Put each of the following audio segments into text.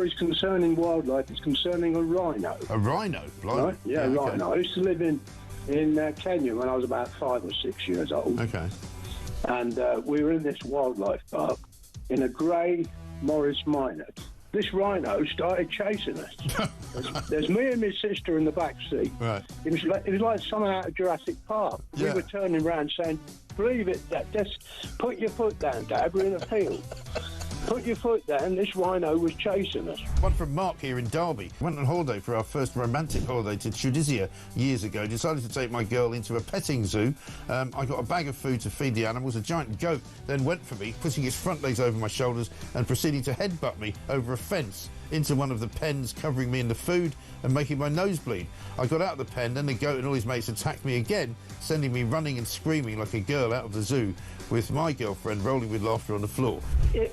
story's concerning wildlife. It's concerning a rhino. A rhino? Blimey. Right? Yeah, rhino. I used to live in Kenya when I was about 5 or 6 years old. Okay. And we were in this wildlife park in a grey Morris Minor. This rhino started chasing us. There's me and my sister in the back seat. Right. It was like something out of Jurassic Park. Yeah. We were turning around saying, "Believe it, Dad. Just put your foot down, Dad. We're in a field. Put your foot down." This rhino was chasing us. One from Mark here in Derby. Went on holiday for our first romantic holiday to Tunisia years ago. Decided to take my girl into a petting zoo. I got a bag of food to feed the animals. A giant goat then went for me, putting its front legs over my shoulders and proceeding to headbutt me over a fence into one of the pens, covering me in the food and making my nose bleed. I got out of the pen, then the goat and all his mates attacked me again, sending me running and screaming like a girl out of the zoo, with my girlfriend rolling with laughter on the floor.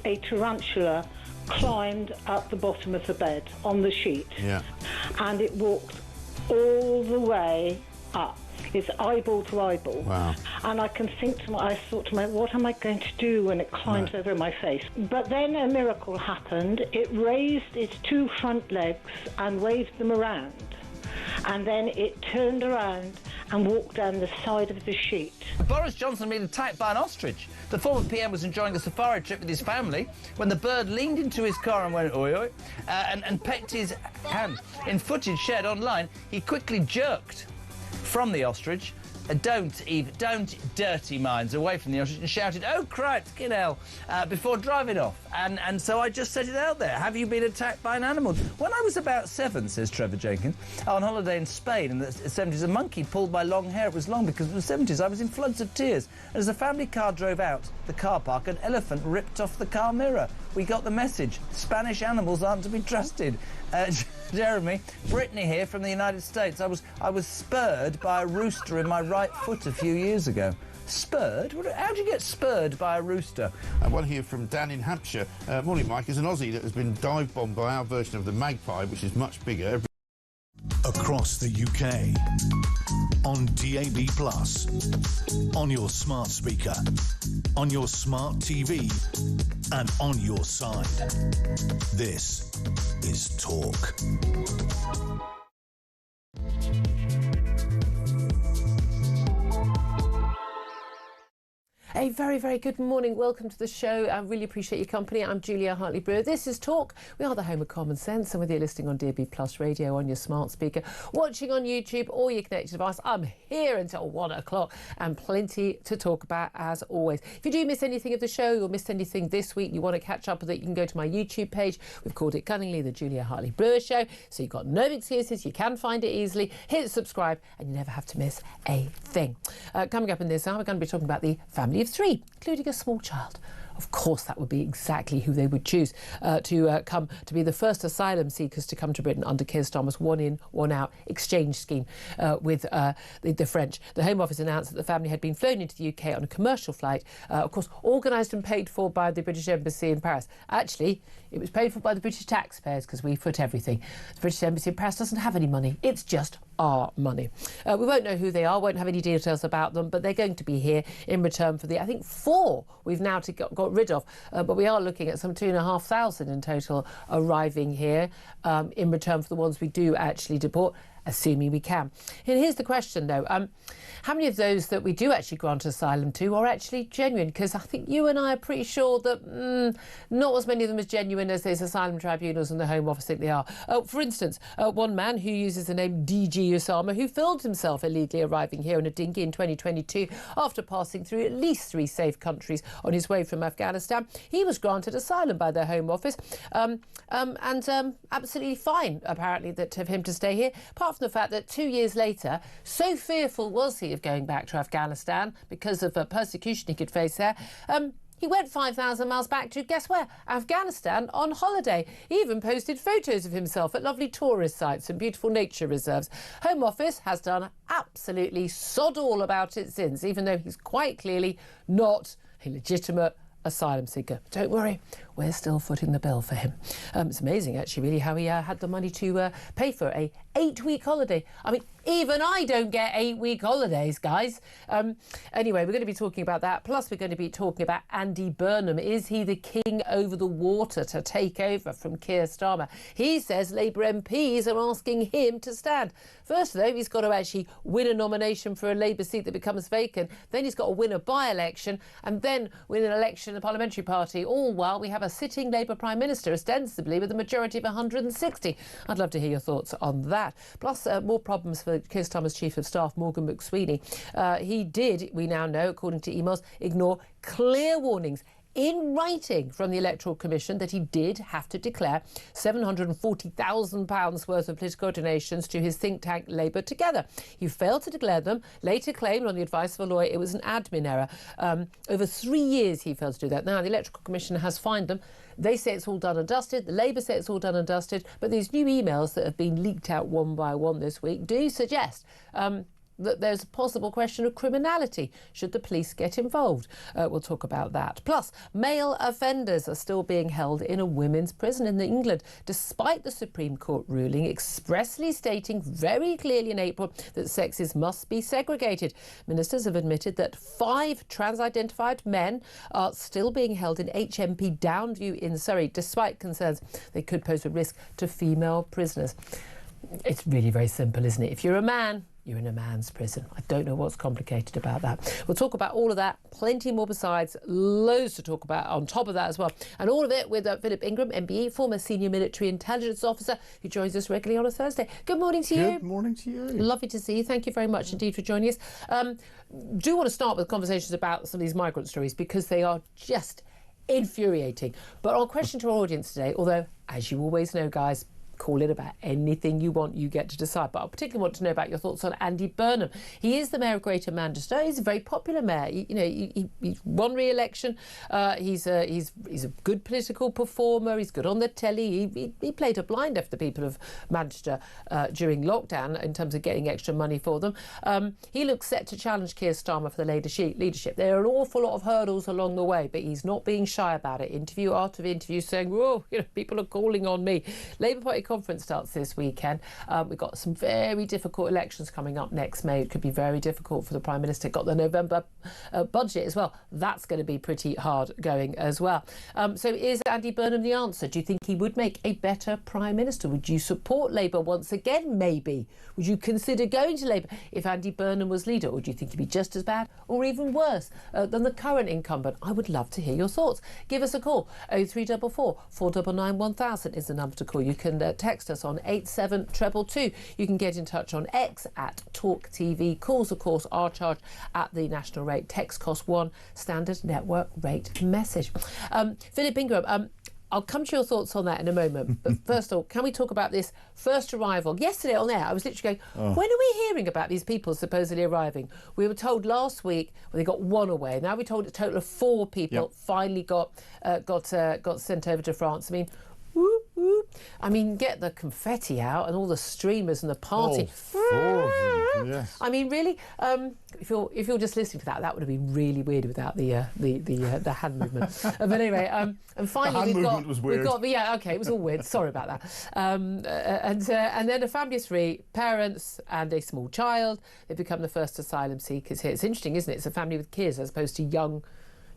A tarantula climbed up the bottom of the bed on the sheet. Yeah. And it walked all the way up. It's eyeball to eyeball. Wow. And I thought to myself, what am I going to do when it climbs over my face? But then a miracle happened. It raised its 2 front legs and waved them around. And then it turned around and walked down the side of the sheet. Boris Johnson had been attacked by an ostrich. The former PM was enjoying a safari trip with his family when the bird leaned into his car and went oi oi and pecked his hand. In footage shared online, he quickly jerked from the ostrich. Don't dirty minds away from the ostrich, and shouted, "Oh, Christ, get hell," before driving off. And so I just set it out there. Have you been attacked by an animal? When I was about 7, says Trevor Jenkins, on holiday in Spain in the 70s, a monkey pulled my long hair. It was long because it was the 70s. I was in floods of tears. And as the family car drove out the car park, an elephant ripped off the car mirror. We got the message. Spanish animals aren't to be trusted. Jeremy, Brittany here from the United States. I was spurred by a rooster in my right foot a few years ago. Spurred? How do you get spurred by a rooster? One here from Dan in Hampshire. Morning, Mike. Is an Aussie that has been dive bombed by our version of the Magpie, which is much bigger. Across the UK, on DAB+, on your smart speaker, on your smart TV, and on your side. This is Talk. A very, very good morning. Welcome to the show. I really appreciate your company. I'm Julia Hartley-Brewer. This is Talk. We are the home of common sense, and whether you're listening on DAB+ radio, on your smart speaker, watching on YouTube or your connected device, I'm here until 1 o'clock and plenty to talk about as always. If you do miss anything of the show or missed anything this week, you want to catch up with it, you can go to my YouTube page. We've called it cunningly the Julia Hartley-Brewer Show, so you've got no excuses. You can find it easily. Hit subscribe and you never have to miss a thing. Coming up in this hour, we're going to be talking about the family of 3, including a small child. Of course, that would be exactly who they would choose to come to be the first asylum seekers to come to Britain under Keir Starmer's one-in, one-out exchange scheme with the French. The Home Office announced that the family had been flown into the UK on a commercial flight, of course, organised and paid for by the British Embassy in Paris. Actually, it was paid for by the British taxpayers because we foot everything. The British Embassy in Paris doesn't have any money. It's just our money. We won't know who they are, won't have any details about them, but they're going to be here in return for the, I think, 4 we've now got rid of. But we are looking at some 2,500 in total arriving here in return for the ones we do actually deport, assuming we can. And here's the question, though. How many of those that we do actually grant asylum to are actually genuine? Because I think you and I are pretty sure that not as many of them as genuine as those asylum tribunals and the Home Office think they are. For instance, one man who uses the name DG Osama, who filmed himself illegally arriving here in a dinghy in 2022 after passing through at least 3 safe countries on his way from Afghanistan. He was granted asylum by the Home Office and absolutely fine, apparently, that of him to stay here, apart from the fact that 2 years later, so fearful was he of going back to Afghanistan because of persecution he could face there, he went 5,000 miles back to, guess where? Afghanistan on holiday. He even posted photos of himself at lovely tourist sites and beautiful nature reserves. Home Office has done absolutely sod all about it since, even though he's quite clearly not a legitimate asylum seeker. Don't worry, we're still footing the bill for him. It's amazing, actually, really, how he had the money to pay for a 8-week holiday. I mean, even I don't get 8-week holidays, guys. Anyway, we're going to be talking about that. Plus, we're going to be talking about Andy Burnham. Is he the king over the water to take over from Keir Starmer? He says Labour MPs are asking him to stand. First, though, he's got to actually win a nomination for a Labour seat that becomes vacant. Then he's got to win a by-election and then win an election in the parliamentary party, all while we have a sitting Labour Prime Minister, ostensibly with a majority of 160. I'd love to hear your thoughts on that. Plus, more problems for Keir Starmer's Chief of Staff, Morgan McSweeney. He did, we now know, according to emails, ignore clear warnings in writing from the Electoral Commission that he did have to declare £740,000 worth of political donations to his think tank Labour Together. He failed to declare them, later claimed on the advice of a lawyer it was an admin error. Over 3 years he failed to do that. Now the Electoral Commission has fined them. They say it's all done and dusted. The Labour say it's all done and dusted. But these new emails that have been leaked out one by one this week do suggest that there's a possible question of criminality should the police get involved. We'll talk about that. Plus, male offenders are still being held in a women's prison in England, despite the Supreme Court ruling expressly stating very clearly in April that sexes must be segregated. Ministers have admitted that 5 trans-identified men are still being held in HMP Downview in Surrey, despite concerns they could pose a risk to female prisoners. It's really very simple, isn't it? If you're a man, you're in a man's prison. I don't know what's complicated about that. We'll talk about all of that, plenty more besides, loads to talk about on top of that as well. And all of it with Philip Ingram, MBE, former senior military intelligence officer, who joins us regularly on a Thursday. Good morning to you. Good morning to you. Lovely to see you. Thank you very much indeed for joining us. Do want to start with conversations about some of these migrant stories because they are just infuriating. But our question to our audience today, although, as you always know, guys, call it about anything you want, you get to decide. But I particularly want to know about your thoughts on Andy Burnham. He is the Mayor of Greater Manchester. He's a very popular mayor. He won re-election. He's a good political performer. He's good on the telly. He played a blinder for the people of Manchester during lockdown in terms of getting extra money for them. He looks set to challenge Keir Starmer for the leadership. There are an awful lot of hurdles along the way, but he's not being shy about it. Interview after interview saying, whoa, people are calling on me. Labour Party conference starts this weekend. We've got some very difficult elections coming up next May. It could be very difficult for the Prime Minister. Got the November budget as well. That's going to be pretty hard going as well. So is Andy Burnham the answer? Do you think he would make a better Prime Minister? Would you support Labour once again, maybe? Would you consider going to Labour if Andy Burnham was leader? Or do you think he'd be just as bad or even worse than the current incumbent? I would love to hear your thoughts. Give us a call. 0344 499 1000 is the number to call. You can text us on 87222. You can get in touch on X at Talk TV. Calls, of course, are charged at the national rate. Text costs £1, standard network rate message. Philip Ingram, I'll come to your thoughts on that in a moment. But first of all, can we talk about this first arrival? Yesterday on air, I was literally going, when are we hearing about these people supposedly arriving? We were told last week they got 1 away. Now we're told a total of 4 people finally got sent over to France. I mean, whoop, whoop. I mean, get the confetti out and all the streamers and the party. Oh, 4 of them, yes. I mean, really, if you're just listening to that would have been really weird without the hand movement. But anyway, and finally the hand movement was weird. It was all weird. Sorry about that. And then a family of 3, parents and a small child. They've become the first asylum seekers here. It's interesting, isn't it? It's a family with kids as opposed to young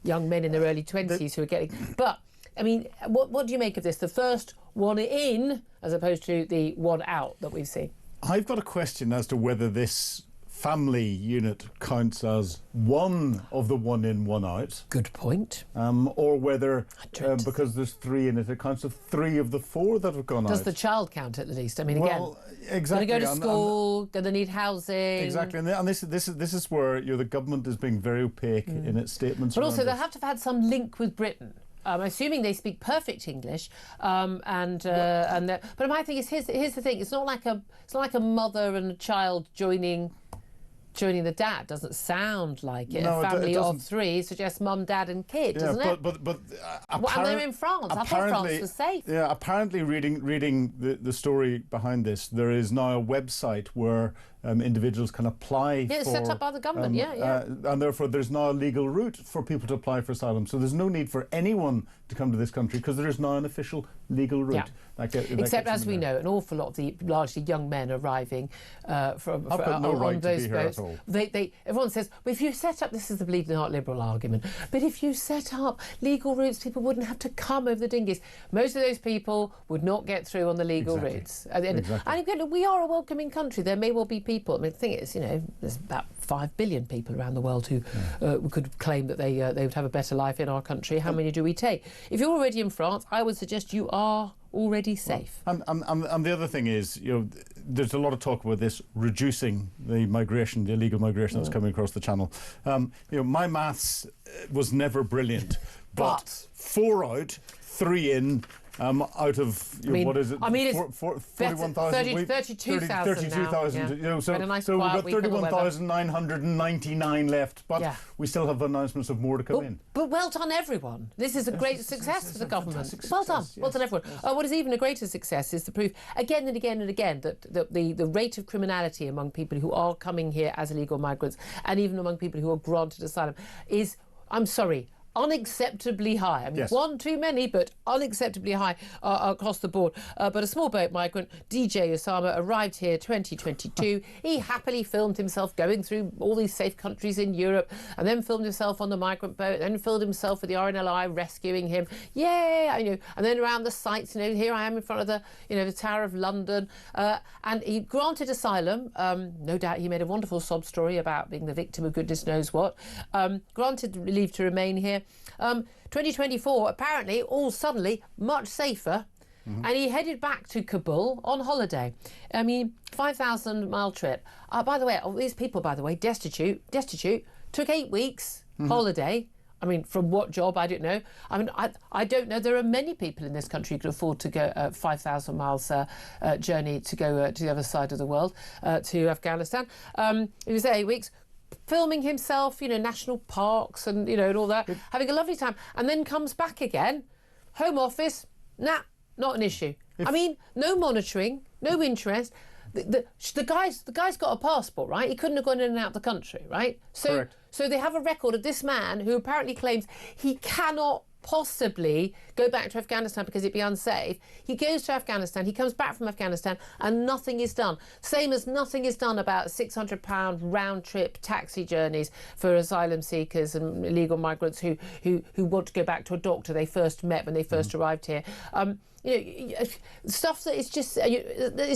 men in their early 20s who are getting. But I mean, what do you make of this? The first one in, as opposed to the one out that we've seen. I've got a question as to whether this family unit counts as one of the 1 in, 1 out. Good point. Or whether, because there's 3 in it, it counts as 3 of the 4 that have gone out. Does the child count at least? I mean, well, again, exactly. Going to go to school, going to need housing. Exactly, and this is where the government is being very opaque in its statements. But also, they have to have had some link with Britain. I'm assuming they speak perfect English, but my thing is, here's the thing: it's not like a mother and a child joining the dad. Doesn't sound like it. No, a family of 3 suggests mum, dad, and kid, doesn't it? But and they're in France. I thought France was safe. Yeah, apparently, reading the story behind this, there is now a website where individuals can apply it's for... set up by the government, and therefore there's now a legal route for people to apply for asylum. So there's no need for anyone to come to this country because there is now an official legal route. Yeah. Except, as we know, an awful lot of the largely young men arriving I've got no right on to be those here boats. at all. Everyone says, well, if you set up, this is the bleeding heart liberal argument, but if you set up legal routes, people wouldn't have to come over the dinghies. Most of those people would not get through on the legal routes. And again, we are a welcoming country. There may well be people. I mean, the thing is, there's about 5 billion people around the world who could claim that they would have a better life in our country. How many do we take? If you're already in France, I would suggest you are already safe. And the other thing is, there's a lot of talk about this reducing the migration, the illegal migration that's coming across the channel. My maths was never brilliant, but 4 out, 3 in. Out of what is it? I mean, it's 41,000. 32,000 now. So we've got 31,999 left, but we still have announcements of more to come in. But well done, everyone. This is a great success for the government. Well done, everyone. What is even a greater success is the proof again and again and again that the rate of criminality among people who are coming here as illegal migrants and even among people who are granted asylum is, I'm sorry, unacceptably high. I mean, one too many, but unacceptably high across the board. But a small boat migrant, DJ Osama, arrived here 2022. He happily filmed himself going through all these safe countries in Europe, and then filmed himself on the migrant boat, then filmed himself with the RNLI rescuing him. And then around the sites, here I am in front of the Tower of London, and he granted asylum. No doubt he made a wonderful sob story about being the victim of goodness knows what. Granted leave to remain here. 2024, apparently, all suddenly much safer. And he headed back to Kabul on holiday. I mean, 5,000-mile trip. By the way, all these people, destitute, took 8 weeks holiday. I mean, from what job? I don't know. I mean, I don't know. There are many people in this country who could afford to go 5,000 miles journey to go to the other side of the world, to Afghanistan. It was 8 weeks. Filming himself, national parks and, and all that, having a lovely time, and then comes back again. Home Office, nah, not an issue. I mean, no monitoring, no interest. The guy's got a passport, right? He couldn't have gone in and out of the country, right? So they have a record of this man who apparently claims he cannot possibly go back to Afghanistan because it'd be unsafe. He goes to Afghanistan, he comes back from Afghanistan, and nothing is done. Same as nothing is done about £600 round-trip taxi journeys for asylum seekers and illegal migrants who want to go back to a doctor they first met when they first arrived here. Stuff that is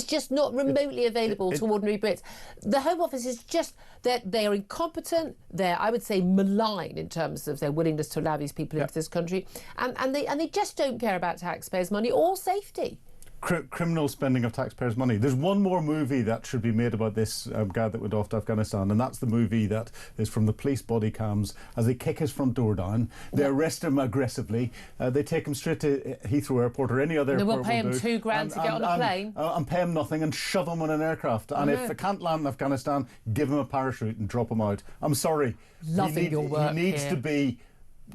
just not remotely available to ordinary Brits. The Home Office is just that they are incompetent. They're, I would say, malign in terms of their willingness to allow these people into this country, and they just don't care about taxpayers' money or safety. Criminal spending of taxpayers' money. There's one more movie that should be made about this guy that went off to Afghanistan, and that's the movie that is from the police body cams as they kick his front door down. They arrest him aggressively. They take him straight to Heathrow Airport or any other airport. They will pay him £2,000 to get on a plane. And pay him nothing and shove him on an aircraft. And if they can't land in Afghanistan, give him a parachute and drop him out. I'm sorry. Loving your work He needs to be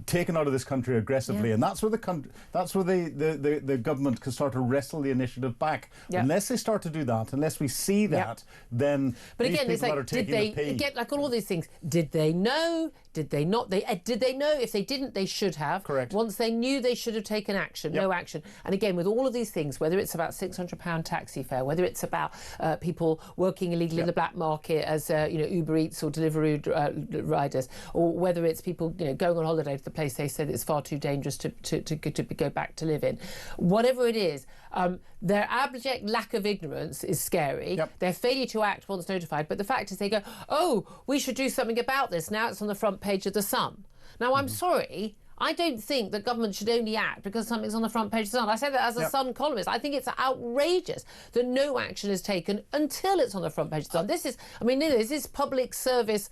taken out of this country aggressively, and that's where the government can start to wrestle the initiative back. Unless they start to do that, unless we see that, then but these again, people it's like, that are taking the pay. Like all these things, did they know? Did they not? Did they know? If they didn't, they should have. Correct. Once they knew, they should have taken action. No action. And again, with all of these things, whether it's about £600 taxi fare, whether it's about people working illegally in the black market as Uber Eats or delivery riders, or whether it's people going on holiday to the place they said it's far too dangerous to go back to live in, whatever it is, their abject lack of ignorance is scary. Their failure to act once notified, but the fact is they go, oh, we should do something about this. Now it's on the front page of The Sun. Now, I'm sorry, I don't think that government should only act because something's on the front page of The Sun. I say that as a Sun columnist. I think it's outrageous that no action is taken until it's on the front page of The Sun. This is public service,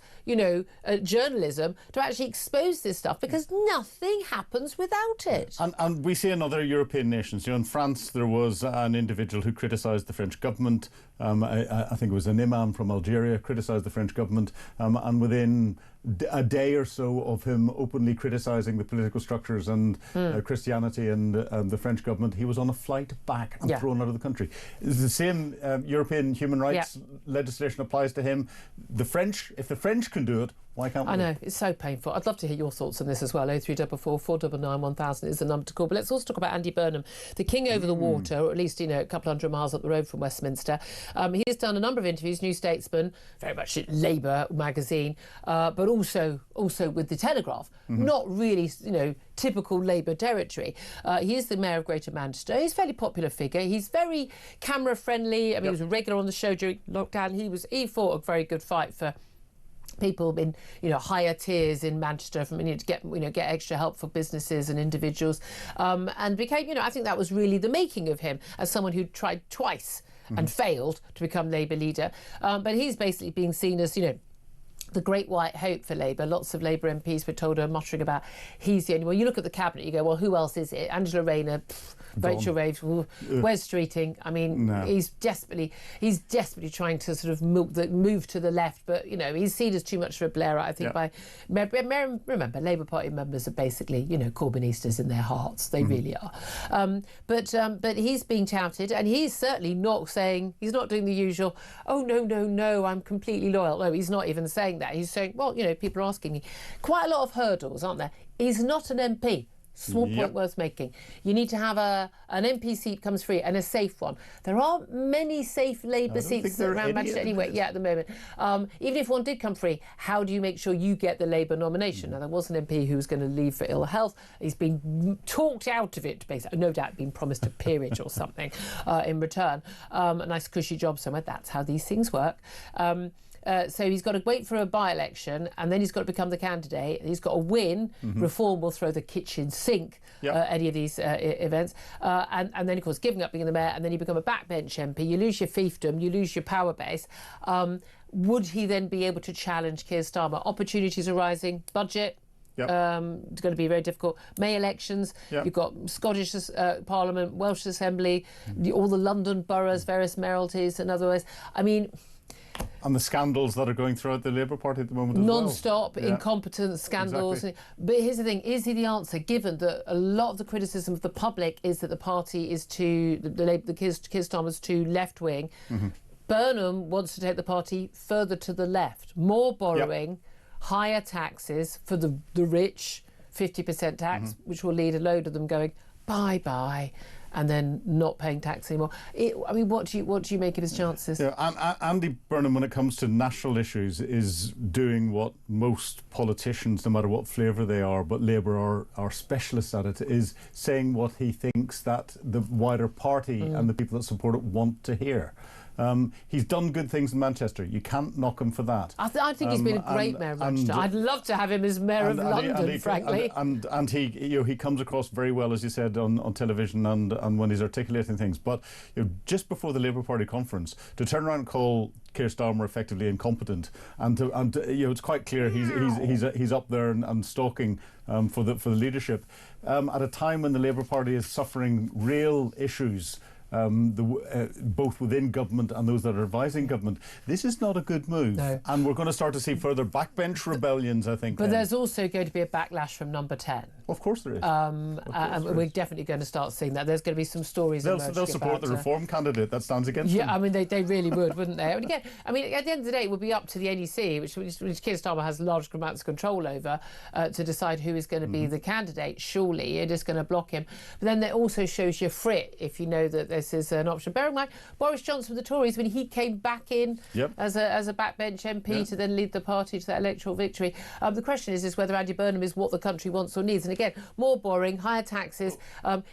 journalism to actually expose this stuff because nothing happens without it. And we see in other European nations. In France, there was an individual who criticised the French government. I think it was an imam from Algeria criticised the French government, and within a day or so of him openly criticising the political structures and Christianity and the French government, he was on a flight back and thrown out of the country. It's the same European human rights legislation applies to him. If the French can do it, why can't we? I know, it's so painful. I'd love to hear your thoughts on this as well. 0344 499 1000 is the number to call. But let's also talk about Andy Burnham, the king over the water, or at least, a couple hundred miles up the road from Westminster. He has done a number of interviews, New Statesman, very much Labour magazine, but also with the Telegraph. Not really, typical Labour territory. He is the mayor of Greater Manchester. He's a fairly popular figure. He's very camera friendly. I mean, he was a regular on the show during lockdown. He fought a very good fight for people in higher tiers in Manchester from to get extra help for businesses and individuals, and became I think that was really the making of him as someone who tried twice and failed to become Labour leader, but he's basically being seen as the great white hope for Labour. Lots of Labour MPs were told, muttering about he's the only one. You look at the cabinet, you go, well, who else is it? Angela Rayner, Rachel Reeves, Wes Streeting. I mean, he's desperately trying to sort of move to the left, but he's seen as too much of a Blairite. I think remember, Labour Party members are basically Corbynistas in their hearts. They really are. But he's being touted, and he's certainly not saying, he's not doing the usual, oh no, I'm completely loyal. No, he's not even saying that. He's saying, well, people are asking me. Quite a lot of hurdles, aren't there? He's not an MP. Small point worth making. You need to have an MP seat comes free and a safe one. There aren't many safe Labour seats around Manchester anyway. At the moment. Even if one did come free, how do you make sure you get the Labour nomination? Now, there was an MP who was going to leave for ill health. He's been talked out of it, basically. No doubt been promised a peerage or something in return. A nice cushy job somewhere. That's how these things work. So he's got to wait for a by-election, and then he's got to become the candidate. He's got to win. Reform will throw the kitchen sink any of these events. And then, of course, giving up being the mayor, and then you become a backbench MP. You lose your fiefdom, you lose your power base. Would he then be able to challenge Keir Starmer? Opportunities arising, budget. It's going to be very difficult. May elections, you've got Scottish Parliament, Welsh Assembly, all the London boroughs, various mayoralties, and otherwise. I mean... And the scandals that are going throughout the Labour Party at the moment as Non-stop incompetence scandals. Exactly. But here's the thing, is he the answer, given that a lot of the criticism of the public is that the party is Keir Starmer's too left-wing. Burnham wants to take the party further to the left. More borrowing, higher taxes for the rich, 50% tax, which will lead a load of them going, bye-bye, and then not paying tax anymore. What do you make of his chances? Andy Burnham, when it comes to national issues, is doing what most politicians, no matter what flavour they are, but Labour are specialists at it, is saying what he thinks that the wider party and the people that support it want to hear. He's done good things in Manchester. You can't knock him for that. I think he's been a great mayor of Manchester. I'd love to have him as mayor of London, frankly. And he comes across very well, as you said, on television and when he's articulating things. But just before the Labour Party conference, to turn around and call Keir Starmer effectively incompetent, and it's quite clear he's up there and stalking for the leadership at a time when the Labour Party is suffering real issues. Both within government and those that are advising government. This is not a good move. No. And we're going to start to see further backbench rebellions, I think. But there's also going to be a backlash from Number 10. Of course there is. And we're definitely going to start seeing that. There's going to be some stories. They'll support the Reform candidate that stands against them. I mean, they really would, wouldn't they? And again, at the end of the day, it would be up to the NEC, which Keir Starmer has large amounts of control over, to decide who is going to be the candidate. Surely you're just going to block him. But then that also shows you frit if you know that this is an option. Bear in mind, Boris Johnson with the Tories, when he came back in as a backbench MP to then lead the party to that electoral victory. The question is whether Andy Burnham is what the country wants or needs. And again, more borrowing, higher taxes.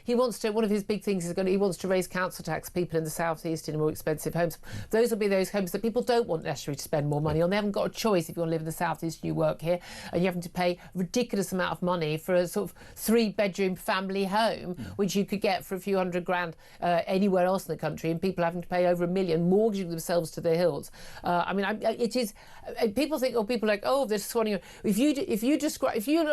He wants to. One of his big things is he wants to raise council tax. People in the South East in more expensive homes. Those will be those homes that people don't want necessarily to spend more money on. They haven't got a choice if you want to live in the South East and you work here, and you're having to pay a ridiculous amount of money for a sort of 3-bedroom family home, which you could get for a few $100,000 anywhere else in the country, and people having to pay over $1 million, mortgaging themselves to their hills. It is. People think, people are like, oh, they're swanning. If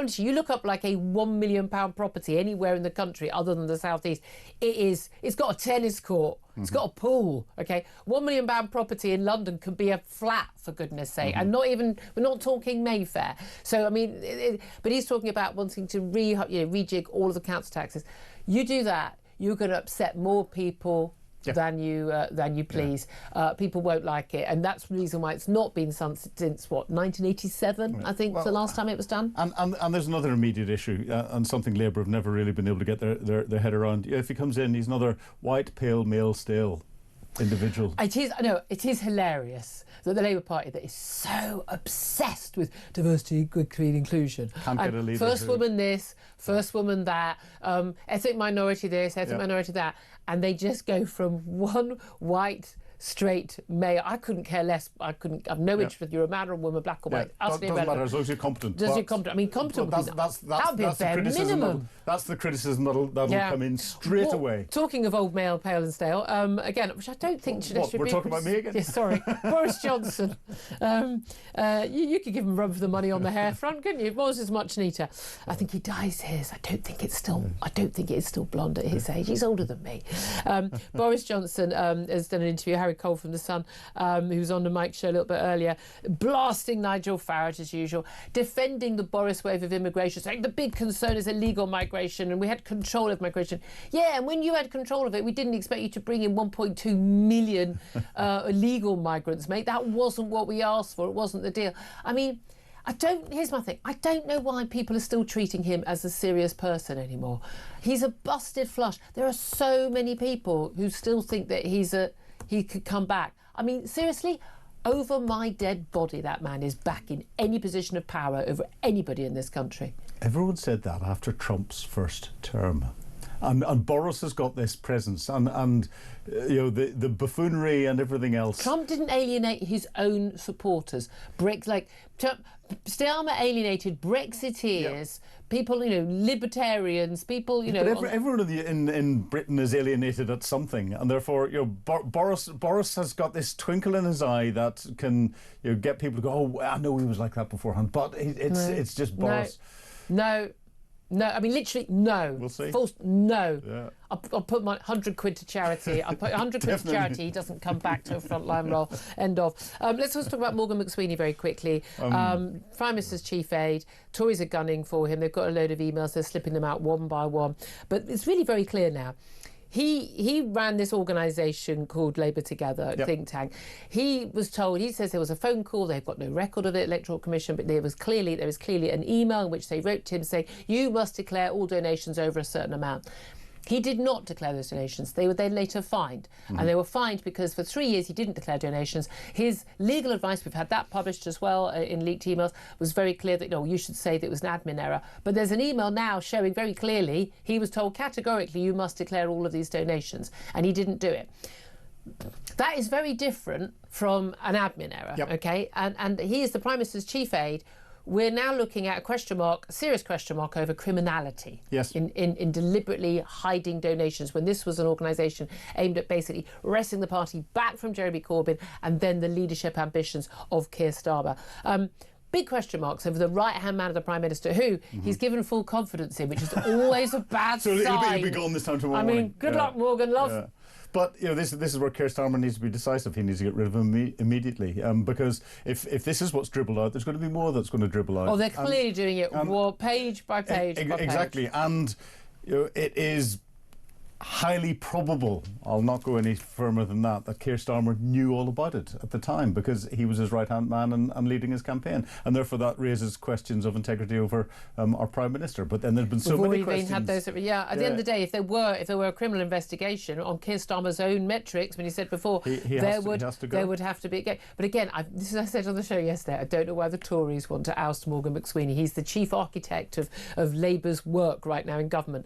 you look up like a £1 million property anywhere in the country other than the southeast, it's got a tennis court. It's got a pool, okay? £1 million property in London could be a flat, for goodness sake, and we're not talking Mayfair. So, I mean, but he's talking about wanting to rejig all of the council taxes. You do that, you're going to upset more people than you please. People won't like it, and that's the reason why it's not been since 1987, I think, the last time it was done. And there's another immediate issue, and something Labour have never really been able to get their head around. If he comes in, he's another white, pale, male, stale individual. It is hilarious that the Labour Party that is so obsessed with diversity, equity and inclusion. Can't get a leader. First woman this, first woman that, ethnic minority this, ethnic minority that, and they just go from one white straight male. I couldn't care less. I've no interest whether you're a man or a woman, black or white. Doesn't matter as long as you're competent. I mean, competent would be a bare minimum. That's the criticism that'll come in straight away. Talking of old male, pale and stale, again, which I don't think should be... We're talking about me again? Yes, sorry. Boris Johnson. You could give him a run for the money on the hair front, couldn't you? Boris is much neater. I think he dyes his. I don't think it's still blonde at his age. He's older than me. Boris Johnson has done an interview. Harry Cole from The Sun, who was on the Mike show a little bit earlier, blasting Nigel Farage as usual, defending the Boris wave of immigration, saying the big concern is illegal migration and we had control of migration. Yeah, and when you had control of it, we didn't expect you to bring in 1.2 million illegal migrants, mate. That wasn't what we asked for. It wasn't the deal. I mean, here's my thing. I don't know why people are still treating him as a serious person anymore. He's a busted flush. There are so many people who still think that he could come back. I mean, seriously, over my dead body, that man is back in any position of power over anybody in this country. Everyone said that after Trump's first term. And Boris has got this presence and the buffoonery and everything else. Trump didn't alienate his own supporters. Starmer alienated Brexiteers, people, libertarians, people, But everyone in Britain is alienated at something, and therefore, Boris has got this twinkle in his eye that can get people to go, oh, I know he was like that beforehand, but it's just Boris. No, I mean, literally, no. We'll see. No. Yeah. I'll put my 100 quid to charity. I'll put 100 quid to charity. He doesn't come back to a frontline role. End of. Let's also talk about Morgan McSweeney very quickly. Prime Minister's chief aide. Tories are gunning for him. They've got a load of emails. They're slipping them out one by one. But it's really very clear now. He ran this organisation called Labour Together, think tank. He says there was a phone call, they've got no record of it, Electoral Commission, but there was clearly an email in which they wrote to him saying, you must declare all donations over a certain amount. He did not declare those donations. They were then later fined. And they were fined because for 3 years he didn't declare donations. His legal advice, we've had that published as well in leaked emails, was very clear that, you should say that it was an admin error. But there's an email now showing very clearly he was told categorically you must declare all of these donations. And he didn't do it. That is very different from an admin error, OK? And he is the Prime Minister's chief aide. We're now looking at a serious question mark over criminality in deliberately hiding donations when this was an organisation aimed at basically wresting the party back from Jeremy Corbyn and then the leadership ambitions of Keir Starmer. Big question marks over the right-hand man of the Prime Minister, who he's given full confidence in, which is always a bad sign. He'll be gone this time tomorrow morning. I mean, good luck, Morgan, love. Yeah. But this is where Keir Starmer needs to be decisive. He needs to get rid of him immediately, because if this is what's dribbled out, there's going to be more that's going to dribble out. Oh, they're clearly doing it page by page. Exactly, and it is highly probable, I'll not go any firmer than that Keir Starmer knew all about it at the time because he was his right-hand man and leading his campaign, and therefore that raises questions of integrity over our Prime Minister. But then there's been so many questions. Had those, at the end of the day, if there were a criminal investigation on Keir Starmer's own metrics, when he said before, there would have to be. But again, this is I said on the show yesterday, I don't know why the Tories want to oust Morgan McSweeney. He's the chief architect of Labour's work right now in government.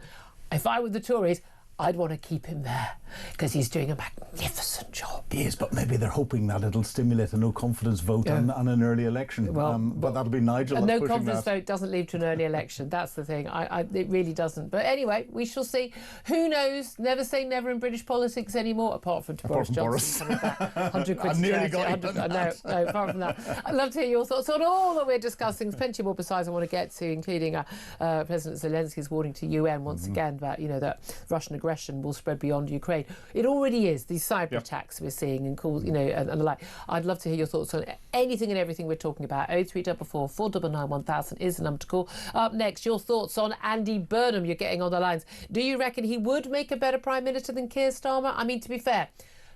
If I were the Tories, I'd want to keep him there because he's doing a magnificent job. Yes, but maybe they're hoping that it'll stimulate a no-confidence vote on an early election. Well, but that'll be Nigel. A that's no-confidence vote doesn't lead to an early election. That's the thing. It really doesn't. But anyway, we shall see. Who knows? Never say never in British politics anymore, apart from Boris Johnson coming back. 100 quid. I nearly got it. No, apart from that. I'd love to hear your thoughts on all that we're discussing. There's plenty more besides I want to get to, including President Zelensky's warning to UN once again about, that Russian aggression will spread beyond Ukraine. It already is. These cyber attacks we're seeing and calls, and the like. I'd love to hear your thoughts on anything and everything we're talking about. 0344 499 1000 is the number to call. Up next, your thoughts on Andy Burnham. You're getting on the lines. Do you reckon he would make a better Prime Minister than Keir Starmer? I mean, to be fair,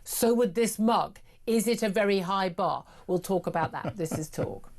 so would this mug. Is it a very high bar? We'll talk about that. This is Talk.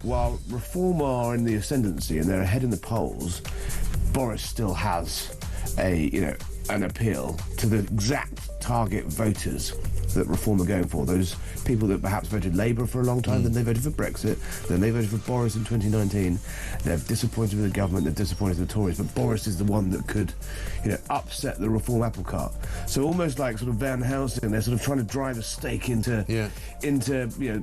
While Reform are in the ascendancy and they're ahead in the polls, Boris still has an appeal to the exact target voters that Reform are going for. Those people that perhaps voted Labour for a long time, then they voted for Brexit, then they voted for Boris in 2019. They're disappointed with the government, they're disappointed with the Tories, but Boris is the one that could, upset the Reform apple cart. So almost like sort of Van Helsing, they're sort of trying to drive a stake into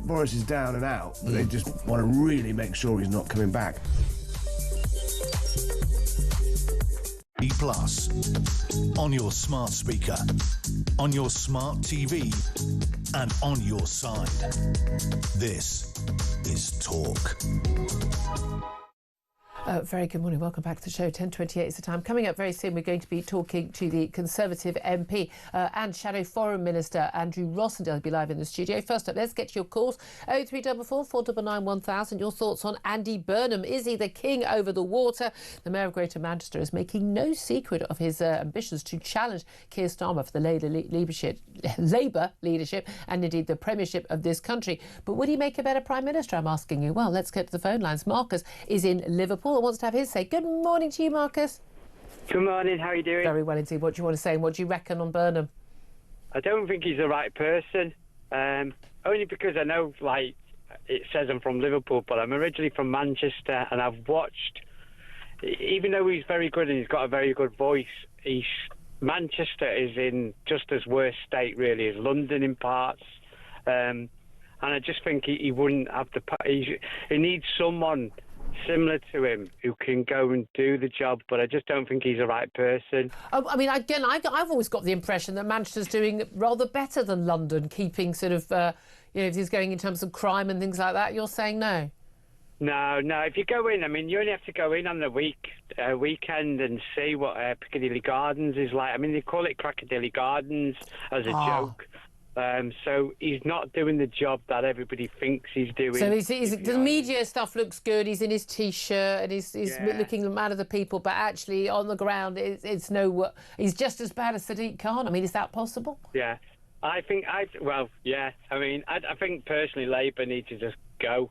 Boris is down and out, but they just want to really make sure he's not coming back. Plus, on your smart speaker, on your smart TV, and on your side. This is Talk. Very good morning. Welcome back to the show. 10:28 is the time. Coming up very soon, we're going to be talking to the Conservative MP and Shadow Foreign Minister Andrew Rossendale. He'll be live in the studio. First up, let's get to your calls. 0344 499 1000. Your thoughts on Andy Burnham. Is he the king over the water? The Mayor of Greater Manchester is making no secret of his ambitions to challenge Keir Starmer for the Labour leadership and indeed the premiership of this country. But would he make a better Prime Minister, I'm asking you? Well, let's get to the phone lines. Marcus is in Liverpool and wants to have his say. Good morning to you, Marcus. Good morning, how are you doing? Very well indeed. What do you want to say and what do you reckon on Burnham? I don't think he's the right person, only because I know, it says I'm from Liverpool, but I'm originally from Manchester, and I've watched, even though he's very good and he's got a very good voice, Manchester is in just as worse state, really, as London in parts, and I just think he wouldn't have he needs someone similar to him who can go and do the job, but I just don't think he's the right person. I mean, again, I've always got the impression that Manchester's doing rather better than London, keeping sort of, if he's going in terms of crime and things like that. You're saying no? No. If you go in, I mean, you only have to go in on the weekend and see what Piccadilly Gardens is like. I mean, they call it Crackadilly Gardens as a joke. So he's not doing the job that everybody thinks he's doing. So the media stuff looks good. He's in his T-shirt and he's looking the man of the people, but actually on the ground, he's just as bad as Sadiq Khan. I mean, is that possible? Yeah, I think I think personally Labour need to just go.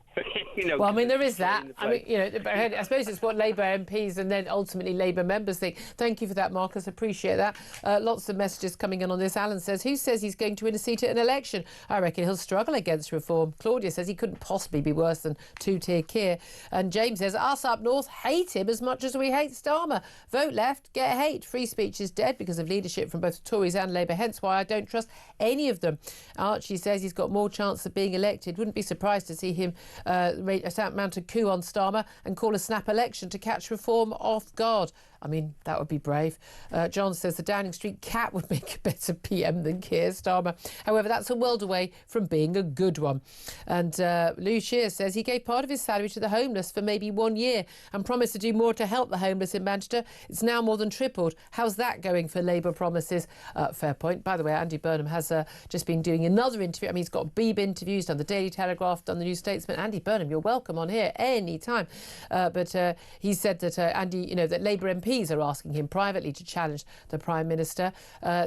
Well, I mean, there is that. I mean, I suppose it's what Labour MPs and then ultimately Labour members think. Thank you for that, Marcus. Appreciate that. Lots of messages coming in on this. Alan says, who says he's going to win a seat at an election? I reckon he'll struggle against reform. Claudia says he couldn't possibly be worse than two-tier Keir. And James says, us up north hate him as much as we hate Starmer. Vote left, get hate. Free speech is dead because of leadership from both Tories and Labour, hence why I don't trust any of them. Archie says he's got more chance of being elected. Wouldn't be surprised to see him mount a coup on Starmer and call a snap election to catch reform off guard. I mean, that would be brave. John says the Downing Street cat would make a better PM than Keir Starmer. However, that's a world away from being a good one. And Lou Shear says he gave part of his salary to the homeless for maybe 1 year and promised to do more to help the homeless in Manchester. It's now more than tripled. How's that going for Labour promises? Fair point. By the way, Andy Burnham has just been doing another interview. I mean, he's got Beeb interviews, done the Daily Telegraph, done the New Statesman. Andy Burnham, you're welcome on here any time. But he said that that Labour MPs are asking him privately to challenge the Prime Minister.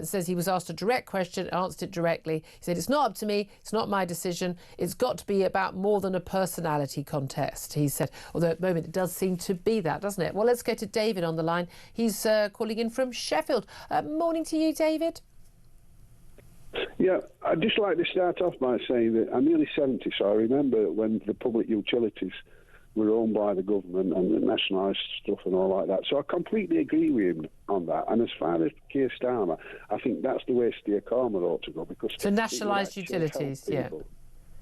Says he was asked a direct question, answered it directly. He said, it's not up to me, it's not my decision. It's got to be about more than a personality contest, he said. Although at the moment it does seem to be that, doesn't it? Well, let's go to David on the line. He's calling in from Sheffield. Morning to you, David. Yeah, I'd just like to start off by saying that I'm nearly 70, so I remember when the public utilities were owned by the government and the nationalised stuff and all like that. So I completely agree with him on that. And as far as Keir Starmer, I think that's the way Keir Starmer ought to go. Because so nationalised utilities, yeah.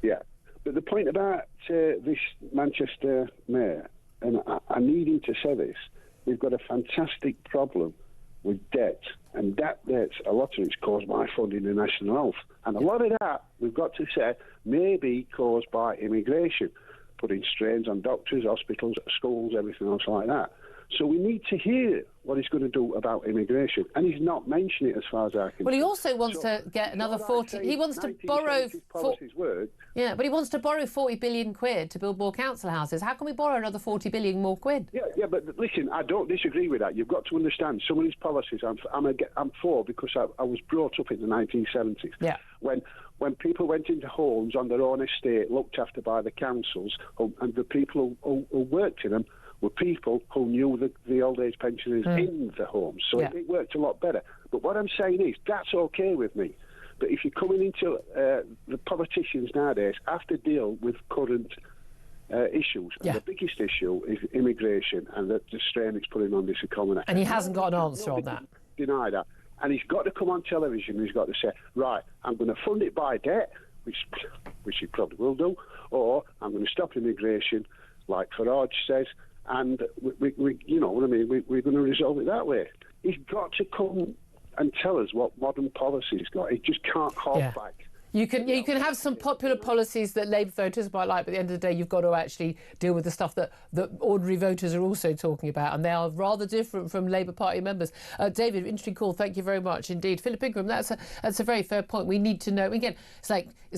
Yeah. But the point about this Manchester mayor, and I need him to say this, we've got a fantastic problem with debt. And that debt's, a lot of it's caused by funding the national health. And a lot of that, we've got to say, may be caused by immigration, putting strains on doctors, hospitals, schools, everything else like that. So we need to hear what he's going to do about immigration, and he's not mentioning it as far as I can. Well, he also wants to get another 40. He wants to borrow. Yeah, but he wants to borrow 40 billion quid to build more council houses. How can we borrow another 40 billion more quid? Yeah, but listen, I don't disagree with that. You've got to understand some of these policies. I'm for because I was brought up in the 1970s. Yeah. When people went into homes on their own estate, looked after by the councils, and the people who worked in them were people who knew the old age pensioners in the homes. So it worked a lot better. But what I'm saying is, that's okay with me. But if you're coming into the politicians nowadays have to deal with current issues. And the biggest issue is immigration and the strain it's putting on this economy. And he hasn't got an answer on that. Deny that. And he's got to come on television and he's got to say, right, I'm going to fund it by debt, which he probably will do, or I'm going to stop immigration, like Farage says, and we you know what I mean, we're going to resolve it that way. He's got to come and tell us what modern policy he's got. He just can't hold back. You can have some popular policies that Labour voters might like, but at the end of the day, you've got to actually deal with the stuff that ordinary voters are also talking about, and they are rather different from Labour Party members. David, interesting call. Thank you very much indeed. Philip Ingram, that's a very fair point. We need to know. Again, it's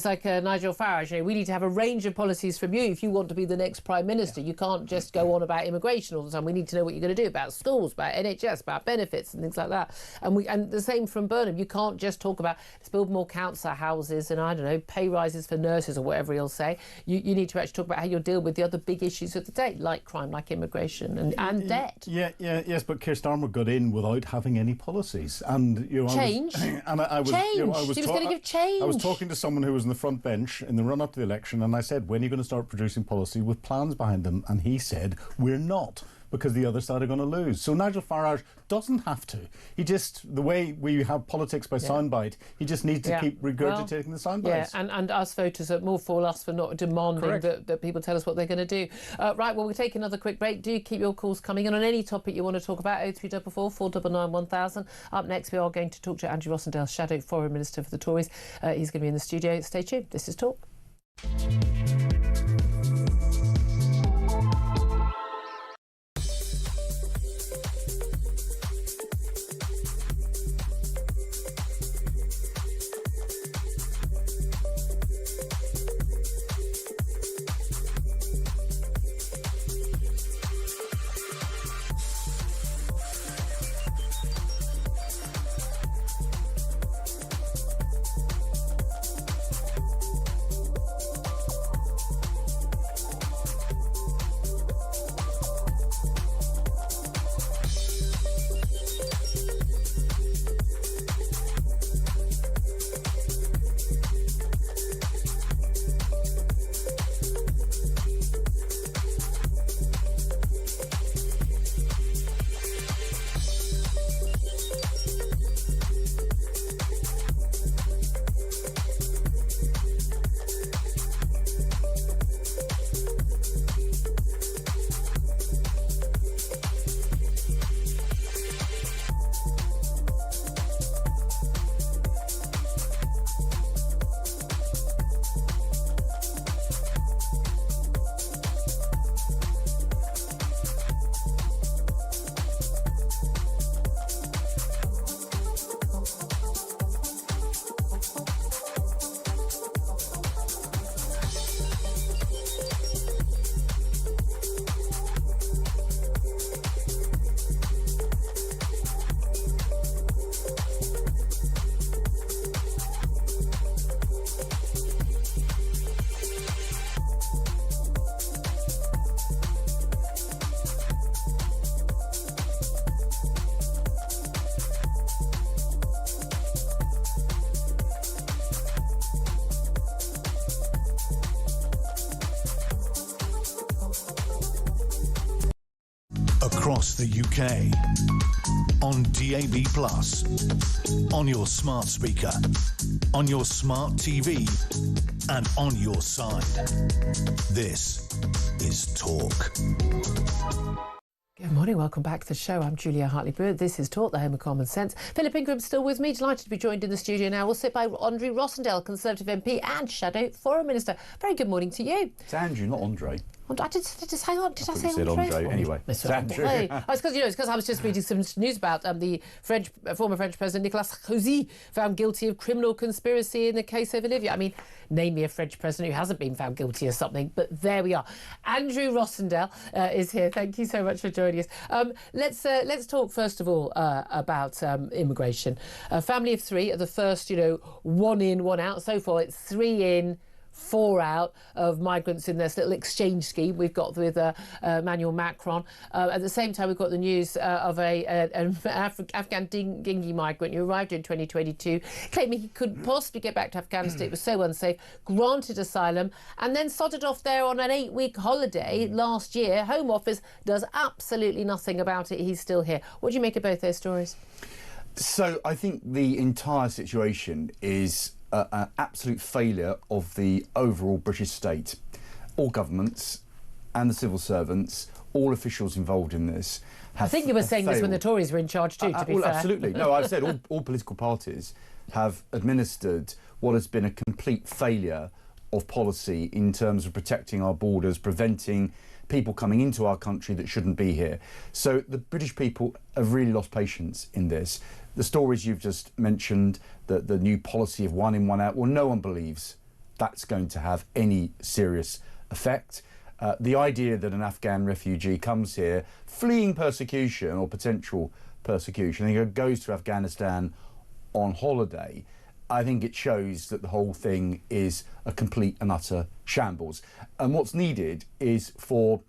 like Nigel Farage. You know, we need to have a range of policies from you if you want to be the next Prime Minister. You can't just go on about immigration all the time. We need to know what you're going to do about schools, about NHS, about benefits and things like that. And the same from Burnham. You can't just talk about let's build more council houses and, I don't know, pay rises for nurses or whatever he'll say. You need to actually talk about how you'll deal with the other big issues of the day, like crime, like immigration and debt. Yes, but Keir Starmer got in without having any policies. And, you know, change. I was going to give change. I was talking to someone who was in the front bench in the run-up to the election, and I said, when are you going to start producing policy with plans behind them? And he said, we're not, because the other side are going to lose. So Nigel Farage doesn't have to. He just, the way we have politics by soundbite, he just needs to keep regurgitating the soundbites. Yeah, and us voters are more for us for not demanding that people tell us what they're going to do. Right, well, we'll take another quick break. Do keep your calls coming in on any topic you want to talk about. 0344 499 1000. Up next, we are going to talk to Andrew Rossendale, Shadow Foreign Minister for the Tories. He's going to be in the studio. Stay tuned. This is Talk. across the UK, on DAB+, on your smart speaker, on your smart TV, and on your side. This is Talk. Good morning, welcome back to the show. I'm Julia Hartley-Brewer. This is Talk, the home of common sense. Philip Ingram's still with me, delighted to be joined in the studio now. We'll sit by Andrew Rossendale, Conservative MP and Shadow Foreign Minister. Very good morning to you. It's Andrew, not Andre. I did hang on. Did I say said Andre? Anyway, it's Andrew. It's because I was just reading some news about the former French President Nicolas Sarkozy found guilty of criminal conspiracy in the case over Libya. I mean, name me a French president who hasn't been found guilty of something, but there we are. Andrew Rossendale is here. Thank you so much for joining us. Let's talk first of all about immigration. A family of three are the first, one in, one out. So far, it's 3 in, 4 out of migrants in this little exchange scheme we've got with Emmanuel Macron. At the same time, we've got the news of an Afghan dinghy migrant who arrived in 2022, claiming he couldn't possibly get back to Afghanistan. It was so unsafe, granted asylum, and then sodded off there on an 8-week holiday last year. Home Office does absolutely nothing about it. He's still here. What do you make of both those stories? So I think the entire situation is an absolute failure of the overall British state. All governments and the civil servants, all officials involved in this have I think you were saying failed. This when the Tories were in charge too, to be fair. Absolutely. No, I've said all political parties have administered what has been a complete failure of policy in terms of protecting our borders, preventing people coming into our country that shouldn't be here. So the British people have really lost patience in this. The stories you've just mentioned, the new policy of 1 in, 1 out, well, no one believes that's going to have any serious effect. The idea that an Afghan refugee comes here fleeing persecution or potential persecution and goes to Afghanistan on holiday, I think it shows that the whole thing is a complete and utter shambles. And what's needed is for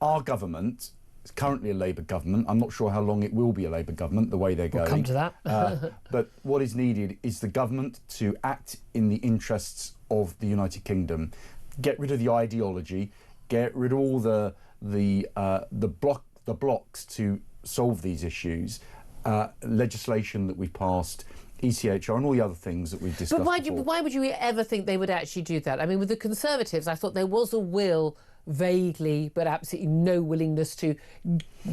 our government, it's currently a Labour government, I'm not sure how long it will be a Labour government, the way they're going. We'll come to that. But what is needed is the government to act in the interests of the United Kingdom. Get rid of the ideology, get rid of all the blocks to solve these issues, legislation that we've passed, ECHR and all the other things that we've discussed. But why would you ever think they would actually do that? I mean, with the Conservatives, I thought there was a will, vaguely, but absolutely no willingness to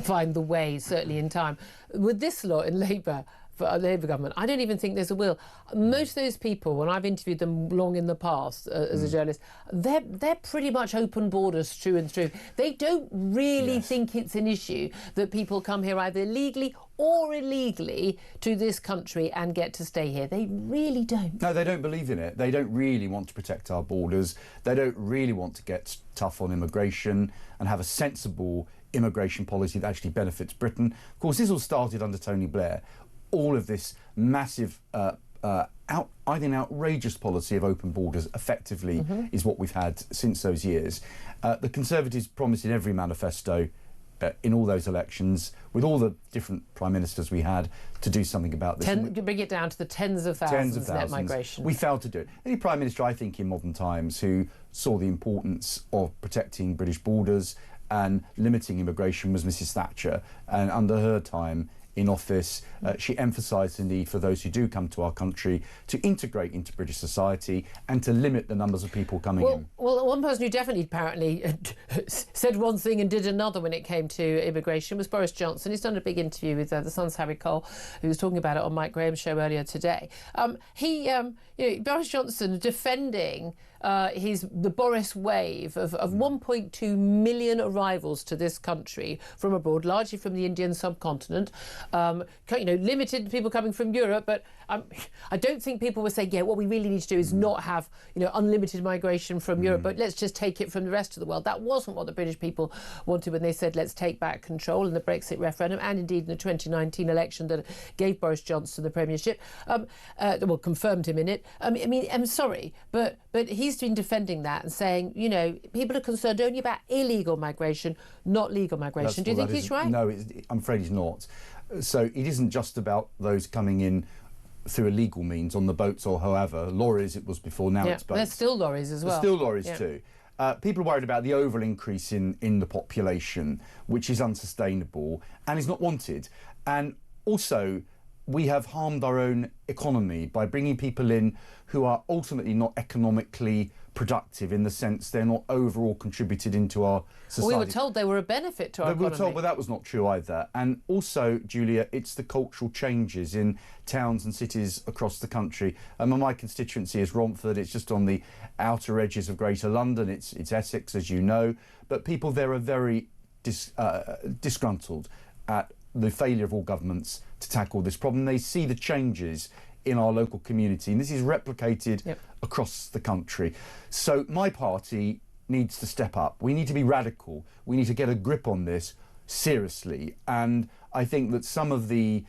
find the way, certainly in time. With this lot in Labour, for a Labour government, I don't even think there's a will. Most of those people, when I've interviewed them long in the past as a journalist, they're pretty much open borders through and through. They don't really think it's an issue that people come here either legally or illegally to this country and get to stay here. They really don't. No, they don't believe in it. They don't really want to protect our borders. They don't really want to get tough on immigration and have a sensible immigration policy that actually benefits Britain. Of course, this all started under Tony Blair. All of this massive, I think, outrageous policy of open borders effectively is what we've had since those years. The Conservatives promised in every manifesto in all those elections, with all the different prime ministers we had, to do something about this. Bring it down to the tens of thousands net migration. We failed to do it. Any prime minister, I think, in modern times who saw the importance of protecting British borders and limiting immigration was Mrs Thatcher, and under her time in office, she emphasised the need for those who do come to our country to integrate into British society and to limit the numbers of people coming in. Well, one person who definitely apparently said one thing and did another when it came to immigration was Boris Johnson. He's done a big interview with the Sun's Harry Cole, who was talking about it on Mike Graham's show earlier today. Boris Johnson defending the Boris wave of 1.2 million arrivals to this country from abroad, largely from the Indian subcontinent. Limited people coming from Europe, but I don't think people were saying, what we really need to do is not have, unlimited migration from Europe, but let's just take it from the rest of the world. That wasn't what the British people wanted when they said, let's take back control in the Brexit referendum, and indeed in the 2019 election that gave Boris Johnson the premiership, confirmed him in it. I'm sorry, but he's been defending that and saying, people are concerned only about illegal migration, not legal migration. Do you think he's right? No, I'm afraid he's not. So it isn't just about those coming in through illegal means on the boats or however. Lorries it was before, now it's boats. There's still lorries as well. There's still lorries too. people are worried about the overall increase in the population, which is unsustainable and is not wanted. And also, we have harmed our own economy by bringing people in who are ultimately not economically productive, in the sense they're not overall contributed into our society. We were told they were a benefit to our economy. We were told, but that was not true either. And also, Julia, it's the cultural changes in towns and cities across the country. My constituency is Romford. It's just on the outer edges of Greater London. It's Essex, as you know. But people there are very disgruntled at the failure of all governments to tackle this problem. They see the changes in our local community, and this is replicated across the country. So my party needs to step up. We need to be radical. We need to get a grip on this seriously. And I think that some of the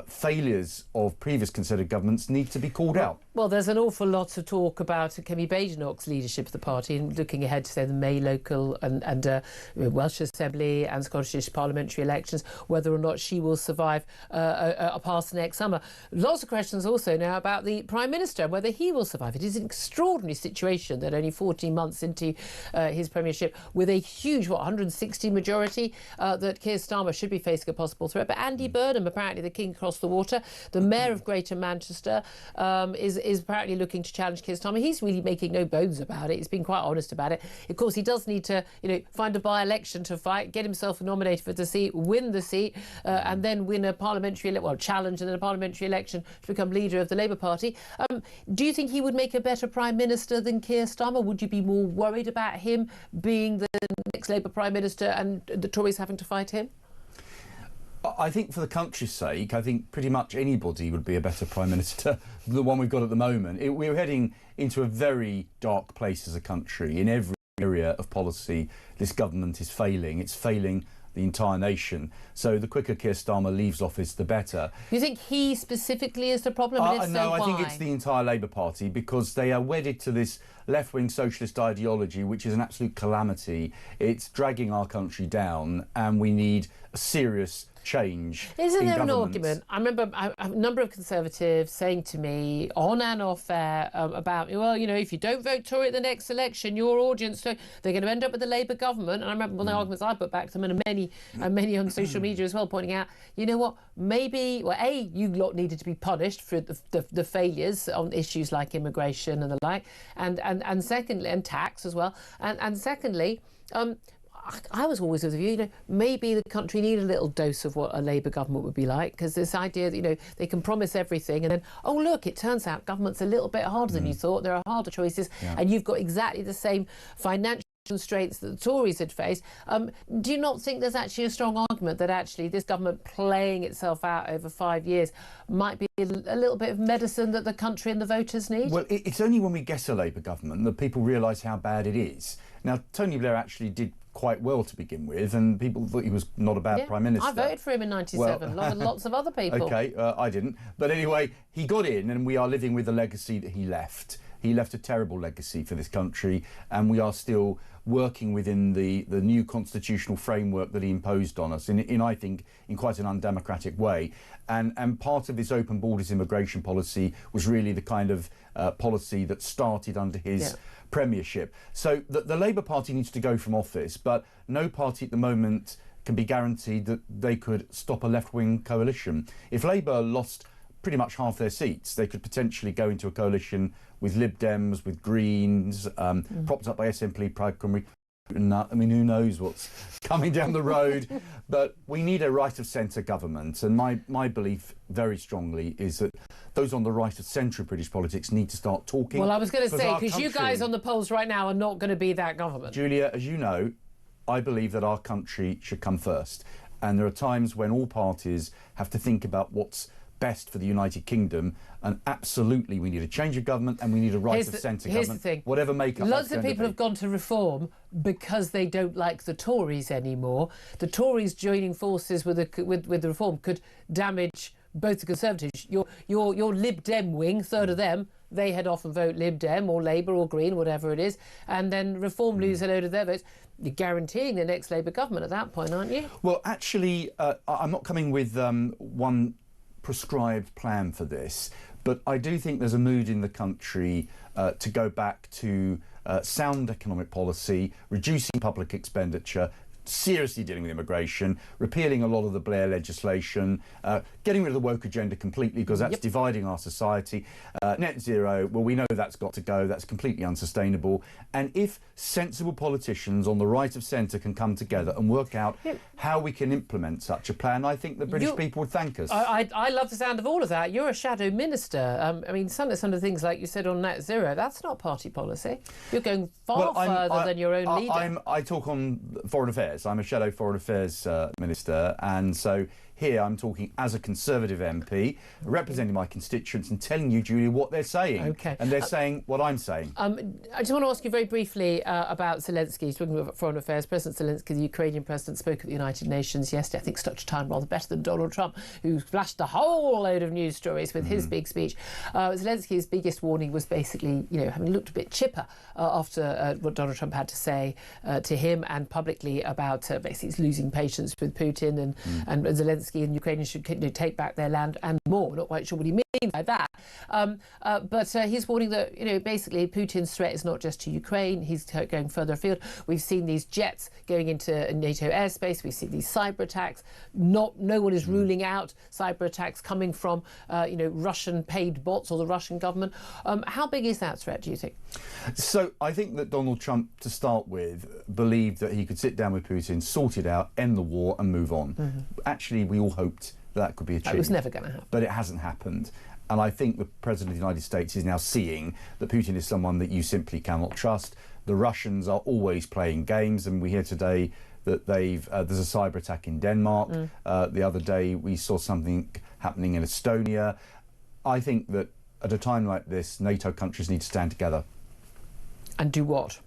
failures of previous Conservative governments need to be called out. Well, there's an awful lot of talk about Kemi Badenoch's leadership of the party, and looking ahead to, say, the May local and Welsh Assembly and Scottish parliamentary elections, whether or not she will survive past next summer. Lots of questions also now about the Prime Minister, whether he will survive. It is an extraordinary situation that only 14 months into his premiership, with a huge, 160 majority, that Keir Starmer should be facing a possible threat. But Andy Burnham, apparently the king across the water, the mayor of Greater Manchester, is apparently looking to challenge Keir Starmer. He's really making no bones about it. He's been quite honest about it. Of course, he does need to, find a by-election to fight, get himself nominated for the seat, win the seat, and then win a parliamentary, challenge and then a parliamentary election to become leader of the Labour Party. Do you think he would make a better Prime Minister than Keir Starmer? Would you be more worried about him being the next Labour Prime Minister and the Tories having to fight him? I think for the country's sake, I think pretty much anybody would be a better Prime Minister than the one we've got at the moment. We're heading into a very dark place as a country. In every area of policy, this government is failing. It's failing the entire nation. So the quicker Keir Starmer leaves office, the better. You think he specifically is the problem? And if no, so, I think why? it's the entire Labour Party, because they are wedded to this left-wing socialist ideology, which is an absolute calamity. It's dragging our country down, and we need a serious change. Isn't there an government. argument? I remember a number of Conservatives saying to me on and off air about, well, if you don't vote Tory at the next election, your audience, they're going to end up with the Labour government. And I remember one of the arguments I put back to them, and many on social media as well, pointing out, you know what, maybe, well, A, you lot needed to be punished for the failures on issues like immigration and the like, and secondly, and tax as well, and secondly, I was always of the view, maybe the country need a little dose of what a Labour government would be like, because this idea that, they can promise everything and then, oh, look, it turns out government's a little bit harder than you thought. There are harder choices, and you've got exactly the same financial constraints that the Tories had faced. Do you not think there's actually a strong argument that actually this government playing itself out over 5 years might be a little bit of medicine that the country and the voters need? Well, it's only when we get a Labour government that people realise how bad it is. Now, Tony Blair actually did quite well to begin with, and people thought he was not a bad Prime Minister. I voted for him in '97, along with lots of other people. OK, I didn't. But anyway, he got in, and we are living with the legacy that he left. He left a terrible legacy for this country, and we are still working within the new constitutional framework that he imposed on us, I think, in quite an undemocratic way. And part of this open borders immigration policy was really the kind of policy that started under his premiership. So the Labour Party needs to go from office, but no party at the moment can be guaranteed that they could stop a left-wing coalition. If Labour lost pretty much half their seats, they could potentially go into a coalition with Lib Dems, with Greens, propped up by SNP, Plaid Cymru. I mean, who knows what's coming down the road? But we need a right-of-centre government, and my belief very strongly is that those on the right of centre of British politics need to start talking. Well, I was going to say, because you guys on the polls right now are not going to be that government. Julia, as you know, I believe that our country should come first. And there are times when all parties have to think about what's best for the United Kingdom, and absolutely we need a change of government and we need a right-of-centre government. Here's the thing. Whatever makeup Lots of people have gone to Reform because they don't like the Tories anymore. The Tories joining forces with the Reform could damage both the Conservatives. Your Lib Dem wing, third of them, they head off and vote Lib Dem or Labour or Green, whatever it is, and then Reform lose a load of their votes. You're guaranteeing the next Labour government at that point, aren't you? Well, actually, I'm not coming with one prescribed plan for this, but I do think there's a mood in the country to go back to sound economic policy, reducing public expenditure, seriously dealing with immigration, repealing a lot of the Blair legislation, getting rid of the woke agenda completely because that's dividing our society. Net zero, well, we know that's got to go. That's completely unsustainable. And if sensible politicians on the right of centre can come together and work out how we can implement such a plan, I think the British people would thank us. I love the sound of all of that. You're a shadow minister. I mean, some of the things like you said on net zero, that's not party policy. You're going far further than your own leader. I talk on foreign affairs. I'm a shadow foreign affairs minister, and so here I'm talking as a Conservative MP, representing my constituents and telling you, Julia, what they're saying. Okay. And they're saying what I'm saying. I just want to ask you very briefly about Zelensky. Talking about foreign affairs, President Zelensky, the Ukrainian president, spoke at the United Nations yesterday. I think such a time rather better than Donald Trump, who flashed a whole load of news stories with his big speech. Zelensky's biggest warning was basically, having looked a bit chipper after what Donald Trump had to say to him and publicly about basically he's losing patience with Putin and Zelensky and Ukrainians should take back their land and more. We're not quite sure what he means by that. But he's warning that, basically Putin's threat is not just to Ukraine. He's going further afield. We've seen these jets going into NATO airspace. We've seen these cyber attacks. No one is ruling out cyber attacks coming from, Russian paid bots or the Russian government. How big is that threat, do you think? So I think that Donald Trump, to start with, believed that he could sit down with Putin, sort it out, end the war and move on. Actually, we all hoped that could be achieved. It was never going to happen. But it hasn't happened. And I think the President of the United States is now seeing that Putin is someone that you simply cannot trust. The Russians are always playing games, and we hear today that there's a cyber attack in Denmark. The other day we saw something happening in Estonia. I think that at a time like this, NATO countries need to stand together. And do what?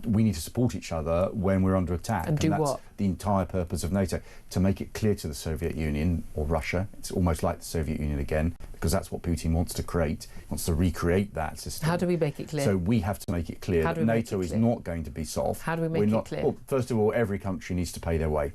We need to support each other when we're under attack. And that's the entire purpose of NATO, to make it clear to the Soviet Union or Russia, it's almost like the Soviet Union again, because that's what Putin wants to create. He wants to recreate that system. How do we make it clear? So we have to make it clear that NATO is not going to be soft. How do we make it clear? Well, first of all, every country needs to pay their way,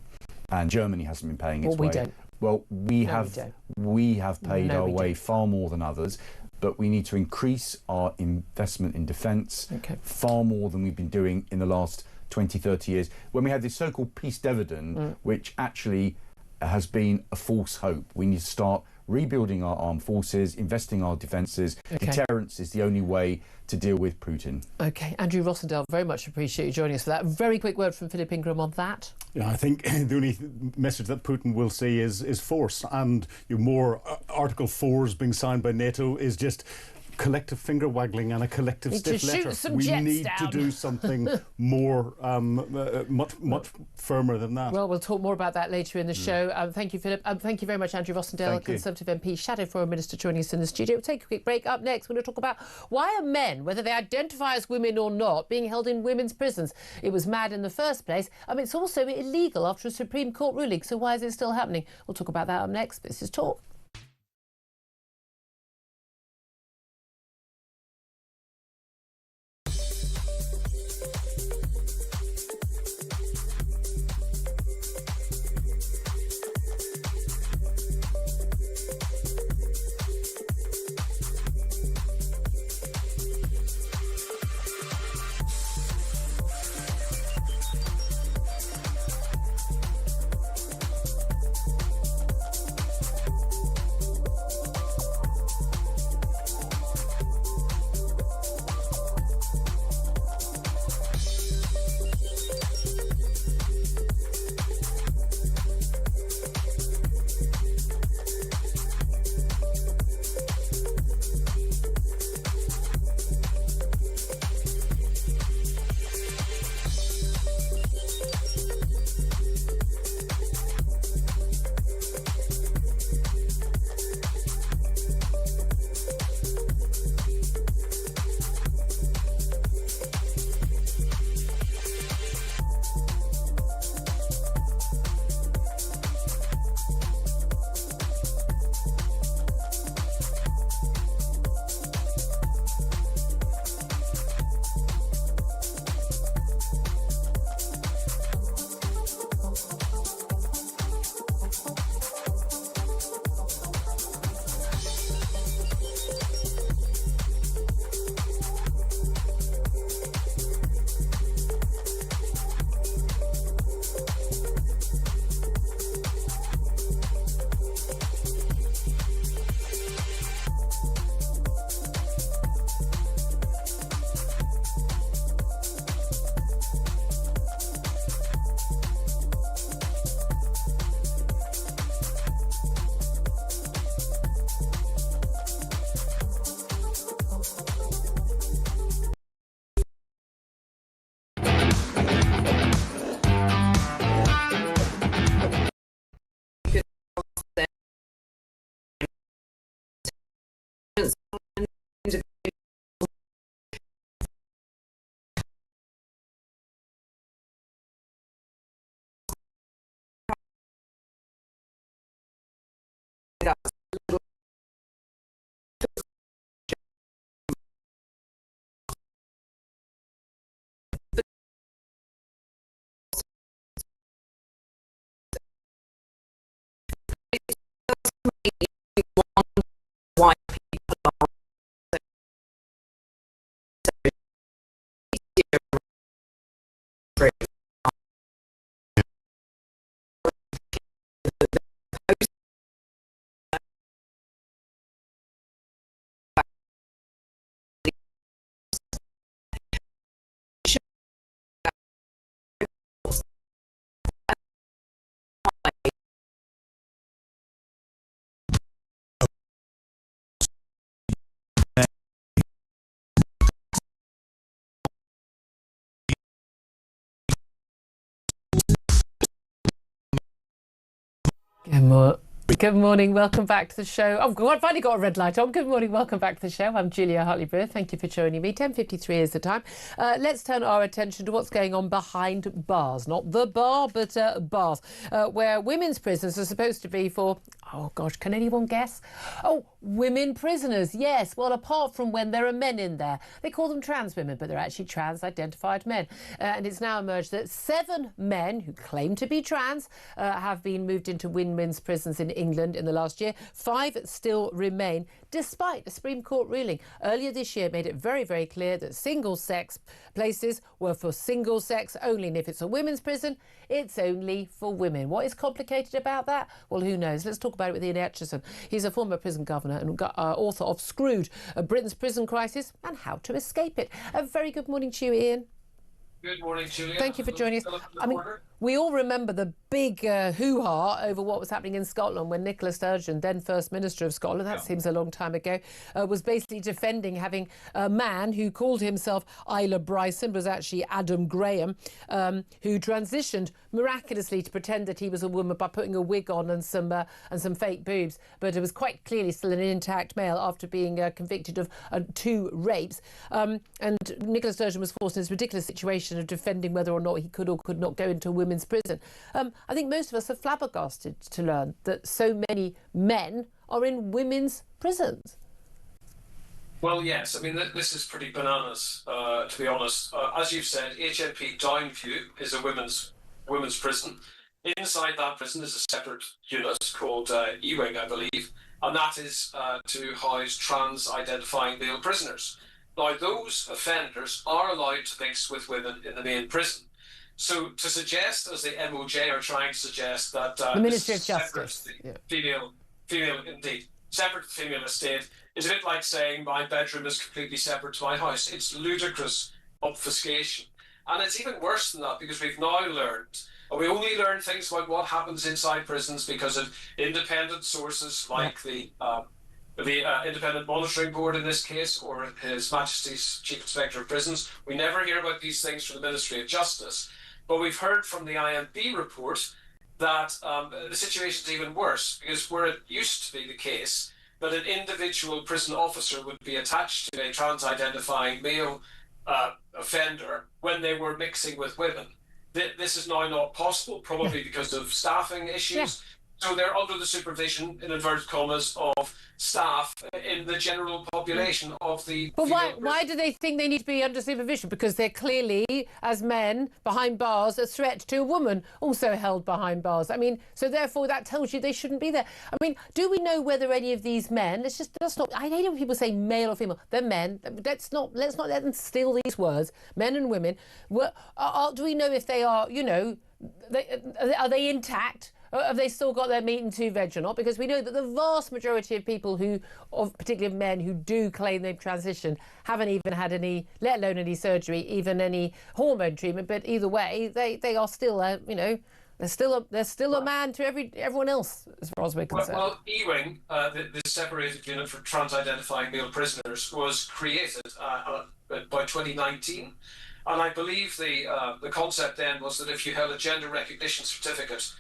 and Germany hasn't been paying its way. We don't. Well, we have paid our way far more than others. But we need to increase our investment in defence far more than we've been doing in the last 20, 30 years. When we had this so-called peace dividend, which actually has been a false hope. We need to start rebuilding our armed forces, investing our defences. Deterrence is the only way to deal with Putin. OK. Andrew Rossendale, very much appreciate you joining us for that. Very quick word from Philip Ingram on that. Yeah, I think the only message that Putin will see is force, and more Article 4s being signed by NATO is just collective finger waggling and a collective stiff letter. We need to do something more, much firmer than that. Well, we'll talk more about that later in the show. Thank you, Philip. Thank you very much, Andrew Rossendale, Conservative MP, Shadow Foreign Minister, joining us in the studio. We'll take a quick break. Up next, we're going to talk about why are men, whether they identify as women or not, being held in women's prisons. It was mad in the first place. It's also illegal after a Supreme Court ruling. So why is it still happening? We'll talk about that up next. This is Talk. Good morning, welcome back to the show. Oh, I've finally got a red light on. Good morning, welcome back to the show. I'm Julia Hartley-Brewer. Thank you for joining me. 10:53 is the time. Let's turn our attention to what's going on behind bars. Not the bar, but bars, where women's prisons are supposed to be for, oh gosh, can anyone guess? Oh, women prisoners, yes. Well, apart from when there are men in there. They call them trans women, but they're actually trans-identified men. And it's now emerged that 7 men who claim to be trans have been moved into women's prisons in England in the last year. 5 still remain, despite a Supreme Court ruling earlier this year made it very, very clear that single-sex places were for single sex only. And if it's a women's prison, it's only for women. What is complicated about that? Well, who knows? Let's talk about it with Ian Etchison. He's a former prison governor and author of Screwed, Britain's Prison Crisis and How to Escape It. A very good morning to you, Ian. Good morning, Julia. Thank you for joining us. I mean, we all remember the big hoo-ha over what was happening in Scotland when Nicola Sturgeon, then First Minister of Scotland, that seems a long time ago, was basically defending having a man who called himself Isla Bryson, was actually Adam Graham, who transitioned miraculously to pretend that he was a woman by putting a wig on and some fake boobs, but it was quite clearly still an intact male after being convicted of 2 rapes. And Nicola Sturgeon was forced in this ridiculous situation of defending whether or not he could or could not go into a women's prison. I think most of us are flabbergasted to learn that so many men are in women's prisons. Well, yes. I mean, this is pretty bananas, to be honest. As you've said, HMP Downview is a women's prison. Inside that prison is a separate unit called E-Wing, I believe, and that is to house trans-identifying male prisoners. Now, those offenders are allowed to mix with women in the main prison. So to suggest, as the MOJ are trying to suggest, that the Ministry of Justice, female indeed, separate female estate, is a bit like saying my bedroom is completely separate to my house. It's ludicrous obfuscation. And it's even worse than that, because we've now learned, and we only learn things about what happens inside prisons because of independent sources like the Independent Monitoring Board in this case, or His Majesty's Chief Inspector of Prisons. We never hear about these things from the Ministry of Justice. But we've heard from the IMB report that the situation's even worse, because where it used to be the case that an individual prison officer would be attached to a trans-identifying male offender when they were mixing with women. This is now not possible, probably because of staffing issues. Yeah. So they're under the supervision, in inverted commas, of staff in the general population of the... But why do they think they need to be under supervision? Because they're clearly, as men, behind bars, a threat to a woman also held behind bars. I mean, so therefore that tells you they shouldn't be there. I mean, do we know whether any of these men... Let's not... I hate when people say male or female. They're men. Let's not let them steal these words. Men and women. Do we know if they are, you know... are they intact? Have they still got their meat and 2 veg or not? Because we know that the vast majority of people particularly men who do claim they've transitioned, haven't even had any, let alone any surgery, even any hormone treatment. But either way, they are still, they're still a man to everyone else, as far as we're concerned. Well, E-Wing, the separated unit for trans-identifying male prisoners, was created by 2019. And I believe the concept then was that if you held a gender recognition certificate,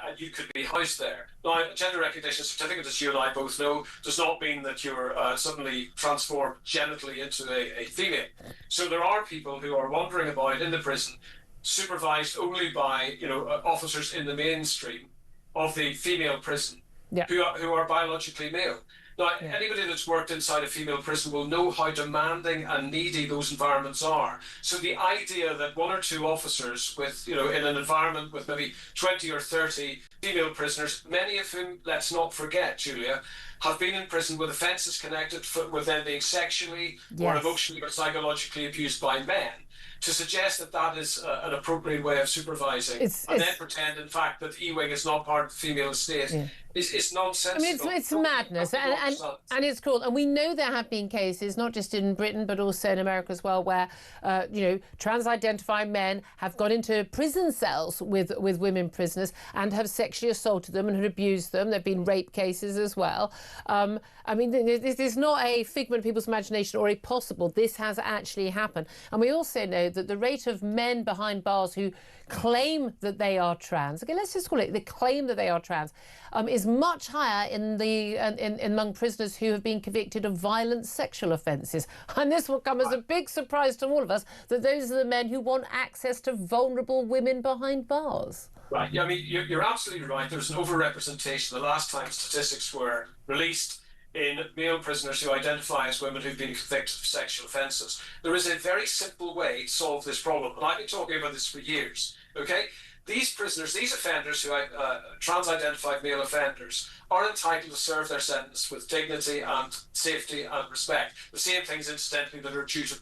and you could be housed there. Now, a gender recognition certificate, as you and I both know, does not mean that you're suddenly transformed genitally into a female. So there are people who are wandering about in the prison, supervised only by officers in the mainstream of the female prison, who are biologically male. Now, anybody that's worked inside a female prison will know how demanding and needy those environments are. So the idea that 1 or 2 officers with, in an environment with maybe 20 or 30 female prisoners, many of whom, let's not forget, Julia, have been in prison with offences connected with them being sexually or emotionally or psychologically abused by men, to suggest that that is an appropriate way of supervising then pretend, in fact, that E-Wing is not part of the female estate is nonsensical. I mean, it's madness, and it's cruel. And we know there have been cases, not just in Britain, but also in America as well, where, trans-identifying men have gone into prison cells with women prisoners and have sexually assaulted them and have abused them. There have been rape cases as well. I mean, this is not a figment of people's imagination or a possible. This has actually happened. And we also know that the rate of men behind bars who claim that they are trans, okay, let's just call it, they claim that they are trans, is much higher among prisoners who have been convicted of violent sexual offences. And this will come as a big surprise to all of us, that those are the men who want access to vulnerable women behind bars. Right, yeah, I mean, you're absolutely right. There's an overrepresentation. The last time statistics were released in male prisoners who identify as women who've been convicted of sexual offences. There is a very simple way to solve this problem, and I've been talking about this for years, okay? These prisoners, these offenders who are trans-identified male offenders, are entitled to serve their sentence with dignity and safety and respect. The same things, incidentally, that are due to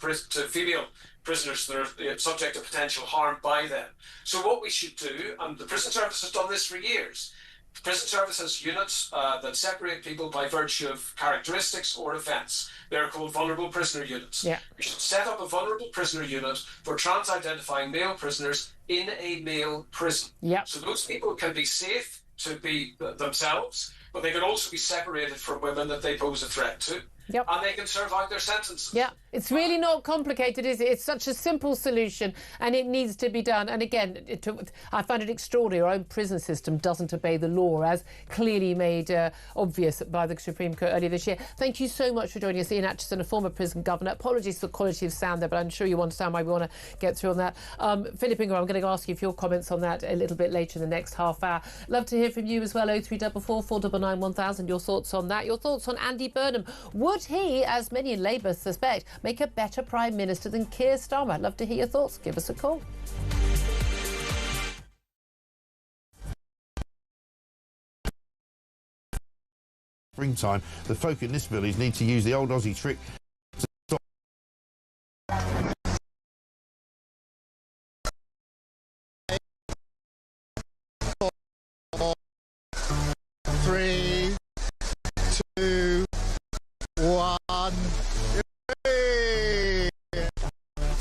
female prisoners that are subject to potential harm by them. So what we should do, and the prison service has done this for years, the prison service has units that separate people by virtue of characteristics or offence. They're called vulnerable prisoner units. Yeah. We should set up a vulnerable prisoner unit for trans-identifying male prisoners in a male prison. Yep. So those people can be safe to be themselves, but they can also be separated from women that they pose a threat to. Yep. And they can serve out their sentences. Yeah, it's really not complicated, is it? It's such a simple solution, and it needs to be done. And again, I find it extraordinary our own prison system doesn't obey the law, as clearly made obvious by the Supreme Court earlier this year. Thank you so much for joining us, Ian Atchison, a former prison governor. Apologies for the quality of sound there, but I'm sure you understand why we want to get through on that. Philip Ingram, I'm going to ask you for your comments on that a little bit later in the next half hour. Love to hear from you as well. 0344 499 1000. Your thoughts on that. Your thoughts on Andy Burnham. Would he, as many in Labour suspect, make a better Prime Minister than Keir Starmer? I'd love to hear your thoughts. Give us a call. Springtime, the folk in this village need to use the old Aussie trick to stop. Three, two, one.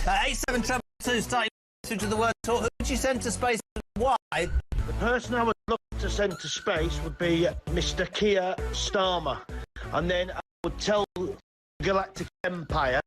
8722 starting to the word talk. Who would you send to space and why? The person I would look to send to space would be Mr. Keir Starmer. And then I would tell the Galactic Empire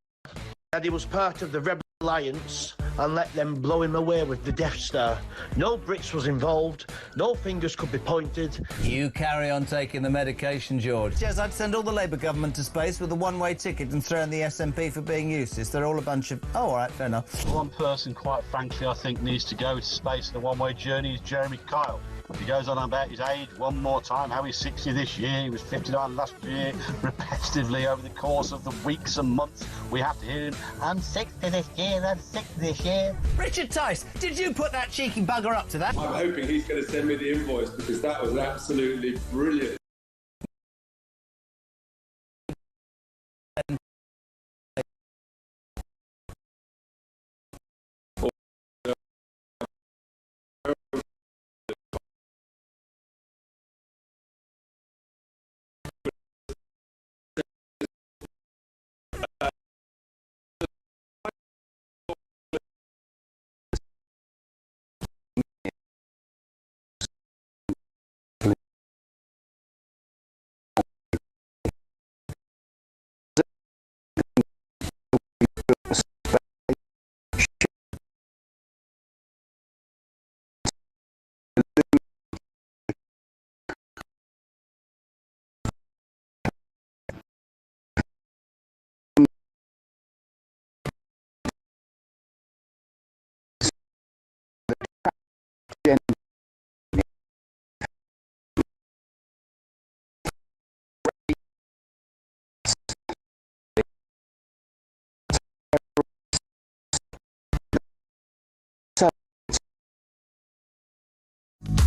that he was part of the Rebel Alliance and let them blow him away with the Death Star. No Brits was involved, no fingers could be pointed. You carry on taking the medication, George. Yes, I'd send all the Labour government to space with a one-way ticket and throw in the SNP for being useless. They're all a bunch of... Oh, all right, fair enough. One person, quite frankly, I think needs to go to space in a one-way journey is Jeremy Kyle. He goes on about his age one more time, how he's 60 this year, he was 59 last year, repetitively over the course of the weeks and months. We have to hear him, I'm 60 this year, I'm 60 this year. Richard Tice, did you put that cheeky bugger up to that? I'm hoping he's going to send me the invoice because that was absolutely brilliant.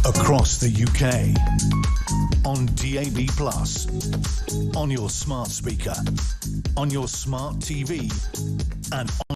Across the UK, on DAB+, on your smart speaker, on your smart TV, and on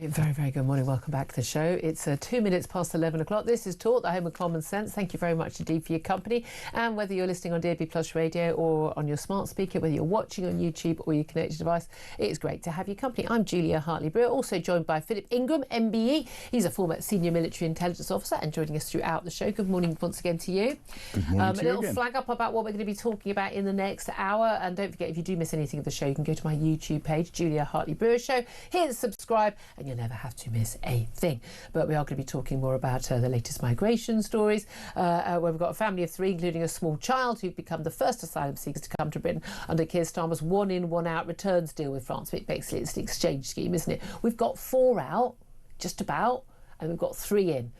A very, very good morning. Welcome back to the show. It's 2 minutes past 11 o'clock. This is Talk, the home of common sense. Thank you very much indeed for your company. And whether you're listening on DAB Plus radio or on your smart speaker, whether you're watching on YouTube or your connected device, it's great to have your company. I'm Julia Hartley-Brewer, also joined by Philip Ingram, MBE. He's a former senior military intelligence officer and joining us throughout the show. Good morning once again to you. Good morning to you A little again. flag up about what we're going to be talking about in the next hour. And don't forget, if you do miss anything of the show, you can go to my YouTube page, Julia Hartley-Brewer Show. Hit subscribe and you'll never have to miss a thing. But we are going to be talking more about the latest migration stories, where we've got a family of 3, including a small child, who've become the first asylum seekers to come to Britain under Keir Starmer's one-in, one-out returns deal with France. Basically, it's the exchange scheme, isn't it? We've got 4 out, just about, and we've got 3 in.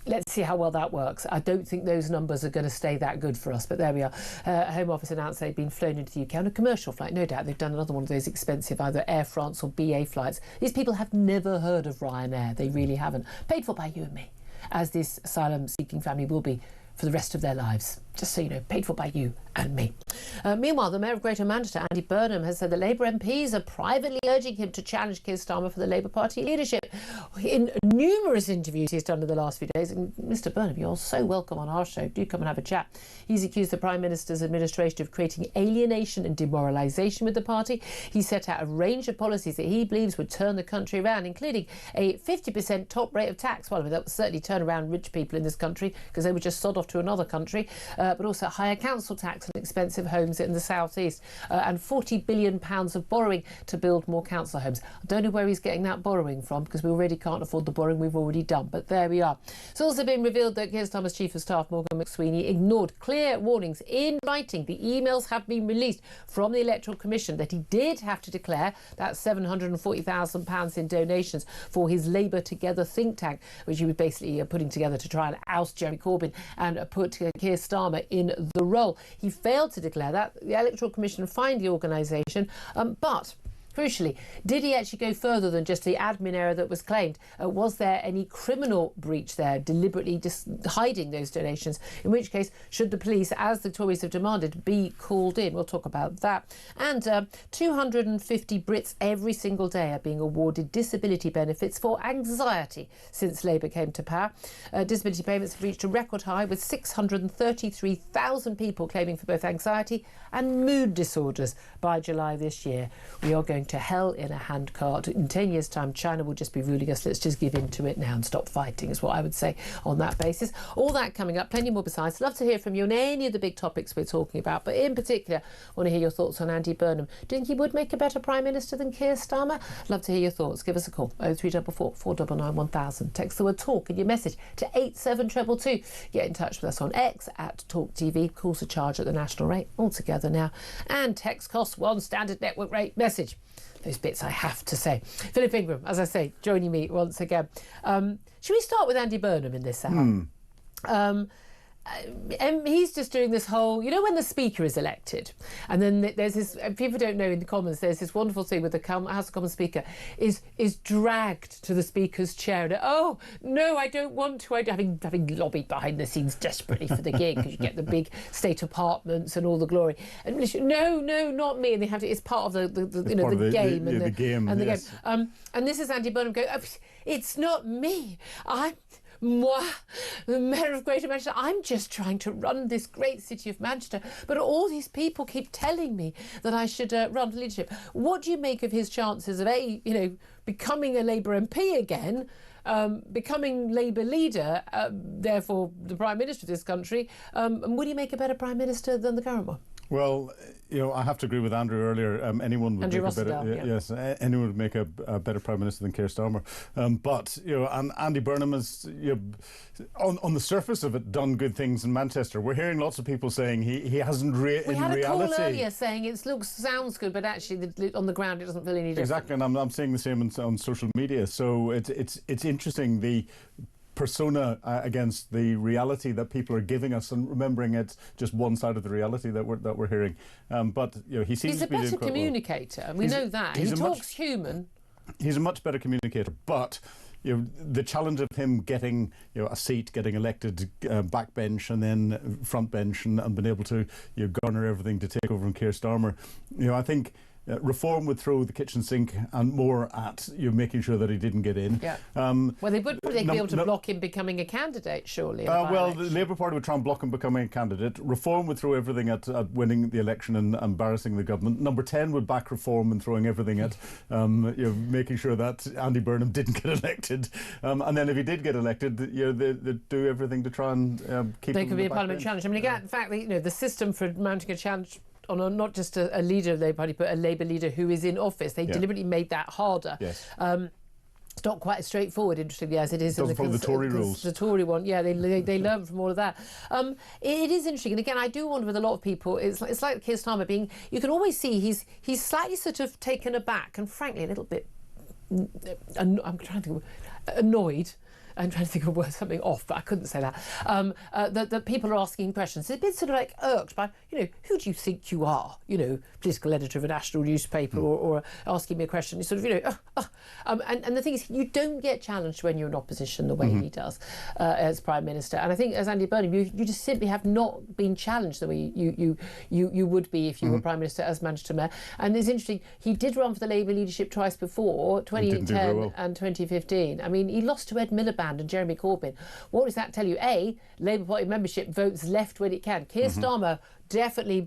Let's see how well that works. I don't think those numbers are going to stay that good for us, but there we are. Home Office announced they've been flown into the UK on a commercial flight. No doubt they've done another one of those expensive either Air France or BA flights. These people have never heard of Ryanair. They really haven't. Paid for by you and me, as this asylum-seeking family will be for the rest of their lives. Just so you know, paid for by you and me. Meanwhile, the Mayor of Greater Manchester, Andy Burnham, has said the Labour MPs are privately urging him to challenge Keir Starmer for the Labour Party leadership. In numerous interviews he's done in the last few days, and Mr Burnham, you're so welcome on our show. Do come and have a chat. He's accused the Prime Minister's administration of creating alienation and demoralisation with the party. He set out a range of policies that he believes would turn the country around, including a 50% top rate of tax. Well, I mean, that would certainly turn around rich people in this country because they would just sod off to another country, but also higher council tax on expensive homes in the southeast, and £40 billion of borrowing to build more council homes. I don't know where he's getting that borrowing from because we already can't afford the borrowing we've already done, but there we are. It's also been revealed that Keir Starmer's Chief of Staff, Morgan McSweeney, ignored clear warnings in writing. The emails have been released from the Electoral Commission that he did have to declare that £740,000 in donations for his Labour Together think tank, which he was basically putting together to try and oust Jeremy Corbyn and put Keir Starmer in the role. He failed to declare that. The Electoral Commission fined the organisation, but crucially, did he actually go further than just the admin error that was claimed? Was there any criminal breach there, deliberately just hiding those donations? In which case, should the police, as the Tories have demanded, be called in? We'll talk about that. And 250 Brits every single day are being awarded disability benefits for anxiety since Labour came to power. Disability payments have reached a record high, with 633,000 people claiming for both anxiety and mood disorders by July this year. We are going to hell in a handcart. In 10 years' time, China will just be ruling us. Let's just give in to it now and stop fighting, is what I would say on that basis. All that coming up, plenty more besides. Love to hear from you on any of the big topics we're talking about, but in particular, I want to hear your thoughts on Andy Burnham. Do you think he would make a better Prime Minister than Keir Starmer? Love to hear your thoughts. Give us a call, 0344 499 1000. Text the word TALK in your message to 87222. Get in touch with us on X at Talk TV. Calls are charged at the national rate altogether now. And text costs one standard network rate message. Those bits I have to say. Philip Ingram, as I say, joining me once again. Should we start with Andy Burnham in this hour? He's just doing this whole, you know, when the Speaker is elected, and then there's this, people don't know in the Commons, there's this wonderful thing with the House of Commons Speaker is dragged to the Speaker's chair and, oh, no, I don't want to, having lobbied behind the scenes desperately for the gig, because you get the big state apartments and all the glory. And no, not me. And they have to, it's part of the game. And the game. And this is Andy Burnham going, oh, it's not me. Moi, the Mayor of Greater Manchester, I'm just trying to run this great city of Manchester, but all these people keep telling me that I should run for leadership. What do you make of his chances of becoming a Labour MP again, becoming Labour leader, therefore the Prime Minister of this country, and would he make a better Prime Minister than the current one? Well, I have to agree with Andrew earlier. Anyone would anyone would make a better Prime Minister than Keir Starmer. But and Andy Burnham has, on the surface of it, done good things in Manchester. We're hearing lots of people saying he hasn't in reality. We had a call earlier saying it sounds good, but actually on the ground it doesn't feel any different. Exactly, and I'm seeing the same on social media. So it's interesting, the persona against the reality that people are giving us, and remembering it's just one side of the reality that we're hearing. But he seems he's to be a better communicator, and we know that. He talks human. He's a much better communicator, but the challenge of him getting a seat, getting elected backbench and then front bench, and been able to garner everything to take over from Keir Starmer, I think reform would throw the kitchen sink and more at making sure that he didn't get in. Yeah. Well, they would probably be able to block him becoming a candidate, surely. Well, the Labour Party would try and block him becoming a candidate. Reform would throw everything at winning the election and embarrassing the government. Number 10 would back Reform and throwing everything at making sure that Andy Burnham didn't get elected. And then if he did get elected, they'd do everything to try and keep him. There could be a parliament challenge. I mean, again, in fact, the system for mounting a challenge on not just a leader of the Labour Party, but a Labour leader who is in office, they deliberately made that harder. Yes. It's not quite as straightforward, interestingly, as it is in the Tory rules. The Tory one, yeah, they learn from all of that. It is interesting, and again, I do wonder with a lot of people, it's like Keir Starmer being. You can always see he's slightly sort of taken aback and, frankly, a little bit. I'm trying to think, annoyed. I'm trying to think of something off, but I couldn't say that. That people are asking questions. It's a bit sort of like irked by, who do you think you are? Political editor of a national newspaper or asking me a question. You sort of, and the thing is, you don't get challenged when you're in opposition the way he does as Prime Minister. And I think as Andy Burnham, you just simply have not been challenged the way you would be if you were Prime Minister as Manchester Mayor. And it's interesting, he did run for the Labour leadership twice before, 2010 and 2015. I mean, he lost to Ed Miliband and Jeremy Corbyn. What does that tell you? A, Labour Party membership votes left when it can. Keir Starmer definitely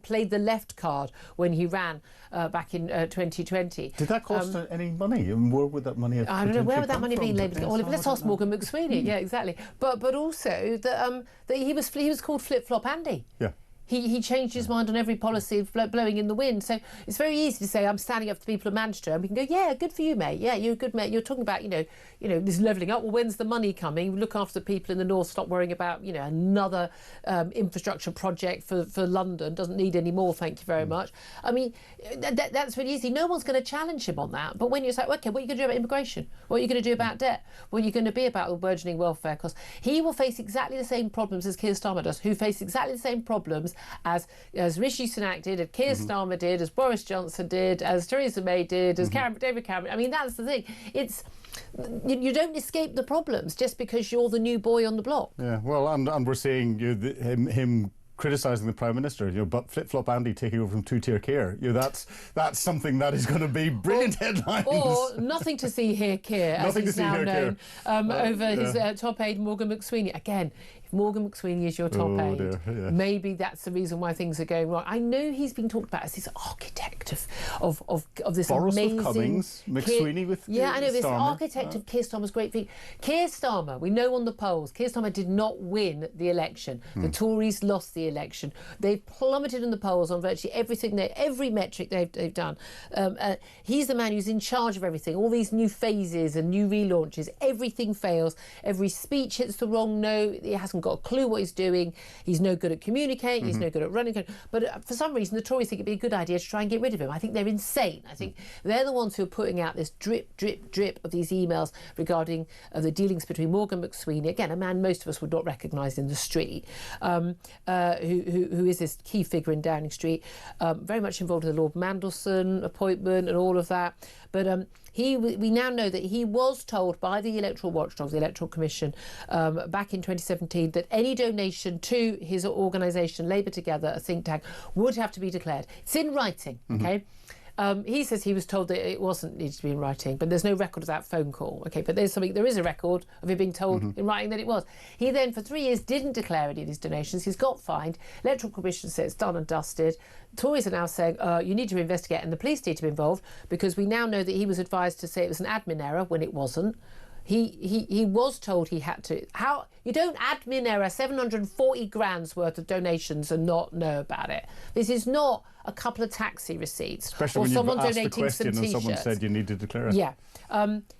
played the left card when he ran back in 2020. Did that cost any money? And where would that money have I don't know, where would that money be in Labour? Well, let's ask Morgan McSweeney. Yeah, exactly. But also that he was called Flip-Flop Andy. Yeah. He changed his mind on every policy blowing in the wind. So it's very easy to say, I'm standing up for the people of Manchester, and we can go, yeah, good for you, mate. Yeah, you're a good mate. You're talking about, this levelling up. Well, when's the money coming? Look after the people in the north. Stop worrying about, another infrastructure project for London. Doesn't need any more, thank you very much. I mean, that's really easy. No one's going to challenge him on that. But when you're like, OK, what are you going to do about immigration? What are you going to do about debt? What are you going to be about the burgeoning welfare costs? He will face exactly the same problems as Keir Starmer does, who face exactly the same problems as Rishi Sunak did, as Keir Starmer did, as Boris Johnson did, as Theresa May did, as David Cameron. I mean, that's the thing. It's you don't escape the problems just because you're the new boy on the block. Yeah, well, and we're seeing him criticising the Prime Minister, but Flip-Flop Andy taking over from two-tier Keir. That's something that is going to be brilliant headlines. Or nothing to see here, Keir, as he's now known, over his top aide, Morgan McSweeney. Again, if Morgan McSweeney is your top aide, maybe that's the reason why things are going wrong. I know he's been talked about as this architect of this Boris amazing... with Cummings, McSweeney with Yeah, I know, this Starmer. architect of Keir Starmer's great thing. Keir Starmer, we know on the polls, Keir Starmer did not win the election. The Tories lost the election. They've plummeted in the polls on virtually everything, every metric they've done. He's the man who's in charge of everything, all these new phases and new relaunches. Everything fails. Every speech hits the wrong note. He hasn't got a clue what he's doing. He's no good at communicating. He's no good at running. But for some reason, the Tories think it'd be a good idea to try and get rid of him. I think they're insane. I think they're the ones who are putting out this drip, drip, drip of these emails regarding the dealings between Morgan McSweeney, again, a man most of us would not recognise in the street, who is this key figure in Downing Street, very much involved in the Lord Mandelson appointment and all of that. But we now know that he was told by the electoral watchdog, the Electoral Commission, back in 2017, that any donation to his organisation, Labour Together, a think tank, would have to be declared. It's in writing, OK? He says he was told that it wasn't needed to be in writing, but there's no record of that phone call. OK, but there is a record of him being told in writing that it was. He then, for 3 years, didn't declare any of these donations. He's got fined. Electoral Commission said it's done and dusted. Tories are now saying you need to investigate, and the police need to be involved, because we now know that he was advised to say it was an admin error when it wasn't. He was told he had to. How you don't admin error 740 grand's worth of donations and not know about it? This is not a couple of taxi receipts, especially or when someone you've asked donating the question some and someone t-shirts. said you need to declare it. Yeah,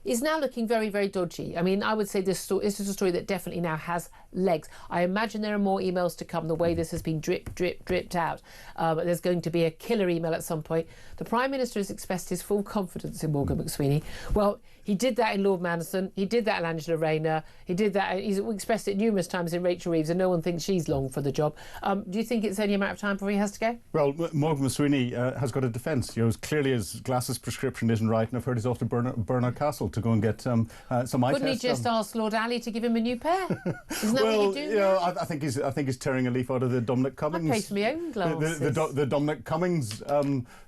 is now looking very, very dodgy. I mean, I would say this is a story that definitely now has legs. I imagine there are more emails to come. The way this has been dripped out, there's going to be a killer email at some point. The Prime Minister has expressed his full confidence in Morgan McSweeney. Well, he did that in Lord Mandelson. He did that in Angela Rayner. He did that. He's expressed it numerous times in Rachel Reeves, and no one thinks she's long for the job. Do you think it's only a matter of time before he has to go? Well, Malcolm Sweeney has got a defence. As clearly his glasses prescription isn't right, and I've heard he's off to Bernard Castle to go and get some eye tests. Couldn't he just ask Lord Ali to give him a new pair? Isn't that what you do? I think he's tearing a leaf out of the Dominic Cummings. I pay for my own glasses. The Dominic Cummings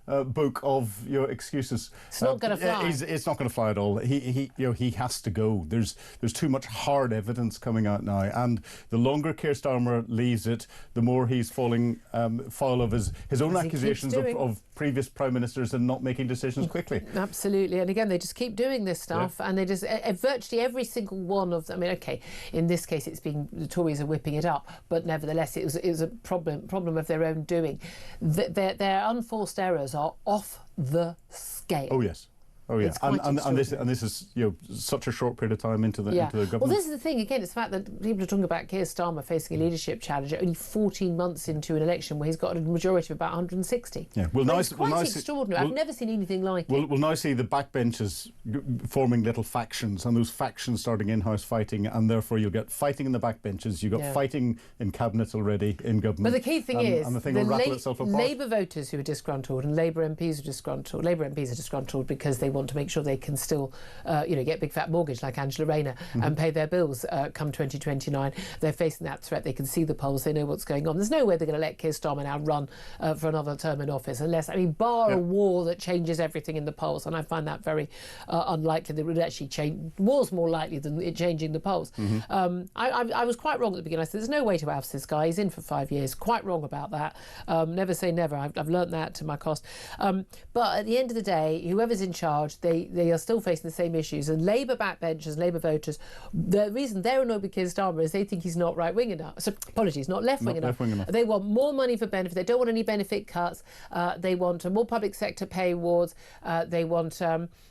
book of excuses. It's not going to fly. It's not going to fly at all. He has to go. There's too much hard evidence coming out now, and the longer Keir Starmer leaves it, the more he's falling foul of his own accusations of previous prime ministers and not making decisions quickly. Absolutely, and again, they just keep doing this stuff, and they just virtually every single one of them. I mean, okay, in this case, the Tories are whipping it up, but nevertheless, it was a problem of their own doing. Their unforced errors are off the scale. Oh yes. Oh yeah, and this is such a short period of time into the government. Well, this is the thing again. It's the fact that people are talking about Keir Starmer facing a leadership challenge only 14 months into an election where he's got a majority of about 160. Yeah, it's quite extraordinary. I've never seen anything like it. We'll now see the backbenchers forming little factions, and those factions starting in-house fighting, and therefore you'll get fighting in the backbenches. You've got fighting in cabinets already in government. But the key thing is, and the thing will rattle itself apart. Labour voters who are disgruntled and Labour MPs are disgruntled. Labour MPs are disgruntled because they want to make sure they can still, get a big fat mortgage like Angela Rayner and pay their bills come 2029. They're facing that threat. They can see the polls. They know what's going on. There's no way they're going to let Keir Starmer now run for another term in office unless, bar a war that changes everything in the polls. And I find that very unlikely. That it would actually change. War's more likely than it changing the polls. I was quite wrong at the beginning. I said, there's no way to oust this guy. He's in for 5 years. Quite wrong about that. Never say never. I've learnt that to my cost. But at the end of the day, whoever's in charge, they are still facing the same issues. And Labour backbenchers, Labour voters, the reason they're annoyed with Keir Starmer is they think he's not right-wing enough. So, apologies, not left-wing enough. They want more money for benefit. They don't want any benefit cuts. They want more public sector pay awards. They want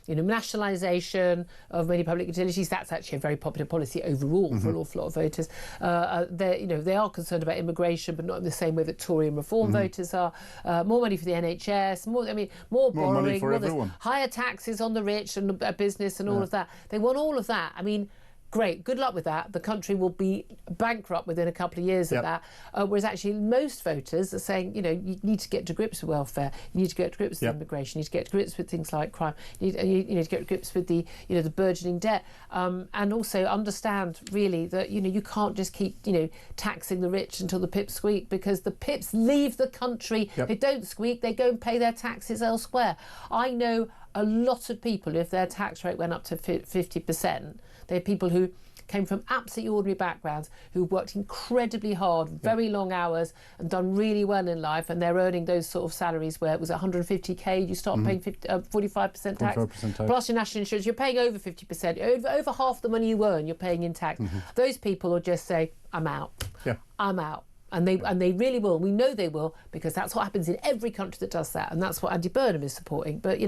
nationalisation of many public utilities. That's actually a very popular policy overall for an awful lot of voters. They are concerned about immigration, but not in the same way that Tory and Reform voters are. More money for the NHS. More borrowing. Money for everyone. Higher taxes on the rich and business and all of that. They want all of that. Great, good luck with that. The country will be bankrupt within a couple of years of that. Whereas actually most voters are saying, you need to get to grips with welfare, you need to get to grips with immigration, you need to get to grips with things like crime, you need to get to grips with the burgeoning debt, and also understand really that you can't just keep taxing the rich until the pips squeak, because the pips leave the country. They don't squeak, they go and pay their taxes elsewhere. I know a lot of people, if their tax rate went up to 50%, they're people who came from absolutely ordinary backgrounds, who worked incredibly hard, very long hours, and done really well in life, and they're earning those sort of salaries where it was 150k, you start paying 45% tax, plus your national insurance, you're paying over 50%, over half the money you earn, you're paying in tax. Those people will just say, I'm out. I'm out. And they really will. We know they will, because that's what happens in every country that does that, and that's what Andy Burnham is supporting. But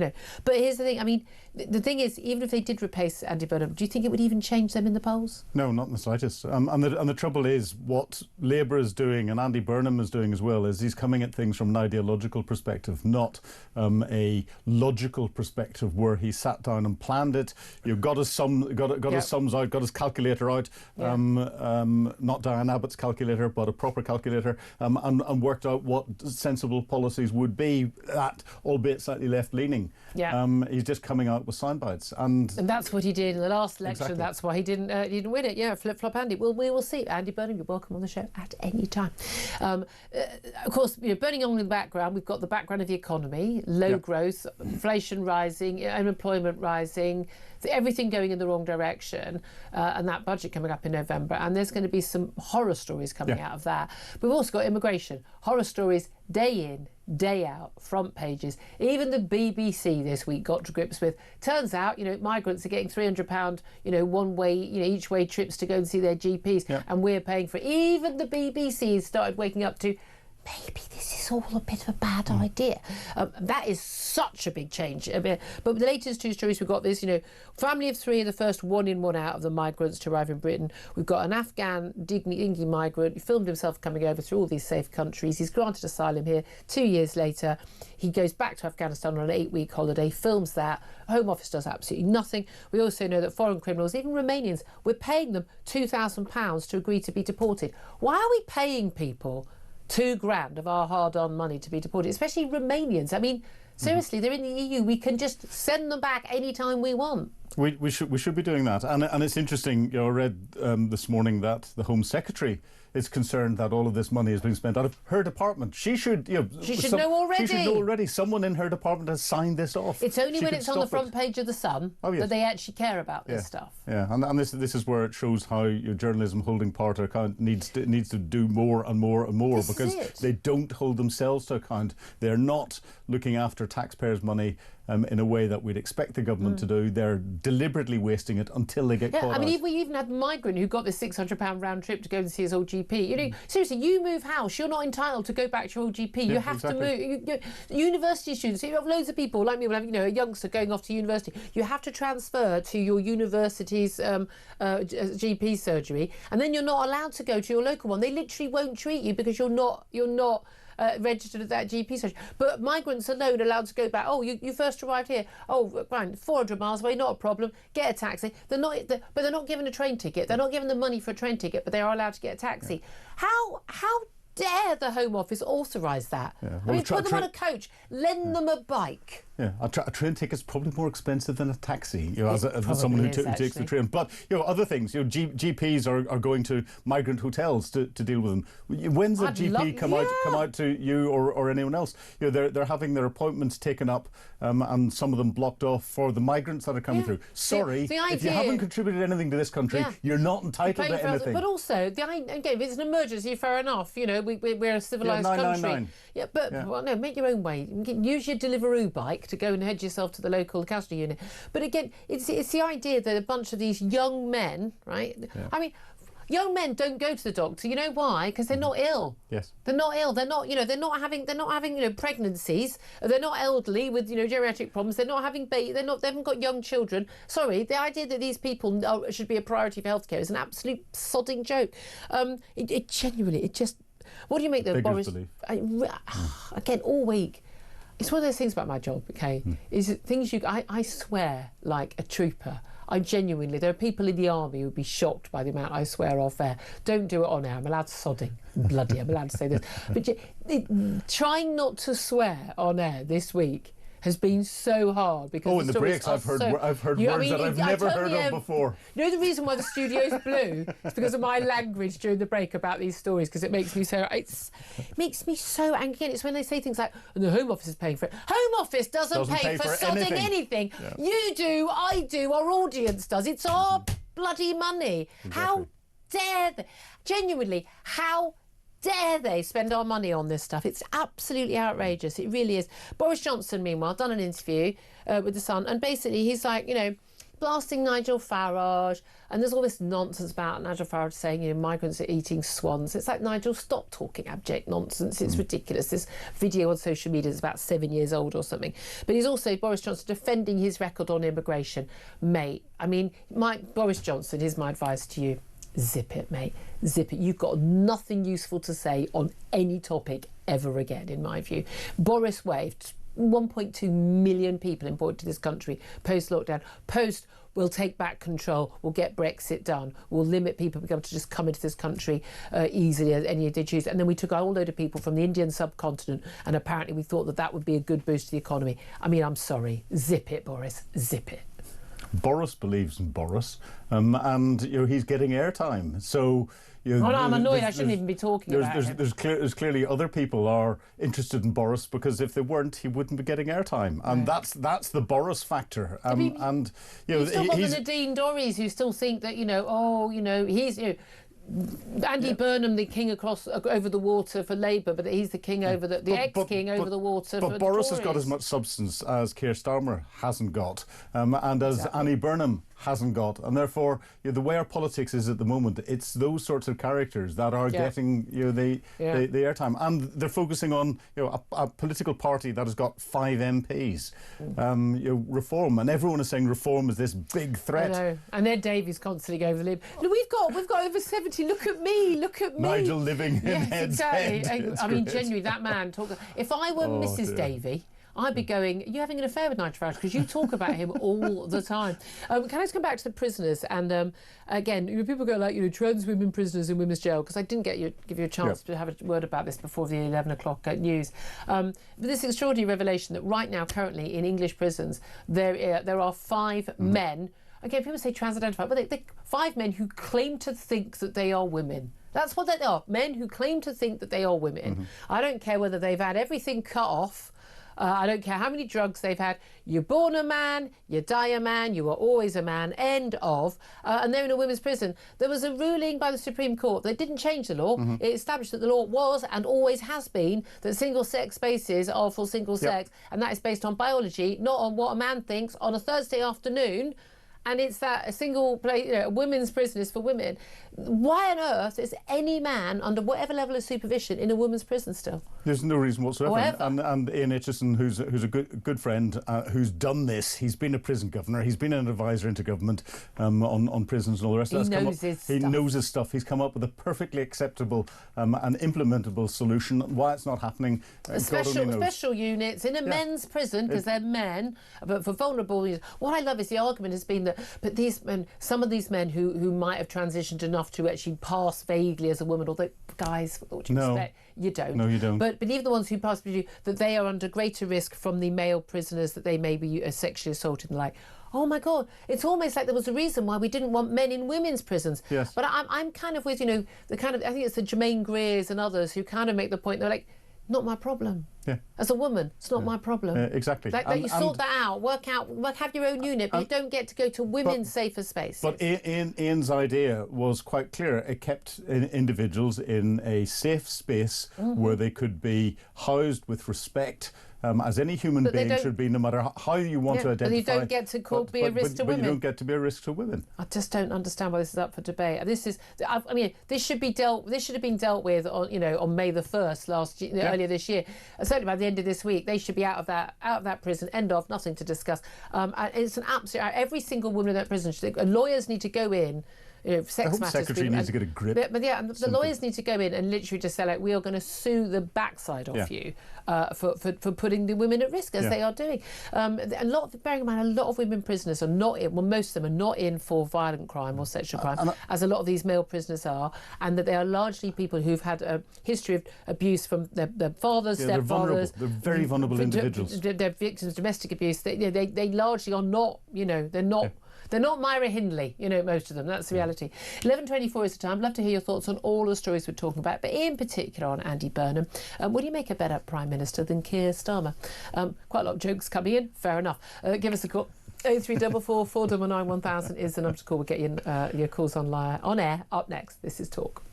but here's the thing. The thing is, even if they did replace Andy Burnham, do you think it would even change them in the polls? No, not in the slightest. And the trouble is, what Labour is doing, and Andy Burnham is doing as well, is he's coming at things from an ideological perspective, not a logical perspective where he sat down and planned it. Got his sums out, got his calculator out, not Diane Abbott's calculator, but a proper calculator, and worked out what sensible policies would be, albeit slightly left-leaning. He's just coming out with sound bites, and that's what he did in the last election. Exactly. That's why he didn't win it. Flip-flop Andy. Well, we will see. Andy Burnham, you're welcome on the show at any time. Of course, burning on in the background, we've got the background of the economy, low growth, inflation rising, unemployment rising, everything going in the wrong direction, and that budget coming up in November, and there's going to be some horror stories coming out of that. We've also got immigration, horror stories day in, day out, front pages. Even the BBC this week got to grips with, turns out, migrants are getting £300, one way, each way trips to go and see their GPs, and we're paying for it. Even the BBC started waking up to, maybe this is all a bit of a bad idea. That is such a big change. But the latest two stories we've got this, family of three, the first one in, one out of the migrants to arrive in Britain. We've got an Afghan dingy migrant who filmed himself coming over through all these safe countries. He's granted asylum here. 2 years later, he goes back to Afghanistan on an 8-week holiday, films that. Home Office does absolutely nothing. We also know that foreign criminals, even Romanians, we're paying them £2,000 to agree to be deported. Why are we paying people $2,000 of our hard-earned money to be deported, especially Romanians. I mean, seriously, they're in the EU. We can just send them back anytime we want. We should be doing that. And it's interesting, I read this morning that the Home Secretary is concerned that all of this money is being spent out of her department. She should, she should know already. She should know already. Someone in her department has signed this off. It's only when it's on the front page of the Sun that they actually care about this stuff. Yeah, and this is where it shows how your journalism holding part to account needs to do more and more and more, because they don't hold themselves to account. They're not looking after taxpayers' money in a way that we'd expect the government to do. They're deliberately wasting it until they get caught out. I mean, we even had a migrant who got this £600 round trip to go and see his old GP. You know, seriously, you move house, you're not entitled to go back to your old GP. You have to move. University students, you have loads of people like me, a youngster going off to university. You have to transfer to your university's GP surgery, and then you're not allowed to go to your local one. They literally won't treat you because you're not registered at that GP surgery. But migrants alone are allowed to go back. Oh, you first arrived here. Oh, fine, 400 miles away, not a problem. Get a taxi. But they're not given a train ticket. They're not given the money for a train ticket, but they are allowed to get a taxi. Yeah. How dare the Home Office authorise that? Yeah. I mean, put them on a coach, lend them a bike. Yeah, a train ticket's probably more expensive than a taxi, as someone who takes the train. But other things, GPs are going to migrant hotels to deal with them. When's a GP come out to you or anyone else? They're having their appointments taken up and some of them blocked off for the migrants that are coming through. Sorry, if you haven't contributed anything to this country, you're not entitled to anything. But also, again, if it's an emergency, fair enough. We're a civilised country. Yeah, but well, no, make your own way. Use your Deliveroo bike to go and head yourself to the local custody unit. But again, it's the idea that a bunch of these young men, right? Yeah. I mean, young men don't go to the doctor. You know why? Because they're not ill. Yes. They're not ill. They're not. They're not having pregnancies. They're not elderly with geriatric problems. They're not having They haven't got young children. Sorry, the idea that these people should be a priority for healthcare is an absolute sodding joke. It genuinely. It just. What do you make of Boris? Again, all week. It's one of those things about my job, okay? Is it things I swear like a trooper. I genuinely, there are people in the army who would be shocked by the amount I swear off air. Don't do it on air. I'm allowed to sodding. Bloody, I'm allowed to say this. But trying not to swear on air this week has been so hard because in the breaks I've heard words that I've never heard of before. The reason why the studio's blue is because of my language during the break about these stories, because it makes me so angry. Again, it's when they say things like, and the Home Office is paying for it. Home Office doesn't pay for sodding anything. Yeah. You do, I do, our audience does. It's our bloody money. Exactly. How dare they? Genuinely, how dare they spend our money on this stuff? It's absolutely outrageous. It really is. Boris Johnson, meanwhile, done an interview with The Sun, and basically he's like, blasting Nigel Farage, and there's all this nonsense about Nigel Farage saying, migrants are eating swans. It's like, Nigel, stop talking abject nonsense. It's ridiculous. This video on social media is about 7 years old or something. But he's also, Boris Johnson, defending his record on immigration. Mate, I mean, Boris Johnson, here's my advice to you. Zip it, mate. Zip it. You've got nothing useful to say on any topic ever again, in my view. Boris waved 1.2 million people imported to this country post-lockdown. We'll take back control. We'll get Brexit done. We'll limit people being able to just come into this country easily as any they choose. And then we took a whole load of people from the Indian subcontinent, and apparently we thought that would be a good boost to the economy. I mean, I'm sorry. Zip it, Boris. Zip it. Boris believes in Boris, and he's getting airtime. So I'm annoyed. I shouldn't even be talking about him. There's clearly other people are interested in Boris, because if they weren't, he wouldn't be getting airtime, and that's the Boris factor. And you've still got the Nadine Dorries who still think that he's Andy Burnham, the king over the water for Labour, but he's the king over the ex-king over the water for the Tories. But Boris has got as much substance as Keir Starmer hasn't got, and as Annie Burnham hasn't got, and therefore the way our politics is at the moment, it's those sorts of characters that are getting the airtime, and they're focusing on a political party that has got 5 MPs. Reform, and everyone is saying reform is this big threat. I know. And Ed Davies constantly going over the lib. No, we've got over 70. Look at me. Nigel living in Ed's head. I mean, genuinely, that man talks. If I were Mrs. Davey, I'd be going, are you having an affair with Nigel Farage? Because you talk about him all the time. Can I just come back to the prisoners? And again, people go like, trans women prisoners in women's jail, because I didn't give you a chance to have a word about this before the 11 o'clock news. But this extraordinary revelation that right now, currently, in English prisons, there are 5 men. Again, people say trans-identified, but they're 5 men who claim to think that they are women. That's what they are, men who claim to think that they are women. I don't care whether they've had everything cut off. I don't care how many drugs they've had. You're born a man, you die a man, you are always a man, end of. And they're in a women's prison. There was a ruling by the Supreme Court that didn't change the law. It established that the law was and always has been that single-sex spaces are for single sex, and that is based on biology, not on what a man thinks on a Thursday afternoon. And it's that a single place, a women's prison is for women. Why on earth is any man under whatever level of supervision in a women's prison still? There's no reason whatsoever. And Ian Aitchison, who's a good friend, who's done this, he's been a prison governor, he's been an advisor into government on prisons and all the rest of that. He knows his stuff. He's come up with a perfully acceptable and implementable solution. Why it's not happening, special units in a men's prison, because they're men, but for vulnerable users. What I love is the argument has been that, but these men, some of these men who might have transitioned enough to actually pass vaguely as a woman, although, guys, what do you expect? You don't. No, you don't. But even the ones who pass, that they are under greater risk from the male prisoners, that they may be sexually assaulted and the like. Oh my God, it's almost like there was a reason why we didn't want men in women's prisons. Yes. But I'm kind of with, the kind of, I think it's the Jermaine Greers and others who kind of make the point, they're like, not my problem. Yeah. As a woman, it's not my problem. Exactly. Like you sort that out, have your own unit, but you don't get to go to women's safer spaces. But Ian's idea was quite clear. It kept individuals in a safe space where they could be housed with respect, as any human being should be, no matter how you want to identify. And you don't get to be a risk to women. But you don't get to be a risk to women. I just don't understand why this is up for debate. This should have been dealt with on May the 1st earlier this year. Certainly by the end of this week, they should be out of that prison. End of, nothing to discuss. It's an absolute. Every single woman in that prison lawyers need to go in. Sex the Home Secretary needs to get a grip. But the lawyers need to go in and literally just say, like, we are going to sue the backside off you for putting the women at risk, as they are doing. Bearing in mind, a lot of women prisoners are not in, well, most of them are not in for violent crime or sexual crime, as a lot of these male prisoners are, and that they are largely people who've had a history of abuse from their fathers, stepfathers. They're very vulnerable individuals. They're victims of domestic abuse. They largely are not, they're not... They're not Myra Hindley, most of them. That's the reality. 11:24 is the time. Love to hear your thoughts on all the stories we're talking about, but in particular on Andy Burnham. Would he make a better Prime Minister than Keir Starmer? Quite a lot of jokes coming in. Fair enough. Give us a call. 0344 499 1000 is the number to call. We'll get your calls on air. Up next, this is Talk.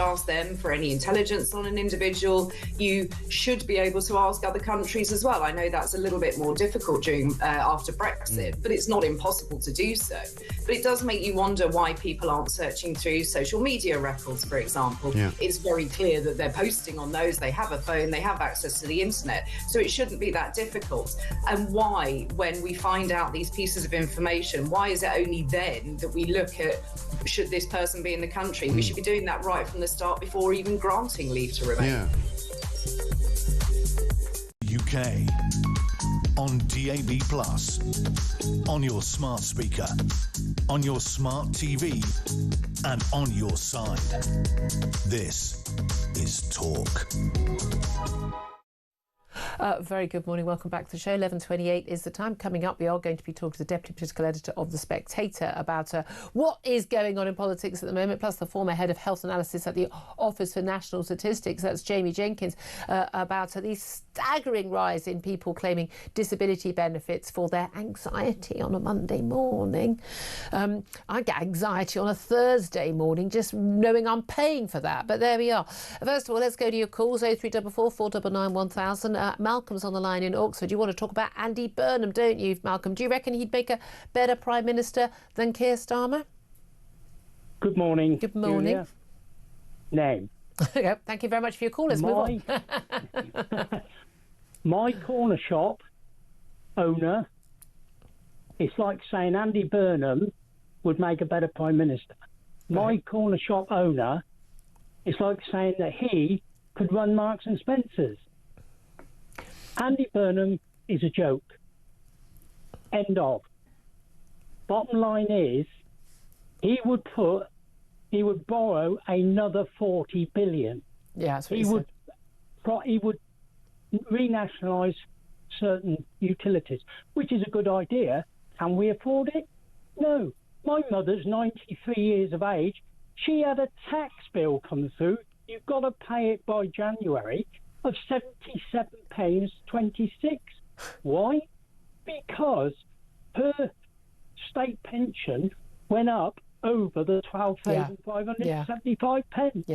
ask them for any intelligence on an individual. You should be able to ask other countries as well. I know that's a little bit more difficult after Brexit, but it's not impossible to do so. But it does make you wonder why people aren't searching through social media records, for example. Yeah. It's very clear that they're posting on those. They have a phone, they have access to the internet, so it shouldn't be that difficult. And why, when we find out these pieces of information, why is it only then that we look at, should this person be in the country? We should be doing that right from the start before even granting leave to remain. Yeah. UK on DAB+, on your smart speaker, on your smart TV, and on your side. This is Talk. Very good morning. Welcome back to the show. 11:28 is the time. Coming up, we are going to be talking to the Deputy Political Editor of The Spectator about what is going on in politics at the moment, plus the former Head of Health Analysis at the Office for National Statistics, that's Jamie Jenkins, about the staggering rise in people claiming disability benefits for their anxiety on a Monday morning. I get anxiety on a Thursday morning just knowing I'm paying for that, but there we are. First of all, let's go to your calls, 0344 499 1000. Malcolm's on the line in Oxford. You want to talk about Andy Burnham, don't you, Malcolm? Do you reckon he'd make a better Prime Minister than Keir Starmer? Good morning. Good morning. Julia. Name. Yep, thank you very much for your call. Let's move on. My corner shop owner, it's like saying Andy Burnham would make a better Prime Minister. My corner shop owner, it's like saying that he could run Marks and Spencer's. Andy Burnham is a joke. End of. Bottom line is, he would borrow another 40 billion. Yeah, that's what he said. He would renationalise certain utilities, which is a good idea. Can we afford it? No. My mother's 93 years of age. She had a tax bill come through. You've got to pay it by January, of £77.26. Why? Because her state pension went up over the 12,575 pence.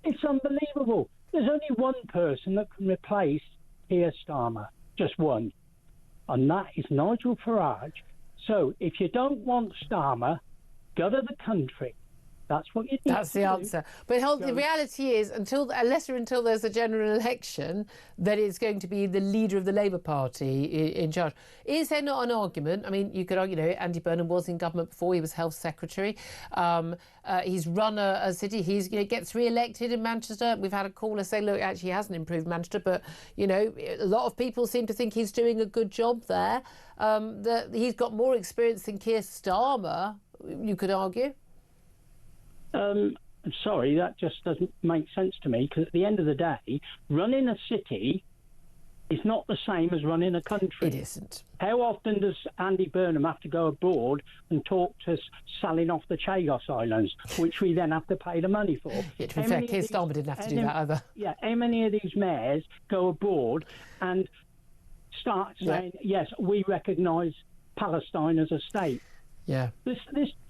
It's unbelievable. There's only one person that can replace Keir Starmer, just one, and that is Nigel Farage. So if you don't want Starmer, go to the country. That's what you need. That's the answer. But the reality is, until there's a general election, that it's going to be the leader of the Labour Party in charge. Is there not an argument? I mean, you could argue, Andy Burnham was in government before. He was Health Secretary. He's run a city. He gets re-elected in Manchester. We've had a caller say, look, actually he hasn't improved Manchester, but, a lot of people seem to think he's doing a good job there. That he's got more experience than Keir Starmer, you could argue. I'm sorry, that just doesn't make sense to me, because at the end of the day, running a city is not the same as running a country. It isn't. How often does Andy Burnham have to go abroad and talk to us selling off the Chagos Islands, which we then have to pay the money for? Yeah, to be fair, Keir Starmer didn't have to do that either. Yeah, how many of these mayors go abroad and start saying, yes, we recognise Palestine as a state? Yeah. This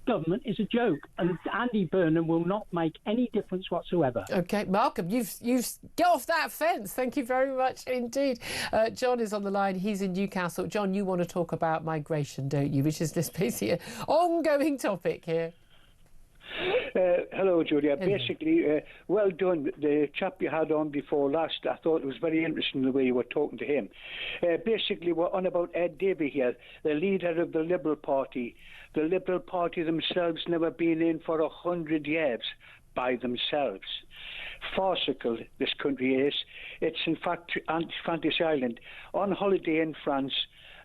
government is a joke, and Andy Burnham will not make any difference whatsoever. OK, Malcolm, you've got off that fence. Thank you very much indeed. John is on the line. He's in Newcastle. John, you want to talk about migration, don't you? Which is this basically an ongoing topic here. Hello, Julia. Basically, well done. The chap you had on before last, I thought it was very interesting the way you were talking to him. Basically, we're on about Ed Davey here, the leader of the Liberal Party. The Liberal Party themselves never been in for 100 years by themselves. Farcical, this country is. It's in fact Fantasy Island. On holiday in France,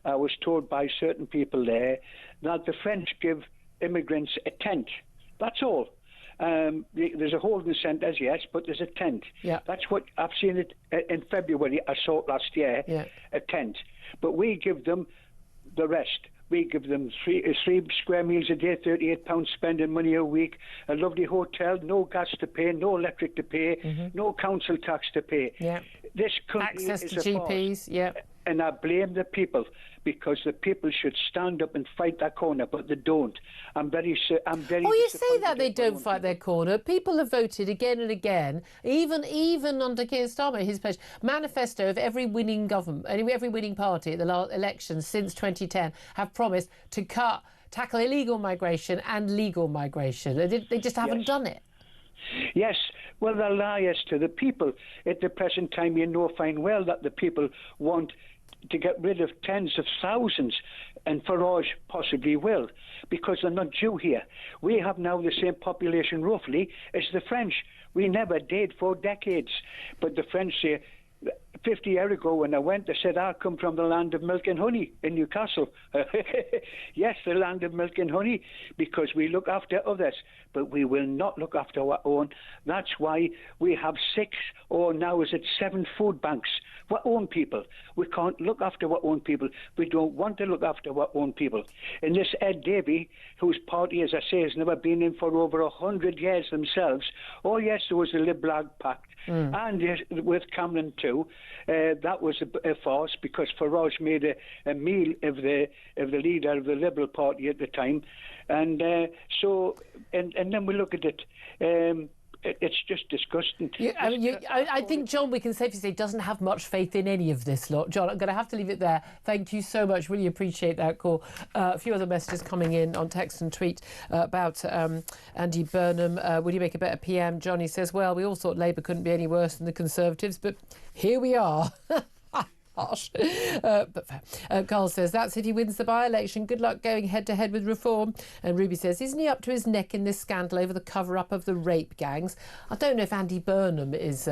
I was told by certain people there that the French give immigrants a tent. That's all. There's a holding centre, yes, but there's a tent. Yeah. That's what I've seen it in February. I saw it last year, a tent. But we give them the rest. We give them three square meals a day, £38 spending money a week, a lovely hotel, no gas to pay, no electric to pay, no council tax to pay. Yeah. This country access is to a GPs. farce. Yeah. And I blame the people, because the people should stand up and fight their corner, but they don't. I'm very. Oh, you say that they don't fight their corner. People have voted again and again, even under Keir Starmer, his pledge manifesto of every winning government, every winning party at the last elections since 2010 have promised to tackle illegal migration and legal migration. They just haven't done it. Yes, well, they're liars to the people. At the present time, you know fine well that the people want to get rid of tens of thousands, and Farage possibly will, because they're not due here. We have now the same population, roughly, as the French. We never did for decades. But the French say, 50 years ago when I went, they said, I come from the land of milk and honey in Newcastle. Yes, the land of milk and honey, because we look after others, but we will not look after our own. That's why we have 6, or now is it 7 food banks. Our own people. We can't look after our own people. We don't want to look after our own people. And this Ed Davey, whose party, as I say, has never been in for over 100 years themselves. Oh, yes, there was the Liberal Pact. And with Cameron too, that was a farce, because Farage made a meal of the leader of the Liberal Party at the time, and then we look at it. It's just disgusting. I think, John, we can safely say doesn't have much faith in any of this lot. John, I'm going to have to leave it there. Thank you so much. Really appreciate that call. A few other messages coming in on text and tweet about Andy Burnham. Would you make a better PM? Johnny says, well, we all thought Labour couldn't be any worse than the Conservatives, but here we are. Harsh. But fair. Carl says, that's if he wins the by-election. Good luck going head-to-head with Reform. And Ruby says, isn't he up to his neck in this scandal over the cover-up of the rape gangs? I don't know if Andy Burnham is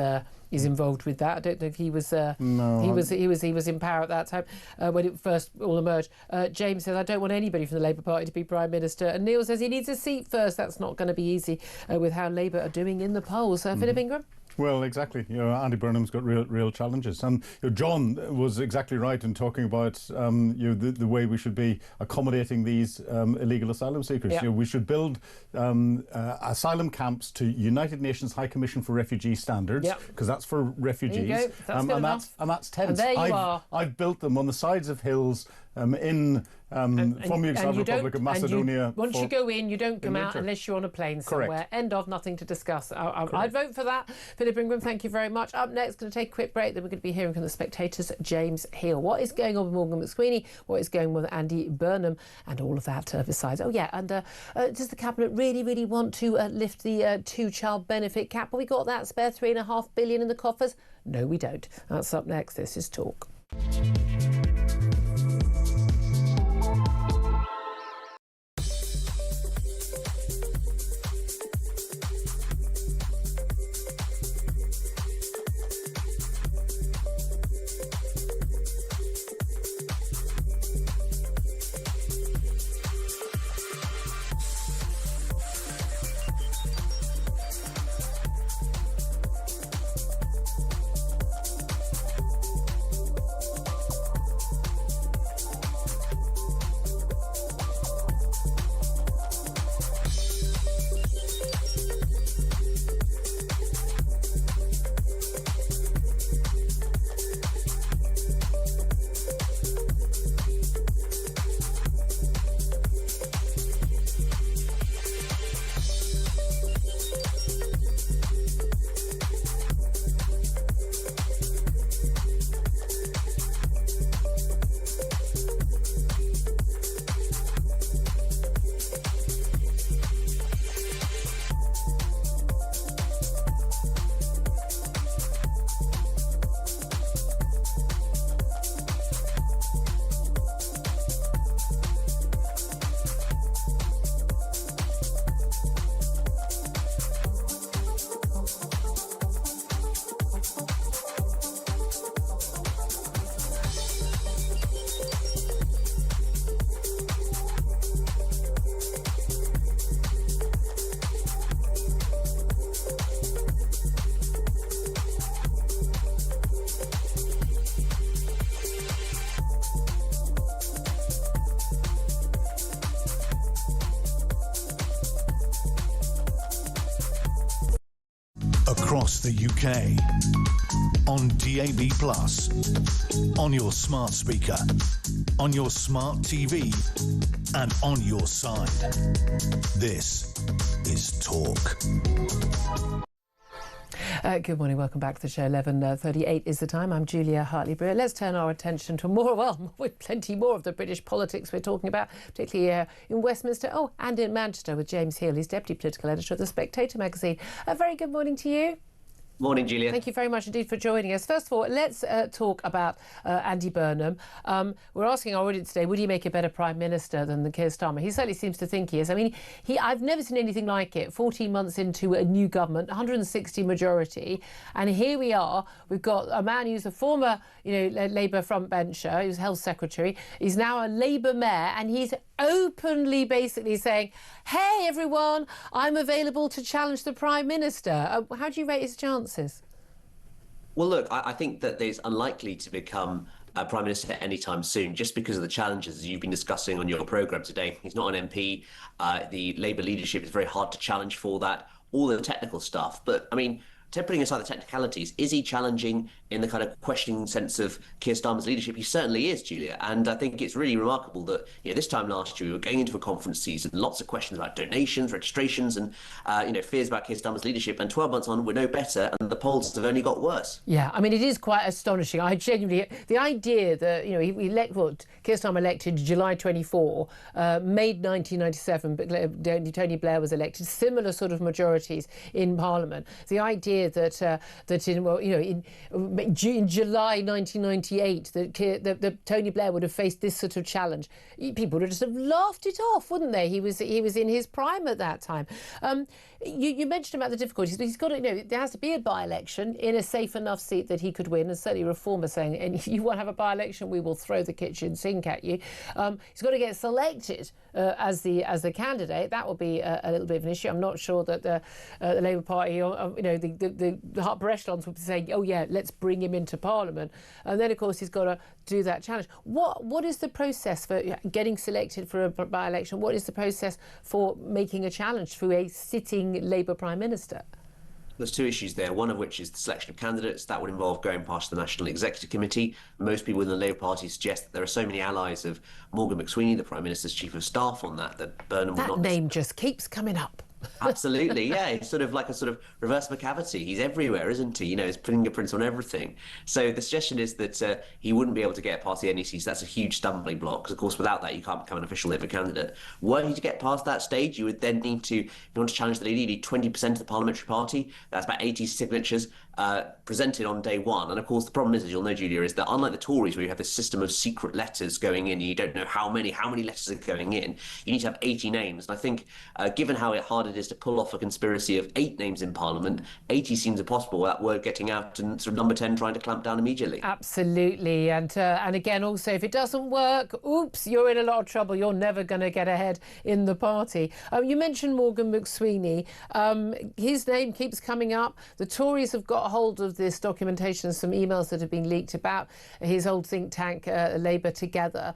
involved with that. I don't know if he was. No, he was in power at that time when it first all emerged. James says, I don't want anybody from the Labour Party to be Prime Minister. And Neil says he needs a seat first. That's not going to be easy with how Labour are doing in the polls. Philip Ingram? Well, exactly. Andy Burnham's got real challenges, and John was exactly right in talking about the way we should be accommodating these illegal asylum seekers. Yeah. We should build asylum camps to United Nations High Commission for Refugee standards, because that's for refugees. There you go. That's tents. And there you are. I've built them on the sides of hills from the Yugoslav Republic of Macedonia. Once you go in, you don't come out unless you're on a plane somewhere. Correct. End of, nothing to discuss. I'd vote for that. Philip Ingram, thank you very much. Up next, going to take a quick break. Then we're going to be hearing from the Spectator's James Hill. What is going on with Morgan McSweeney? What is going on with Andy Burnham? And all of that besides. Oh, yeah, and does the Cabinet really want to lift the two-child benefit cap? Have we got that spare £3.5 billion in the coffers? No, we don't. That's up next. This is Talk. across the UK, on DAB+, on your smart speaker, on your smart TV, and on your side. This is Talk. Good morning, welcome back to the show. 11:38 is the time. I'm Julia Hartley-Brewer. Let's turn our attention to with plenty more of the British politics we're talking about, particularly in Westminster, and in Manchester with James Hill. He's Deputy Political Editor of The Spectator magazine. A very good morning to you. Morning, Julia. Thank you very much indeed for joining us. First of all, let's talk about Andy Burnham. We're asking our audience today, would he make a better Prime Minister than the Keir Starmer? He certainly seems to think he is. I mean, I've never seen anything like it. 14 months into a new government, 160 majority, and here we are. We've got a man who's a former, Labour frontbencher. He was Health Secretary. He's now a Labour mayor, and he's openly basically saying, hey, everyone, I'm available to challenge the Prime Minister. How do you rate his chances? Well, look, I think that there's unlikely to become Prime Minister anytime soon, just because of the challenges you've been discussing on your programme today. He's not an MP. The Labour leadership is very hard to challenge for that, all the technical stuff. But, I mean, putting aside the technicalities, is he challenging in the kind of questioning sense of Keir Starmer's leadership? He certainly is, Julia. And I think it's really remarkable that this time last year we were going into a conference season, lots of questions about donations, registrations, and fears about Keir Starmer's leadership. And 12 months on, we're no better, and the polls have only got worse. Yeah, I mean, it is quite astonishing. I genuinely, the idea that Keir Starmer elected July 24, May 1997, but Tony Blair was elected. Similar sort of majorities in Parliament. The idea that in July 1998 that Tony Blair would have faced this sort of challenge, people would have just laughed it off, wouldn't they? He was in his prime at that time. You mentioned about the difficulties, but he's got to, there has to be a by-election in a safe enough seat that he could win, and certainly Reform are saying, and if you want to have a by-election, we will throw the kitchen sink at you. He's got to get selected as the candidate. That will be a little bit of an issue. I'm not sure that the Labour Party, the upper echelons would be saying, oh yeah, let's bring him into Parliament. And then, of course, he's got to do that challenge. What is the process for getting selected for a by-election? What is the process for making a challenge for a sitting Labour Prime Minister? There's two issues there, one of which is the selection of candidates. That would involve going past the National Executive Committee. Most people in the Labour Party suggest that there are so many allies of Morgan McSweeney, the Prime Minister's Chief of Staff, on that Burnham will not... That name just keeps coming up. Absolutely, yeah. It's sort of like a sort of reverse McCavity. He's everywhere, isn't he? His fingerprints on everything. So the suggestion is that he wouldn't be able to get past the NEC. So that's a huge stumbling block, because, of course, without that, you can't become an official Labour candidate. Were he to get past that stage, you would then need to, if you want to challenge the leader, you need 20% of the parliamentary party. That's about 80 signatures presented on day one. And, of course, the problem is, as you'll know, Julia, is that unlike the Tories, where you have this system of secret letters going in, and you don't know how many letters are going in, you need to have 80 names. And I think, given how hard it is to pull off a conspiracy of 8 names in Parliament, 80 seems impossible without word getting out and sort of number 10 trying to clamp down immediately. Absolutely. And again, also, if it doesn't work, oops, you're in a lot of trouble. You're never going to get ahead in the party. You mentioned Morgan McSweeney. His name keeps coming up. The Tories have got hold of this documentation, some emails that have been leaked about his old think tank, Labour Together.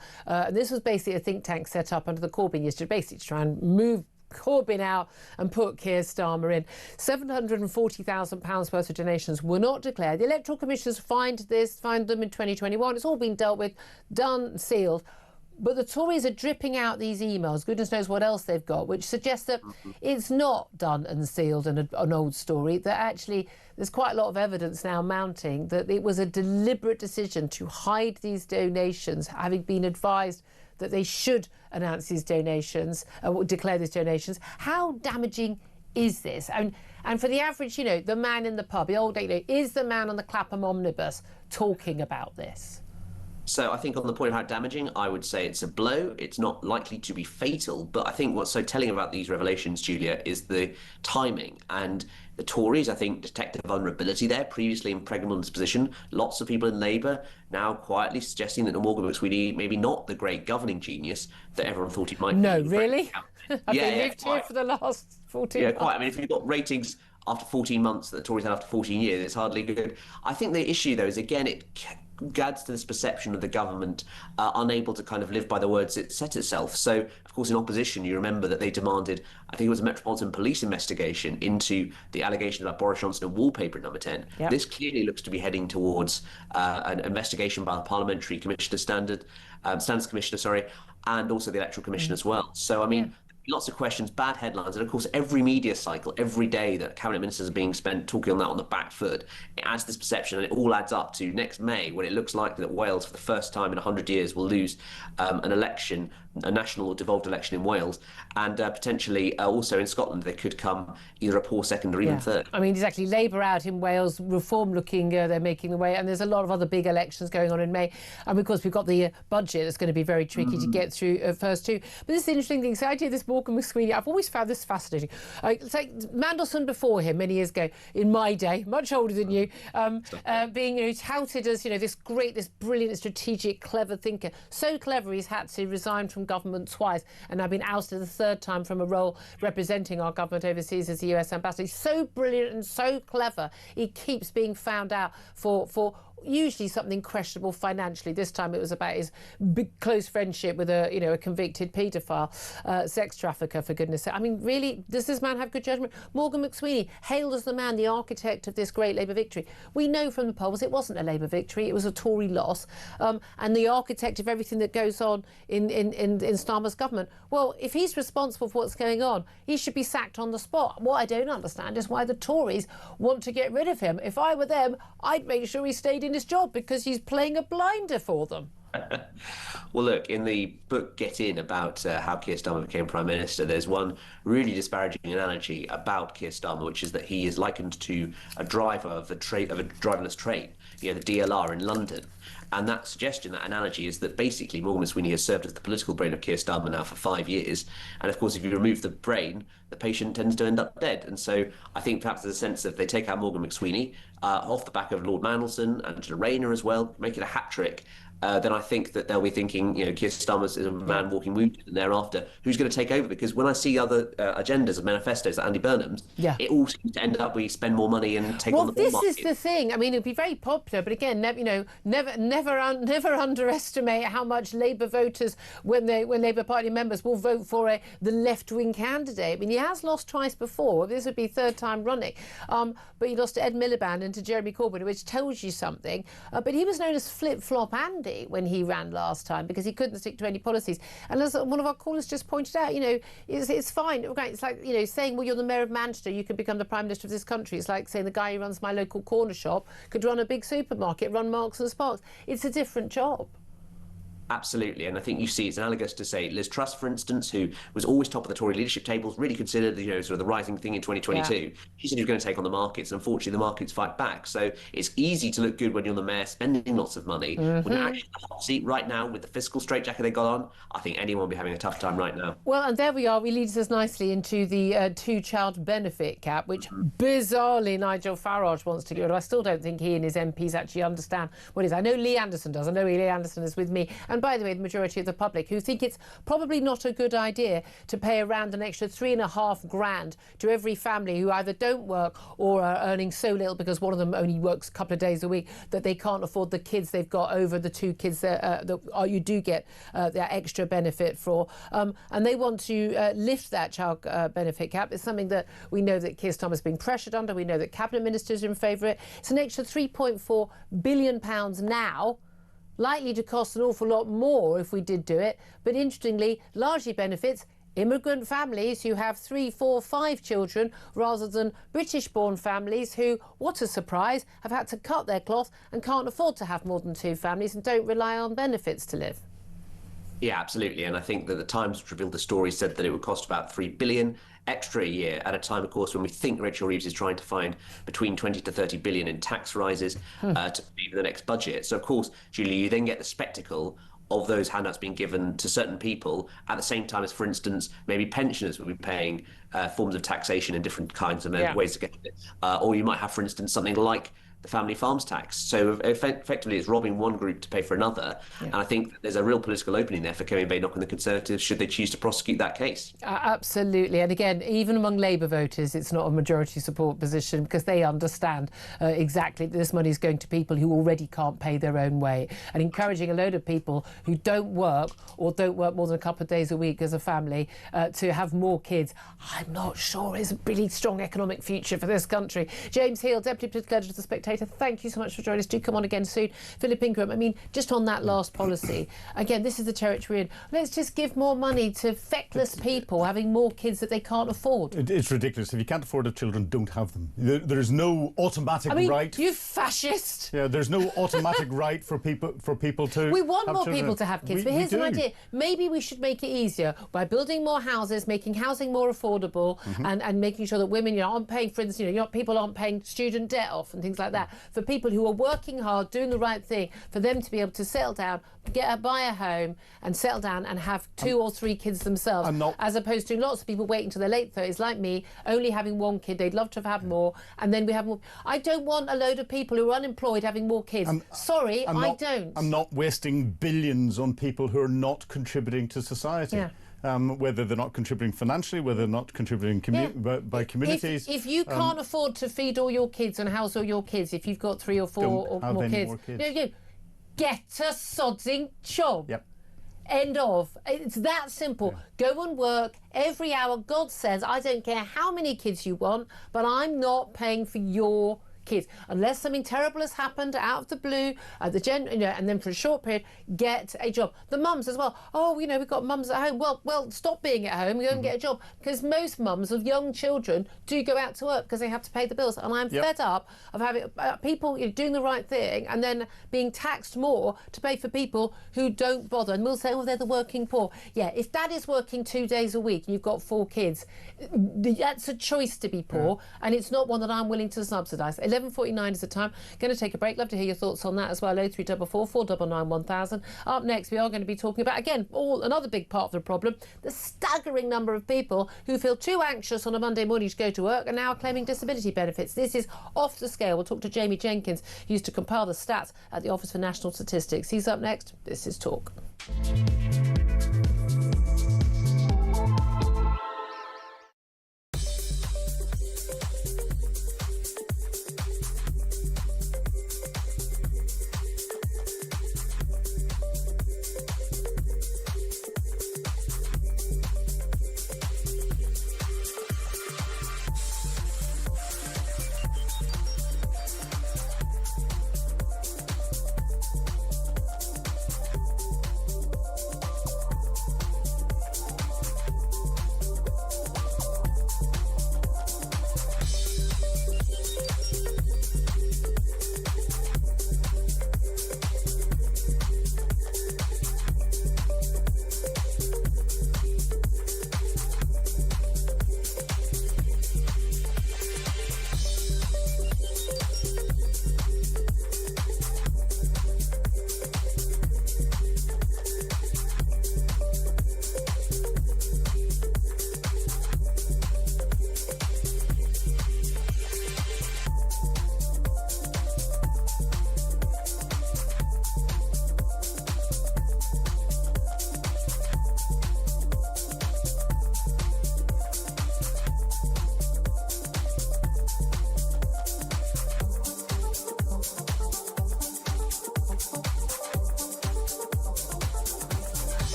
This was basically a think tank set up under the Corbyn yesterday, basically to try and move Corbyn out and put Keir Starmer in. £740,000 worth of donations were not declared. The Electoral Commissioners find them in 2021. It's all been dealt with, done, sealed. But the Tories are dripping out these emails, goodness knows what else they've got, which suggests that it's not done and sealed and an old story, that actually there's quite a lot of evidence now mounting that it was a deliberate decision to hide these donations, having been advised that they should announce these donations, declare these donations. How damaging is this? And for the average, the man in the pub, the old day, is the man on the Clapham omnibus talking about this? So I think on the point of how damaging, I would say it's a blow. It's not likely to be fatal. But I think what's so telling about these revelations, Julia, is the timing. And the Tories, I think, detect a vulnerability there, previously impregnable in this position. Lots of people in Labour now quietly suggesting that Morgan McSweeney maybe not the great governing genius that everyone thought he might be. No, really? I've been lived here for the last 14 months. Yeah, quite. I mean, if you've got ratings after 14 months that the Tories had after 14 years, it's hardly good. I think the issue, though, is, again, adds to this perception of the government unable to kind of live by the words it set itself. So, of course, in opposition, you remember that they demanded, I think it was a Metropolitan Police investigation into the allegation about Boris Johnson and wallpaper at Number 10. Yep. This clearly looks to be heading towards an investigation by the Parliamentary Commissioner Standards Commissioner, and also the Electoral Commission as well. So, I mean, lots of questions, bad headlines, and of course every media cycle, every day that cabinet ministers are being spent talking on that on the back foot, it adds this perception, and it all adds up to next May, when it looks likely that Wales, for the first time in 100 years, will lose an election, a national or devolved election in Wales, and potentially also in Scotland they could come either a poor second or even third. I mean, exactly. Labour out in Wales, Reform looking, they're making the way, and there's a lot of other big elections going on in May. And of course, we've got the budget that's going to be very tricky to get through first too. But this is the interesting thing. So I did this Morgan McSweeney. I've always found this fascinating. It's like Mandelson before him many years ago, in my day, much older than you, being touted as this brilliant, strategic, clever thinker. So clever he's had to resign from government twice, and I've been ousted the third time from a role representing our government overseas as the US ambassador. He's so brilliant and so clever. He keeps being found out for usually something questionable financially. This time it was about his big close friendship with a convicted paedophile, sex trafficker, for goodness sake. I mean, really, does this man have good judgment? Morgan McSweeney, hailed as the man, the architect of this great Labour victory. We know from the polls it wasn't a Labour victory, it was a Tory loss, and the architect of everything that goes on in Starmer's government. Well, if he's responsible for what's going on, he should be sacked on the spot. What I don't understand is why the Tories want to get rid of him. If I were them, I'd make sure he stayed in his job, because he's playing a blinder for them. Well, look, in the book Get In, about how Keir Starmer became Prime Minister, there's one really disparaging analogy about Keir Starmer, which is that he is likened to a driver of a driverless train, the DLR in London. And that suggestion, that analogy, is that basically Morgan McSweeney has served as the political brain of Keir Starmer now for 5 years. And of course, if you remove the brain, the patient tends to end up dead. And so I think perhaps there's a sense that if they take out Morgan McSweeney, off the back of Lord Mandelson and Angela Rayner as well, make it a hat-trick, then I think that they'll be thinking, Keir Starmer is a man walking wounded, and thereafter, who's going to take over? Because when I see other agendas of manifestos like Andy Burnham's, it all seems to end up we spend more money and take on the bond market. Well, this is the thing. I mean, it'd be very popular, but again, never underestimate how much Labour voters, when Labour Party members will vote for the left-wing candidate. I mean, he has lost twice before. This would be third time running. But he lost to Ed Miliband and to Jeremy Corbyn, which tells you something. But he was known as Flip-Flop Andy when he ran last time, because he couldn't stick to any policies. And as one of our callers just pointed out, it's fine. Right? It's like, saying, well, you're the mayor of Manchester, you can become the Prime Minister of this country. It's like saying the guy who runs my local corner shop could run a big supermarket, run Marks and Sparks. It's a different job. Absolutely, and I think you see it's analogous to, say, Liz Truss, for instance, who was always top of the Tory leadership tables, really considered sort of the rising thing in 2022. Yeah. She said she was going to take on the markets, and unfortunately the markets fight back. So it's easy to look good when you're the mayor, spending lots of money. When you're actually in the hot seat right now with the fiscal straitjacket they got on, I think anyone will be having a tough time right now. Well, and there we are. We leads us nicely into the two-child benefit cap, which bizarrely Nigel Farage wants to get rid of. I still don't think he and his MPs actually understand what it is. I know Lee Anderson does. I know Lee Anderson is with me. And by the way, the majority of the public who think it's probably not a good idea to pay around an extra $3,500 to every family who either don't work or are earning so little because one of them only works a couple of days a week that they can't afford the kids they've got over the two kids that you do get that extra benefit for. And they want to lift that child benefit cap. It's something that we know that Keir Starmer's being pressured under. We know that cabinet ministers are in favour of it. It's an extra £3.4 billion now, likely to cost an awful lot more if we did do it, but interestingly, largely benefits immigrant families who have 3, 4, 5 children, rather than British-born families who, what a surprise, have had to cut their cloth and can't afford to have more than 2 families and don't rely on benefits to live. Yeah, absolutely. And I think that the Times, which revealed the story, said that it would cost about $3 billion extra a year at a time, of course, when we think Rachel Reeves is trying to find between 20 to 30 billion in tax rises to pay for the next budget. So, of course, Julia, you then get the spectacle of those handouts being given to certain people at the same time as, for instance, maybe pensioners will be paying forms of taxation in different kinds of ways to get it. Or you might have, for instance, something like the family farms tax. So effectively it's robbing one group to pay for another. Yeah. And I think there's a real political opening there for Kevin Badenoch and the Conservatives should they choose to prosecute that case. Absolutely. And again, even among Labour voters, it's not a majority support position because they understand exactly that this money is going to people who already can't pay their own way, and encouraging a load of people who don't work or don't work more than a couple of days a week as a family to have more kids. I'm not sure is a really strong economic future for this country. James Heal, Deputy Political Editor of The Spectator, thank you so much for joining us. Do come on again soon. Philip Ingram, I mean, just on that last policy, again, this is the territory we're in. Let's just give more money to feckless people having more kids that they can't afford. It's ridiculous. If you can't afford it, children don't have them. There's no automatic right. You fascist. Yeah, there's no automatic right for people to. We want more children. People to have kids, but here's an idea. Maybe we should make it easier by building more houses, making housing more affordable, and making sure that women, aren't paying, for instance, people aren't paying student debt off and things like that. For people who are working hard, doing the right thing, for them to be able to settle down, buy a home and settle down and have 2 or 3 kids themselves, as opposed to lots of people waiting till their late 30s, like me, only having 1 kid. They'd love to have had more, and then we have more. I don't want a load of people who are unemployed having more kids. Sorry, I don't. I'm not wasting billions on people who are not contributing to society. Yeah. Whether they're not contributing financially, whether they're not contributing by communities. If you can't afford to feed all your kids and house all your kids, if you've got 3 or 4 or more kids, get a sodding job. Yep. End of. It's that simple. Yeah. Go and work every hour. God says, I don't care how many kids you want, but I'm not paying for your kids unless something terrible has happened out of the blue and then for a short period get a job. The mums as well, we've got mums at home. Well, stop being at home, go and get a job, because most mums of young children do go out to work because they have to pay the bills, and I'm fed up of having people doing the right thing and then being taxed more to pay for people who don't bother. And we'll say, they're the working poor. Yeah, if dad is working 2 days a week and you've got 4 kids, that's a choice to be poor, and it's not one that I'm willing to subsidise. 11:49 is the time. Going to take a break. Love to hear your thoughts on that as well. 0344 499 1000. Up next, we are going to be talking about, again, another big part of the problem, the staggering number of people who feel too anxious on a Monday morning to go to work and now are claiming disability benefits. This is off the scale. We'll talk to Jamie Jenkins, who used to compile the stats at the Office for National Statistics. He's up next. This is Talk.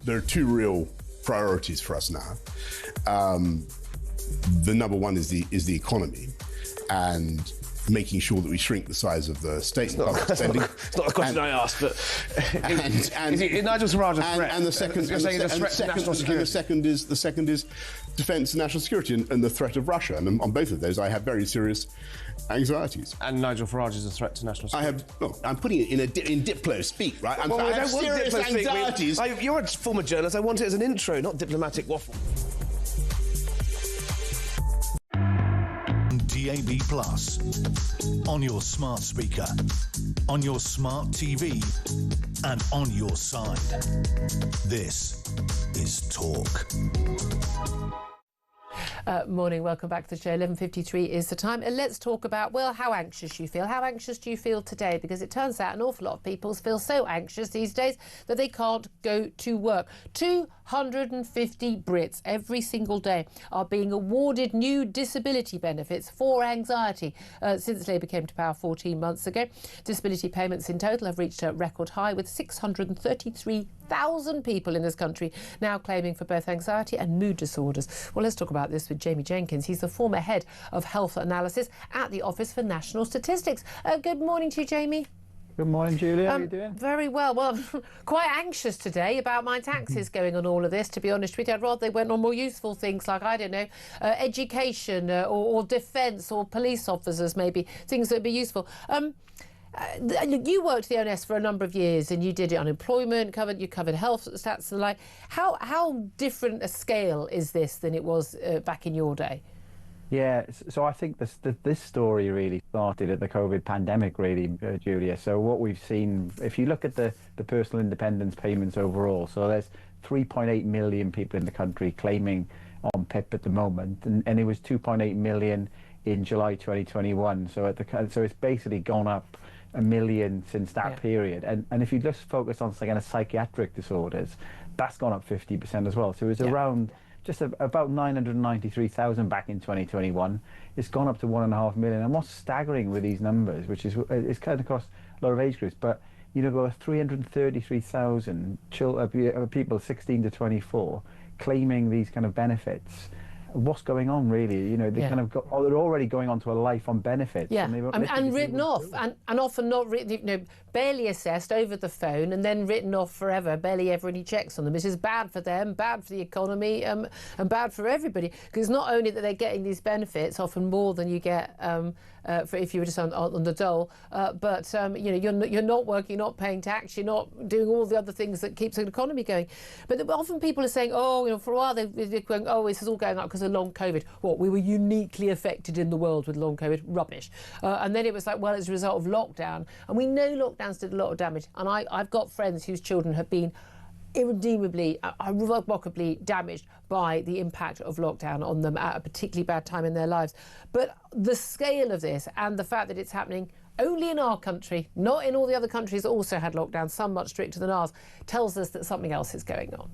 There are 2 real priorities for us now. The number one is the economy, and making sure that we shrink the size of the state and public spending. It's not a question I asked, but is Nigel Farage a threat? And the second, the second is defence and national security and the threat of Russia. And on both of those, I have very serious anxieties. And Nigel Farage is a threat to national security. I'm putting it in Diplo speak, right? I have serious anxieties. You're a former journalist. I want it as an intro, not diplomatic waffle. DAB Plus, on your smart speaker, on your smart TV, and on your side. This is Talk. Morning, welcome back to the show. 11:53 is the time. And let's talk about, well, how anxious you feel. How anxious do you feel today? Because it turns out an awful lot of people feel so anxious these days that they can't go to work. 250 Brits every single day are being awarded new disability benefits for anxiety since Labour came to power 14 months ago. Disability payments in total have reached a record high, with 633,000 people in this country now claiming for both anxiety and mood disorders. Well, let's talk about this with Jamie Jenkins. He's the former head of health analysis at the Office for National Statistics. Good morning to you, Jamie. Good morning, Julia. How are you doing? Very well. Well, I'm quite anxious today about my taxes going on all of this, to be honest with you. I'd rather they went on more useful things like, I don't know, education or defence or police officers, maybe, things that would be useful. You worked at the ONS for a number of years and you did unemployment, you covered health stats and the like. How different a scale is this than it was back in your day? Yeah, so I think this story really started at the COVID pandemic, really, Julia. So what we've seen, if you look at the personal independence payments overall, so there's 3.8 million people in the country claiming on PIP at the moment, and it was 2.8 million in July 2021. So so it's basically gone up 1 million since that period. And if you just focus on kind of psychiatric disorders, that's gone up 50% as well. So it was around just about 993,000 back in 2021. It's gone up to 1.5 million. And what's staggering with these numbers, which is it's kind of across a lot of age groups, but you know, about 333,000 people 16 to 24 claiming these kind of benefits. What's going on, really? You know, they they're already going on to a life on benefits. Yeah, and written off, and often not written, you know, barely assessed over the phone and then written off forever, barely ever any checks on them. This is bad for them, bad for the economy, and bad for everybody. Because it's not only that they're getting these benefits, often more than you get for if you were just on the dole, but you know, you're not working, you're not paying tax, you're not doing all the other things that keeps the economy going. But often people are saying, oh, you know, for a while they're going, oh, this is all going up because of long COVID. What, we were uniquely affected in the world with long COVID? Rubbish. And then it was like, well, as a result of lockdown, and we know lockdowns did a lot of damage. And I've got friends whose children have been irredeemably, irrevocably damaged by the impact of lockdown on them at a particularly bad time in their lives. But the scale of this and the fact that it's happening only in our country, not in all the other countries that also had lockdown, some much stricter than ours, tells us that something else is going on.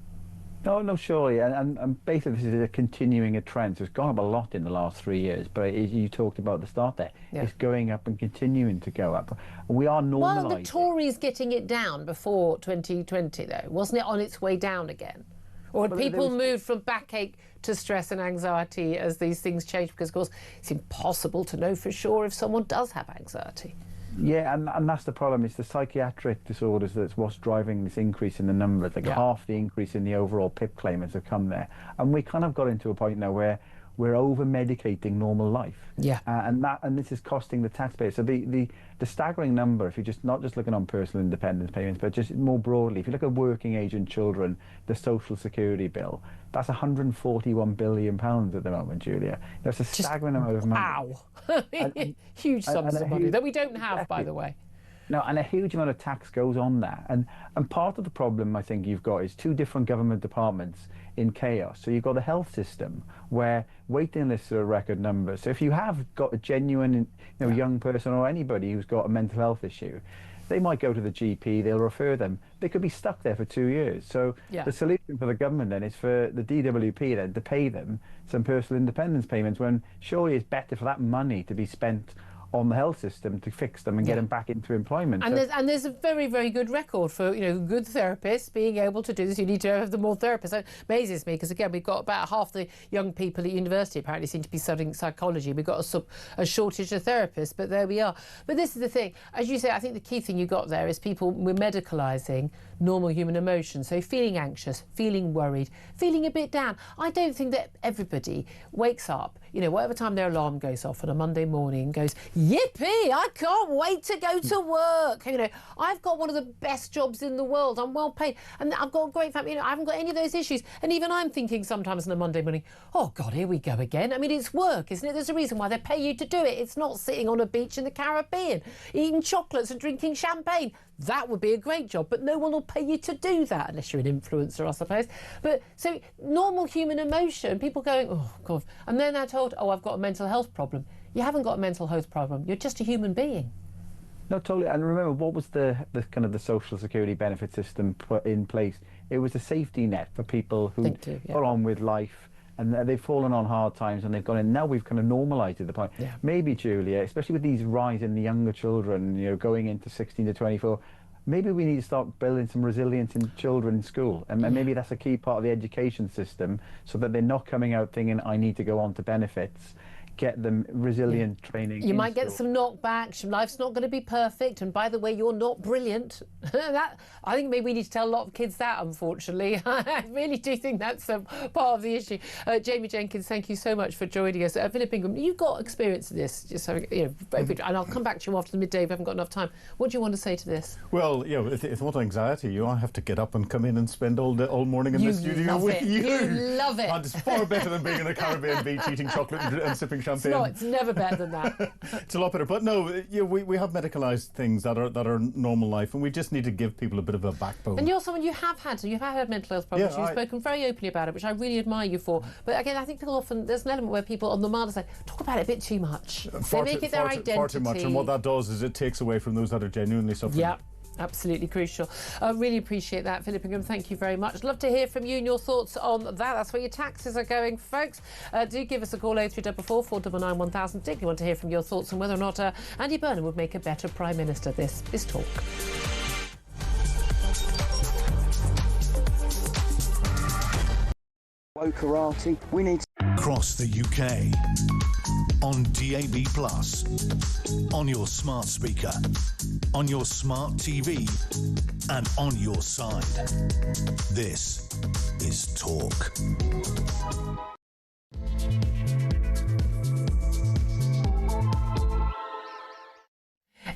No, surely, and basically this is continuing a trend. So it's gone up a lot in the last 3 years, but you talked about the start there. Yeah. It's going up and continuing to go up. We are normalising. Well, the Tories getting it down before 2020, though, wasn't it on its way down again? Or had people moved from backache to stress and anxiety as these things change? Because, of course, it's impossible to know for sure if someone does have anxiety. Yeah, and that's the problem. It's the psychiatric disorders that's what's driving this increase in the numbers. Like half the increase in the overall PIP claimants have come there. And we kind of got into a point now where we're over-medicating normal life. Yeah. And this is costing the taxpayer. So the staggering number, if you're just not just looking on personal independence payments, but just more broadly, if you look at working age and children, the social security bill, that's £141 billion at the moment, Julia. That's a staggering amount of money. Wow. Huge sums of money that we don't have, by the way. No, and a huge amount of tax goes on that. And part of the problem I think you've got is two different government departments in chaos. So you've got the health system where waiting lists are a record number. So if you have got a genuine young person or anybody who's got a mental health issue, they might go to the GP, they'll refer them. They could be stuck there for 2 years. So the solution for the government then is for the DWP then to pay them some personal independence payments, when surely it's better for that money to be spent on the health system to fix them and get them back into employment. And there's a very, very good record for, good therapists being able to do this. You need to have the more therapists. It amazes me because, again, we've got about half the young people at university apparently seem to be studying psychology. We've got a shortage of therapists, but there we are. But this is the thing. As you say, I think the key thing you got there is we're medicalising normal human emotions. So feeling anxious, feeling worried, feeling a bit down. I don't think that everybody wakes up, whatever time their alarm goes off on a Monday morning, goes, yippee, I can't wait to go to work. I've got one of the best jobs in the world. I'm well paid and I've got a great family. I haven't got any of those issues. And even I'm thinking sometimes on a Monday morning, oh God, here we go again. I mean, it's work, isn't it? There's a reason why they pay you to do it. It's not sitting on a beach in the Caribbean, eating chocolates and drinking champagne. That would be a great job, but no one will pay you to do that unless you're an influencer, I suppose. But so normal human emotion, people going, oh God, and then they're told, oh, I've got a mental health problem. You haven't got a mental health problem. You're just a human being. No, totally. And remember, what was the kind of the social security benefit system put in place? It was a safety net for people who got on with life, and they've fallen on hard times and they've gone in. Now we've kind of normalised it the point. Yeah. Maybe, Julia, especially with these rise in the younger children, going into 16 to 24, maybe we need to start building some resilience in children in school. And maybe that's a key part of the education system so that they're not coming out thinking, I need to go on to benefits. Get them resilient training. You might get some knockbacks. Life's not going to be perfect. And by the way, you're not brilliant. I think maybe we need to tell a lot of kids that, unfortunately. I really do think that's part of the issue. Jamie Jenkins, thank you so much for joining us. Philip Ingham, you've got experience of this. Just so, and I'll come back to you after the midday if we haven't got enough time. What do you want to say to this? Well, if you want anxiety, I have to get up and come in and spend all morning in the studio with you. You love it. And it's far better than being in a Caribbean beach eating chocolate and sipping champagne. No, it's never better than that. It's a lot better. But no, we have medicalised things that are normal life, and we just need to give people a bit of a backbone. And you're someone you have had mental health problems. You've spoken very openly about it, which I really admire you for. But again, I think people often, there's an element where people on the margin say, talk about it a bit too much. They make it their identity. Far too much, and what that does is it takes away from those that are genuinely suffering. Yeah. Absolutely crucial. I really appreciate that, Philip Ingham. Thank you very much. Love to hear from you and your thoughts on that. That's where your taxes are going, folks. Do give us a call 0344 499 1000. Particularly want to hear from your thoughts on whether or not Andy Burnham would make a better Prime Minister. This is Talk. Karate. We need across the UK on DAB+, on your smart speaker, on your smart TV, and on your side. This is Talk.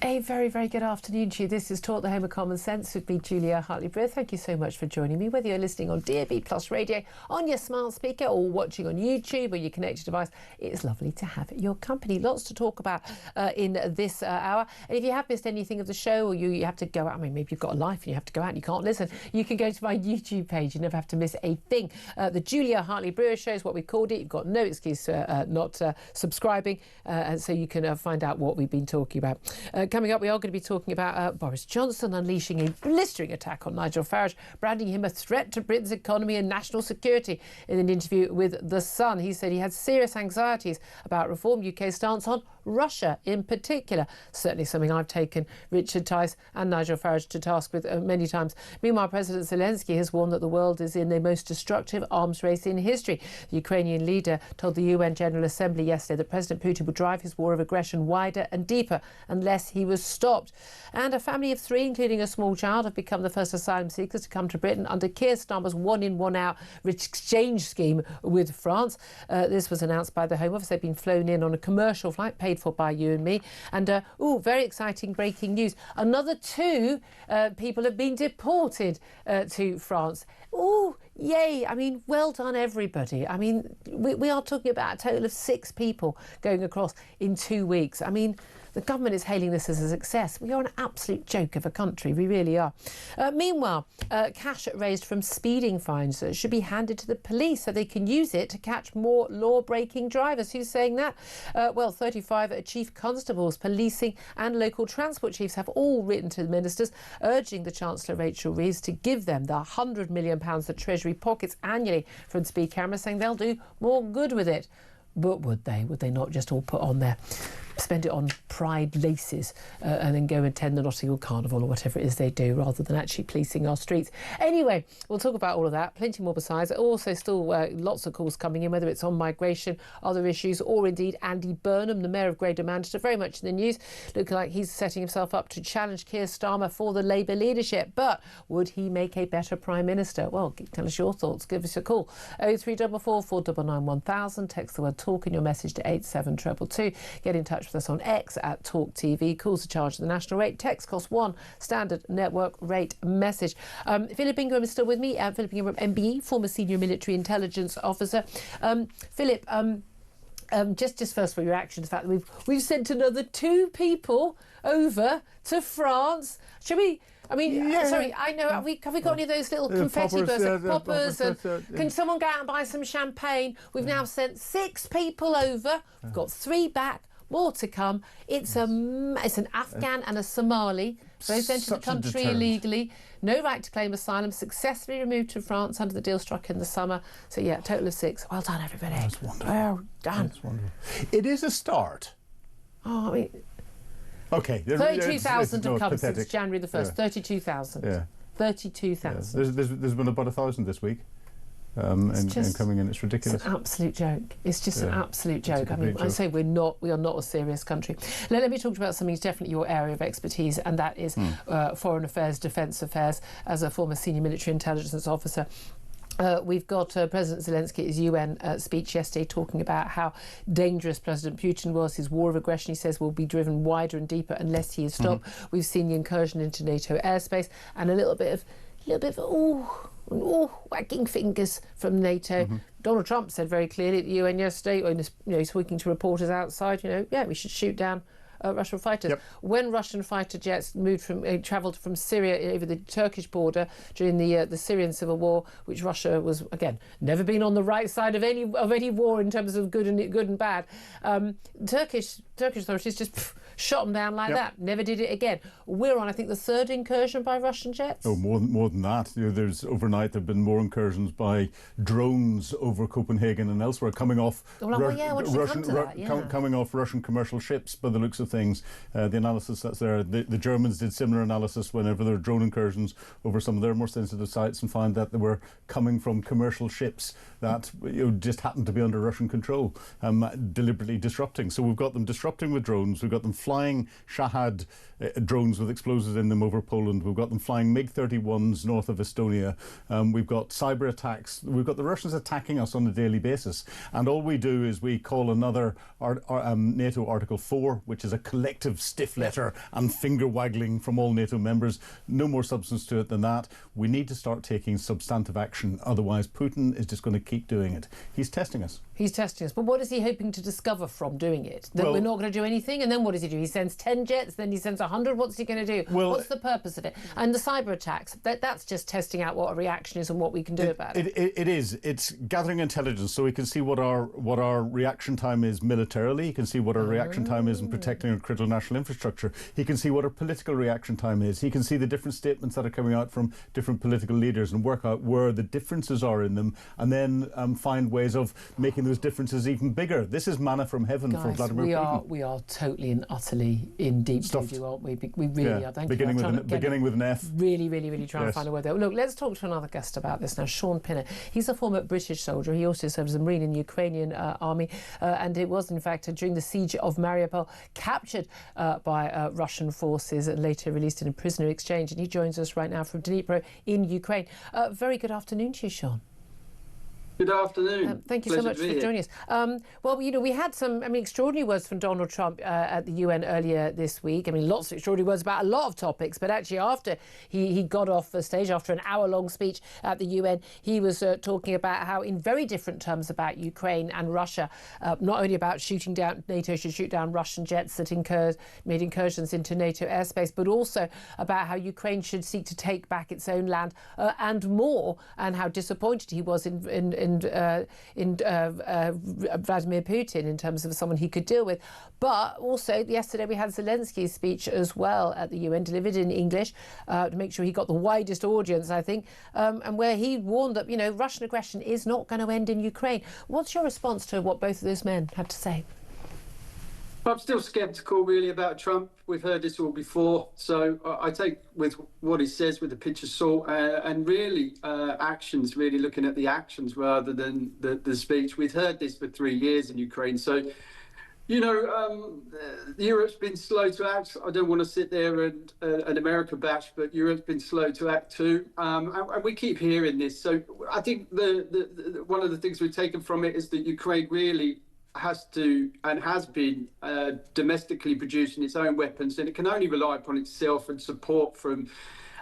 A very, very good afternoon to you. This is Talk, the Home of Common Sense with me, Julia Hartley-Brewer. Thank you so much for joining me. Whether you're listening on DAB+ radio, on your smart speaker, or watching on YouTube or your connected device, it's lovely to have your company. Lots to talk about in this hour. And if you have missed anything of the show, or you have to go out, maybe you've got a life and you have to go out and you can't listen, you can go to my YouTube page. You never have to miss a thing. The Julia Hartley-Brewer Show is what we called it. You've got no excuse for not subscribing, and so you can find out what we've been talking about. Coming up, we are going to be talking about Boris Johnson unleashing a blistering attack on Nigel Farage, branding him a threat to Britain's economy and national security. In an interview with The Sun, he said he had serious anxieties about Reform UK's stance on Russia in particular. Certainly something I've taken Richard Tice and Nigel Farage to task with many times. Meanwhile, President Zelensky has warned that the world is in the most destructive arms race in history. The Ukrainian leader told the UN General Assembly yesterday that President Putin would drive his war of aggression wider and deeper unless he was stopped. And a family of three, including a small child, have become the first asylum seekers to come to Britain under Keir Starmer's one-in, one-out exchange scheme with France. This was announced by the Home Office. They've been flown in on a commercial flight paid for by you and me. And, very exciting breaking news. Another two people have been deported to France. Oh, yay. I mean, well done, everybody. I mean, we are talking about a total of 6 people going across in 2 weeks. I mean, the government is hailing this as a success. We are an absolute joke of a country. We really are. Meanwhile, cash raised from speeding fines should be handed to the police so they can use it to catch more law-breaking drivers. Who's saying that? 35 chief constables, policing and local transport chiefs have all written to the ministers urging the Chancellor Rachel Reeves to give them the £100 million that Treasury pockets annually from speed cameras, saying they'll do more good with it. But would they? Would they not just all put on their spend it on pride laces and then go attend the Notting Hill Carnival or whatever it is they do, rather than actually policing our streets. Anyway, we'll talk about all of that, plenty more besides. Also still lots of calls coming in, whether it's on migration, other issues, or indeed Andy Burnham, the Mayor of Greater Manchester, very much in the news, looking like he's setting himself up to challenge Keir Starmer for the Labour leadership. But would he make a better Prime Minister? Well, tell us your thoughts. Give us a call. 03444 499 1000. Text the word talk in your message to 87222. Get in touch with us on X at Talk TV. Calls are charged at the national rate. Text costs £1. Standard network rate message. Philip Ingram is still with me. Philip Ingram, MBE, former senior military intelligence officer. Philip, just first for your reaction to the fact that we've sent another 2 people over to France. Shall we? I mean, sorry, I know. Have we got any of those little confetti poppers? Can someone go out and buy some champagne? We've now sent 6 people over. We've got 3 back. More to come. It's an Afghan and a Somali. Both entered the country illegally. No right to claim asylum. Successfully removed to France under the deal struck in the summer. So yeah, a total of 6. Well done, everybody. That's wonderful. Well done. That's wonderful. It is a start. Oh, I mean, okay. 32,000 have come pathetic. since January the 1st. Yeah. 32,000. Yeah. 32,000. Yeah. There's been about 1,000 this week. And coming in, it's ridiculous. It's an absolute joke. It's just an absolute joke. I mean, I say we are not a serious country. Now, let me talk about something that's definitely your area of expertise, and that is foreign affairs, defence affairs. As a former senior military intelligence officer, we've got President Zelensky at his UN speech yesterday talking about how dangerous President Putin was. His war of aggression, he says, will be driven wider and deeper unless he is stopped. We've seen the incursion into NATO airspace and a little bit of wagging fingers from NATO. Donald Trump said very clearly at the UN yesterday, when speaking to reporters outside, we should shoot down Russian fighters. When Russian fighter jets travelled from Syria over the Turkish border during the Syrian civil war, which Russia was again never been on the right side of any war in terms of good and bad, Turkish authorities just shot them down like that. Never did it again. We're on, I think, the 3rd incursion by Russian jets. Oh, more than that. There's overnight there've been more incursions by drones over Copenhagen and elsewhere, coming off coming off Russian commercial ships. By the looks of things, the analysis that's there, the Germans did similar analysis whenever there were drone incursions over some of their more sensitive sites, and found that they were coming from commercial ships that just happened to be under Russian control, deliberately disrupting. So we've got them disrupting with drones. We've got them flying Shahad drones with explosives in them over Poland. We've got them flying MiG-31s north of Estonia. We've got cyber attacks. We've got the Russians attacking us on a daily basis. And all we do is we call another NATO Article 4, which is a collective stiff letter and finger waggling from all NATO members. No more substance to it than that. We need to start taking substantive action. Otherwise, Putin is just going to keep doing it. He's testing us. He's testing us. But what is he hoping to discover from doing it? That we're not going to do anything? And then what does he do? He sends 10 jets, then he sends 100. What's he going to do? What's the purpose of it? And the cyber attacks, that's just testing out what a reaction is and what we can do about it. It is. It's gathering intelligence so we can see what our reaction time is militarily. He can see what our reaction time is in protecting our critical national infrastructure. He can see what our political reaction time is. He can see the different statements that are coming out from different political leaders and work out where the differences are in them, and then find ways of making those differences even bigger. This is manna from heaven for Vladimir Putin. We are totally and utterly in deep doo-doo, aren't we? We really are. Beginning with an F. Really trying to find a word there. Look, let's talk to another guest about this now. Sean Pinner. He's a former British soldier. He also served as a Marine in the Ukrainian army, and it was in fact during the siege of Mariupol, captured by Russian forces and later released in a prisoner exchange. And he joins us right now from Dnipro in Ukraine. Very good afternoon to you, Sean. Good afternoon. Thank you so much for joining us. Well, we had some, extraordinary words from Donald Trump at the UN earlier this week. Lots of extraordinary words about a lot of topics, but actually after he got off the stage, after an hour-long speech at the UN, he was talking about how, in very different terms, about Ukraine and Russia, not only about NATO should shoot down Russian jets that made incursions into NATO airspace, but also about how Ukraine should seek to take back its own land and more, and how disappointed he was in Vladimir Putin in terms of someone he could deal with. But also yesterday we had Zelensky's speech as well at the UN, delivered in English to make sure he got the widest audience, I think, and where he warned that Russian aggression is not going to end in Ukraine. What's your response to what both of those men had to say? I'm still sceptical, really, about Trump. We've heard this all before, so I take with what he says with a pinch of salt, and really actions, really looking at the actions rather than the speech. We've heard this for 3 years in Ukraine, so, you know, Europe's been slow to act. I don't want to sit there and America bash, but Europe's been slow to act too, and we keep hearing this. So I think the one of the things we've taken from it is that Ukraine really has to and has been domestically producing its own weapons, and it can only rely upon itself and support from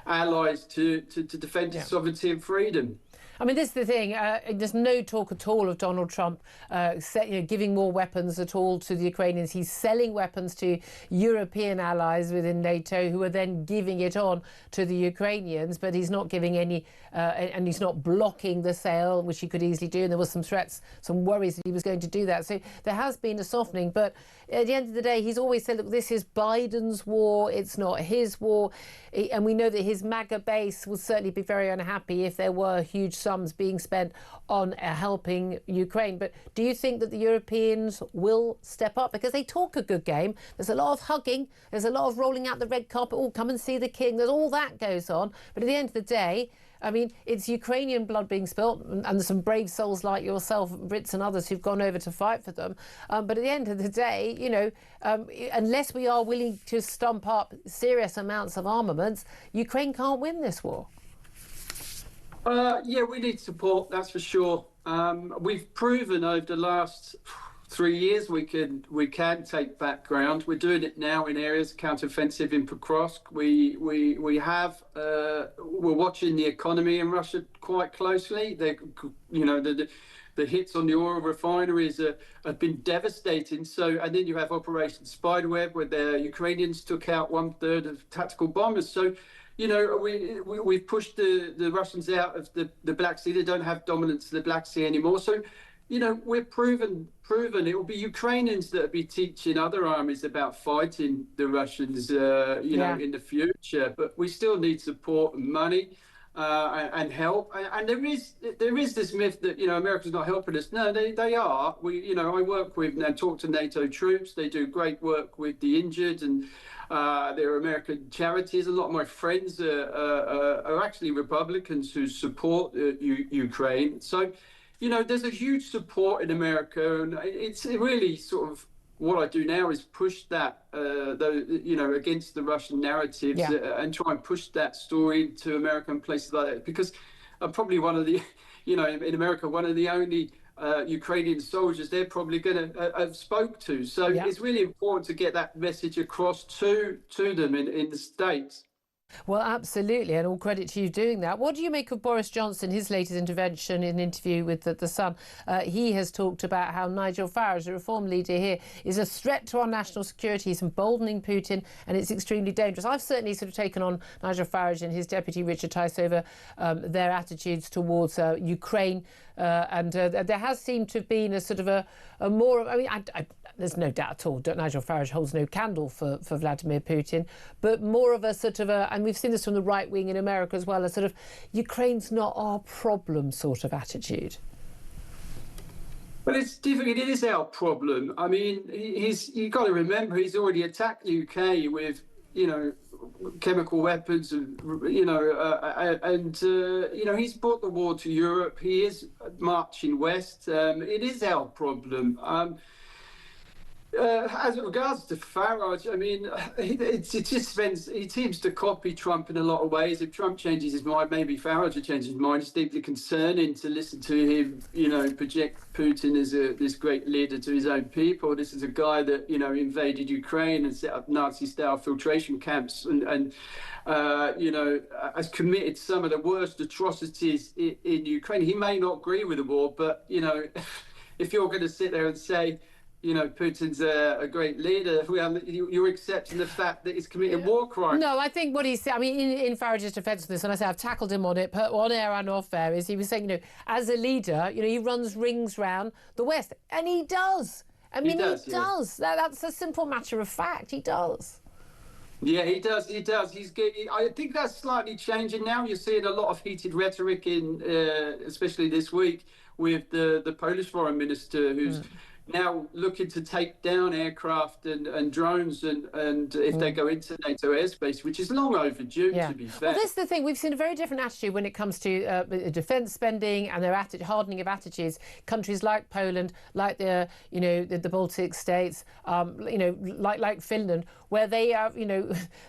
allies to defend its sovereignty and freedom. I mean, this is the thing. There's no talk at all of Donald Trump giving more weapons at all to the Ukrainians. He's selling weapons to European allies within NATO who are then giving it on to the Ukrainians, but he's not giving any, and he's not blocking the sale, which he could easily do. And there was some threats, some worries that he was going to do that. So there has been a softening. But at the end of the day, he's always said, look, this is Biden's war. It's not his war. And we know that his MAGA base would certainly be very unhappy if there were huge sums being spent on helping Ukraine. But do you think that the Europeans will step up? Because they talk a good game. There's a lot of hugging. There's a lot of rolling out the red carpet. Oh, come and see the king. There's all that goes on. But at the end of the day, I mean, it's Ukrainian blood being spilt, and there's some brave souls like yourself, Brits and others, who've gone over to fight for them. But at the end of the day, you know, unless we are willing to stump up serious amounts of armaments, Ukraine can't win this war. Yeah, we need support, that's for sure. We've proven over the last 3 years we can take back ground. We're doing it now in areas counteroffensive in Pokrovsk. We're watching the economy in Russia quite closely. The hits on the oil refineries have been devastating. So, and then you have Operation Spiderweb, where the Ukrainians took out 1/3 of tactical bombers. So, you know, we've pushed the Russians out of the Black Sea. They don't have dominance of the Black Sea anymore. So, you know, we're proven. It will be Ukrainians that will be teaching other armies about fighting the Russians, you know, in the future. But we still need support and money and help. And there is this myth that, you know, America's not helping us. No, they are. I work with and talk to NATO troops. They do great work with the injured, and there are American charities. A lot of my friends are actually Republicans who support Ukraine. So, you know, there's a huge support in America, and it's really sort of what I do now is push that, you know, against the Russian narratives and try and push that story to America and places like that. Because I'm probably one of the, you know, in America, one of the only Ukrainian soldiers they're probably going to have spoke to. So it's really important to get that message across to them in the States. Well, absolutely, and all credit to you doing that. What do you make of Boris Johnson, his latest intervention in an interview with The Sun? He has talked about how Nigel Farage, the Reform leader here, is a threat to our national security. He's emboldening Putin, and it's extremely dangerous. I've certainly sort of taken on Nigel Farage and his deputy Richard Tice over their attitudes towards Ukraine, and there has seemed to have been a sort of a more... I mean, there's no doubt at all that Nigel Farage holds no candle for Vladimir Putin, but more of a sort of and we've seen this from the right wing in America as well, a sort of Ukraine's not our problem sort of attitude. Well, it's difficult. It is our problem. I mean, you've got to remember he's already attacked the UK with, you know, chemical weapons, and you know, he's brought the war to Europe. He is marching west. It is our problem. As regards to Farage, I mean, he seems to copy Trump in a lot of ways. If Trump changes his mind, maybe Farage will change his mind. It's deeply concerning to listen to him, you know, project Putin as this great leader to his own people. This is a guy that, you know, invaded Ukraine and set up Nazi-style filtration camps and you know, has committed some of the worst atrocities in Ukraine. He may not agree with the war, but, you know, if you're going to sit there and say, you know, Putin's a great leader, you're accepting the fact that he's committed war crimes. No, I think what he said, I mean, in Farage's defence of this, and I say I've tackled him on it, on air and off air, is he was saying, you know, as a leader, you know, he runs rings round the West. And he does. I mean, he does. That's a simple matter of fact. He does. Yeah, he does. I think that's slightly changing now. You're seeing a lot of heated rhetoric in, especially this week, with the Polish foreign minister, who's now looking to take down aircraft and drones and if they go into NATO airspace, which is long overdue, to be fair. Well, this is the thing. We've seen a very different attitude when it comes to defence spending and their hardening of attitudes. Countries like Poland, like the Baltic states, like Finland, where they are,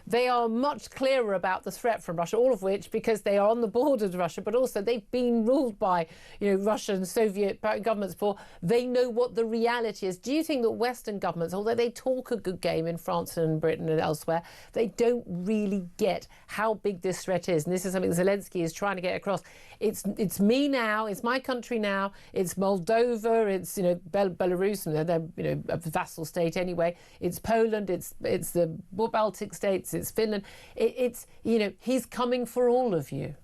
they are much clearer about the threat from Russia, all of which because they are on the border of Russia, but also they've been ruled by, Russian, Soviet governments before. They know what the reality is. Do you think that Western governments, although they talk a good game in France and Britain and elsewhere, they don't really get how big this threat is? And this is something Zelensky is trying to get across. It's me now, it's my country now, it's Moldova, it's Belarus, and they're a vassal state anyway. It's Poland, it's the Baltic states, it's Finland. It's he's coming for all of you.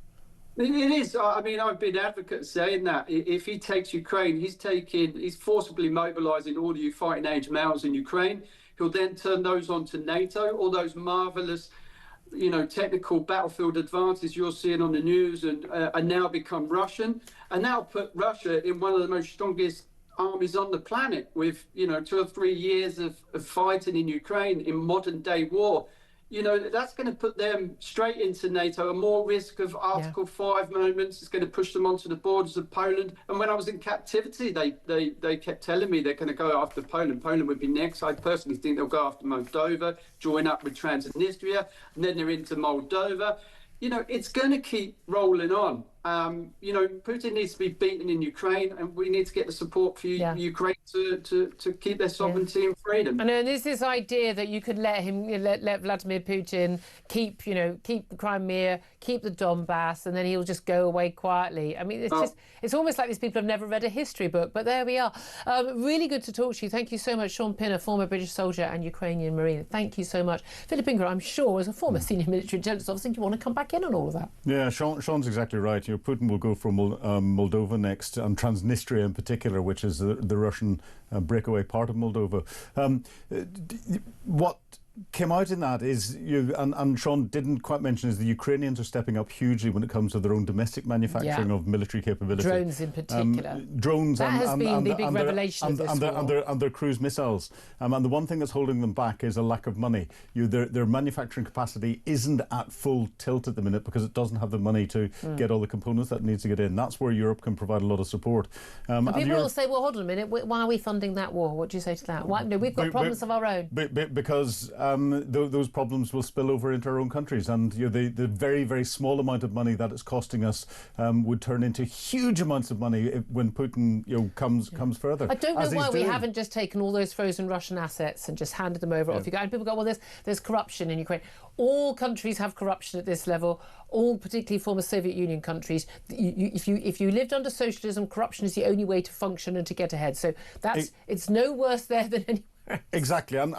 It is. I mean, I've been advocate saying that if he takes Ukraine, he's forcibly mobilising all you fighting age males in Ukraine. He'll then turn those on to NATO, all those marvellous, technical battlefield advances you're seeing on the news and now become Russian, and now put Russia in one of the most strongest armies on the planet with, 2 or 3 years of fighting in Ukraine in modern day war. That's going to put them straight into NATO, a more risk of Article 5 moments. It's going to push them onto the borders of Poland. And when I was in captivity, they kept telling me they're going to go after Poland. Poland would be next. I personally think they'll go after Moldova, join up with Transnistria, and then they're into Moldova. It's going to keep rolling on. Putin needs to be beaten in Ukraine, and we need to get the support for Ukraine to keep their sovereignty and freedom. I know, and there's this idea that you could let Vladimir Putin keep Crimea, keep the Donbass, and then he'll just go away quietly. I mean, it's almost like these people have never read a history book, but there we are. Really good to talk to you. Thank you so much, Sean Pinner, former British soldier and Ukrainian Marine. Thank you so much. Philip Ingram, I'm sure, as a former senior military intelligence officer, you want to come back in on all of that. Yeah, Sean's exactly right. Putin will go for Moldova next, and Transnistria in particular, which is the Russian breakaway part of Moldova. What came out in that is, and Sean didn't quite mention, is the Ukrainians are stepping up hugely when it comes to their own domestic manufacturing of military capability. Drones in particular. Drones that has been the big revelation of this war. And their cruise missiles. And the one thing that's holding them back is a lack of money. Their manufacturing capacity isn't at full tilt at the minute because it doesn't have the money to get all the components that it needs to get in. That's where Europe can provide a lot of support. And people will say, well, hold on a minute, why are we funding that war? What do you say to that? Why? No, we've got problems of our own. Because those problems will spill over into our own countries, and the very, very small amount of money that it's costing us would turn into huge amounts of money when Putin comes further. I don't know why we haven't just taken all those frozen Russian assets and just handed them over off you guys. And people go, well, there's corruption in Ukraine. All countries have corruption at this level. All, particularly former Soviet Union countries. If you lived under socialism, corruption is the only way to function and to get ahead. So it's no worse there than anywhere. Exactly, and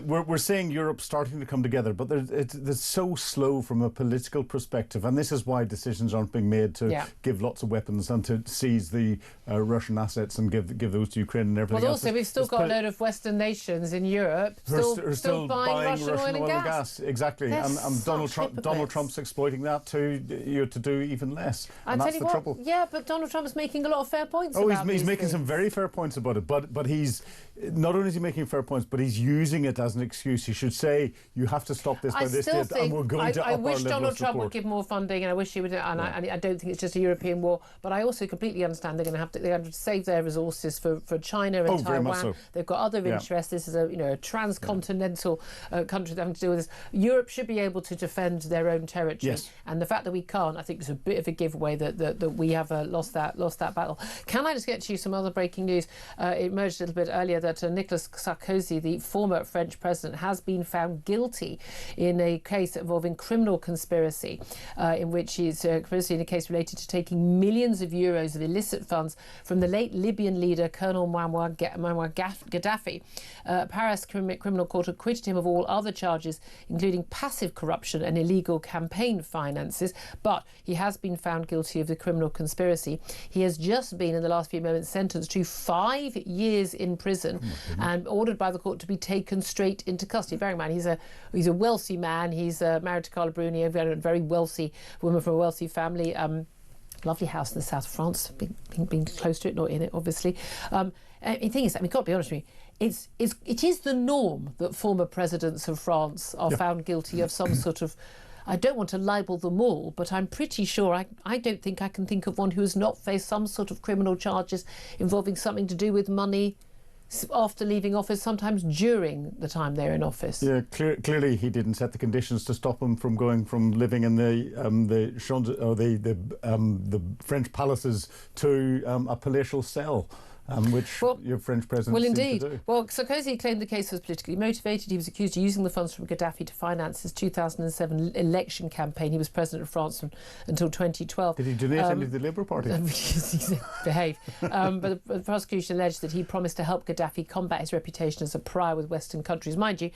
we're seeing Europe starting to come together, but it's so slow from a political perspective, and this is why decisions aren't being made to give lots of weapons and to seize the Russian assets and give those to Ukraine and everything else. Well, also we've still got a load of Western nations in Europe still buying Russian oil and gas. Exactly, and Donald Trump's exploiting that to do even less. And that's the trouble. Yeah, but Donald Trump is making a lot of fair points. He's making some very fair points about it, but he's not only is he making fair points, but he's using it as an excuse. He should say, you have to stop this by this date, and we're going to up our level of support. I wish Donald Trump would give more funding, and I wish he would, and I don't think it's just a European war, but I also completely understand they're going to have to save their resources for China and Taiwan. So. They've got other interests. This is a transcontinental country having to deal with this. Europe should be able to defend their own territory, and the fact that we can't, I think, is a bit of a giveaway that we have lost that battle. Can I just get to you some other breaking news? It emerged a little bit earlier that Nicolas Sarkozy, the former French president, has been found guilty in a case involving criminal conspiracy, in which he's conspiracy in a case related to taking millions of euros of illicit funds from the late Libyan leader Colonel Muammar Gaddafi. Paris Criminal Court acquitted him of all other charges, including passive corruption and illegal campaign finances, but he has been found guilty of the criminal conspiracy. He has just been, in the last few moments, sentenced to 5 years in prison and ordered by the court to be taken straight into custody. Bearing in mind, he's a wealthy man. He's married to Carla Bruni, a very wealthy woman from a wealthy family. lovely house in the south of France, being close to it, not in it, obviously. The thing is, I mean, got to be honest with you, it is the norm that former presidents of France are found guilty of some sort of, I don't want to libel them all, but I'm pretty sure, I don't think I can think of one who has not faced some sort of criminal charges involving something to do with money after leaving office, sometimes during the time they're in office. Yeah, clearly he didn't set the conditions to stop him from going from living in the French palaces to a palatial cell. Which your French president well, seemed indeed. to do. Well, Sarkozy claimed the case was politically motivated. He was accused of using the funds from Gaddafi to finance his 2007 election campaign. He was president of France until 2012. Did he donate any to the Labour Party? Behave. But the prosecution alleged that he promised to help Gaddafi combat his reputation as a pariah with Western countries. Mind you,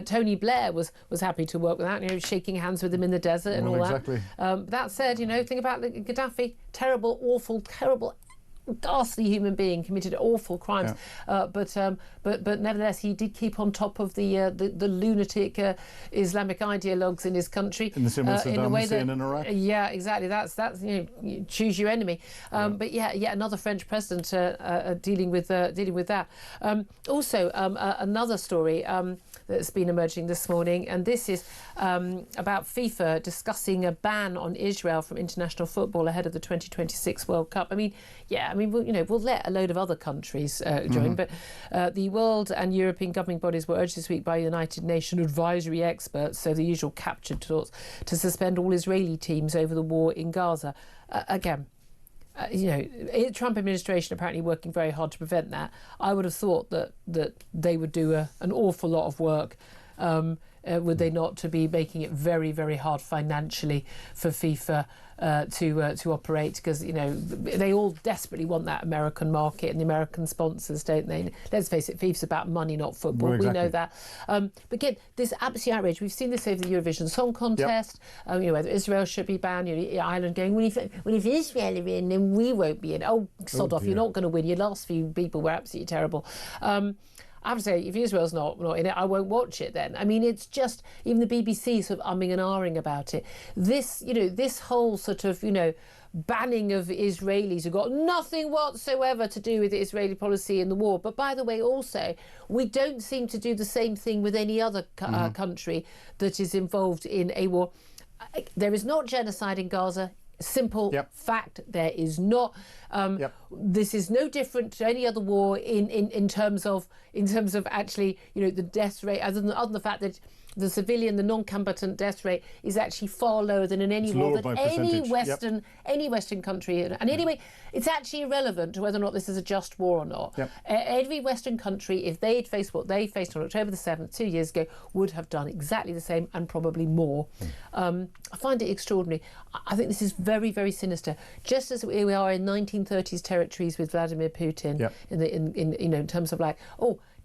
Tony Blair was happy to work with that, shaking hands with him in the desert and all exactly. that. That said, think about Gaddafi, terrible, awful, terrible, ghastly human being, committed awful crimes, but nevertheless he did keep on top of the lunatic Islamic ideologues in his country in the same way Saddam Hussein in Iraq. Yeah, exactly. That's you choose your enemy. But yet another French president dealing with that. Also, another story that's been emerging this morning, and this is about FIFA discussing a ban on Israel from international football ahead of the 2026 World Cup. We'll let a load of other countries join, but the world and European governing bodies were urged this week by United Nations advisory experts, so the usual captured thoughts, to suspend all Israeli teams over the war in Gaza. Trump administration apparently working very hard to prevent that. I would have thought that they would do an awful lot of work, would they not, to be making it very, very hard financially for FIFA to operate, because they all desperately want that American market and the American sponsors, don't they? Let's face it, FIFA's about money, not football. Well, exactly. We know that. But again, this absolute outrage. We've seen this over the Eurovision Song Contest. Whether Israel should be banned. Ireland going, well, if Israel are in, then we won't be in. Oh, sod off! You're not going to win. Your last few people were absolutely terrible. I have to say, if Israel's not in it, I won't watch it then. I mean, it's just, even the BBC sort of umming and ahhing about it. This whole sort of, banning of Israelis who got nothing whatsoever to do with the Israeli policy in the war. But by the way, also, we don't seem to do the same thing with any other country that is involved in a war. There is not genocide in Gaza. Simple fact, there is not. This is no different to any other war in terms of actually, the death rate, other than the fact that the civilian, the non-combatant death rate is actually far lower than in any war that any Western country. And anyway, it's actually irrelevant to whether or not this is a just war or not. Every Western country, if they had faced what they faced on October the 7th 2 years ago, would have done exactly the same and probably more. I find it extraordinary. I think this is very, very sinister. Just as we are in 1930s territories with Vladimir Putin, in terms of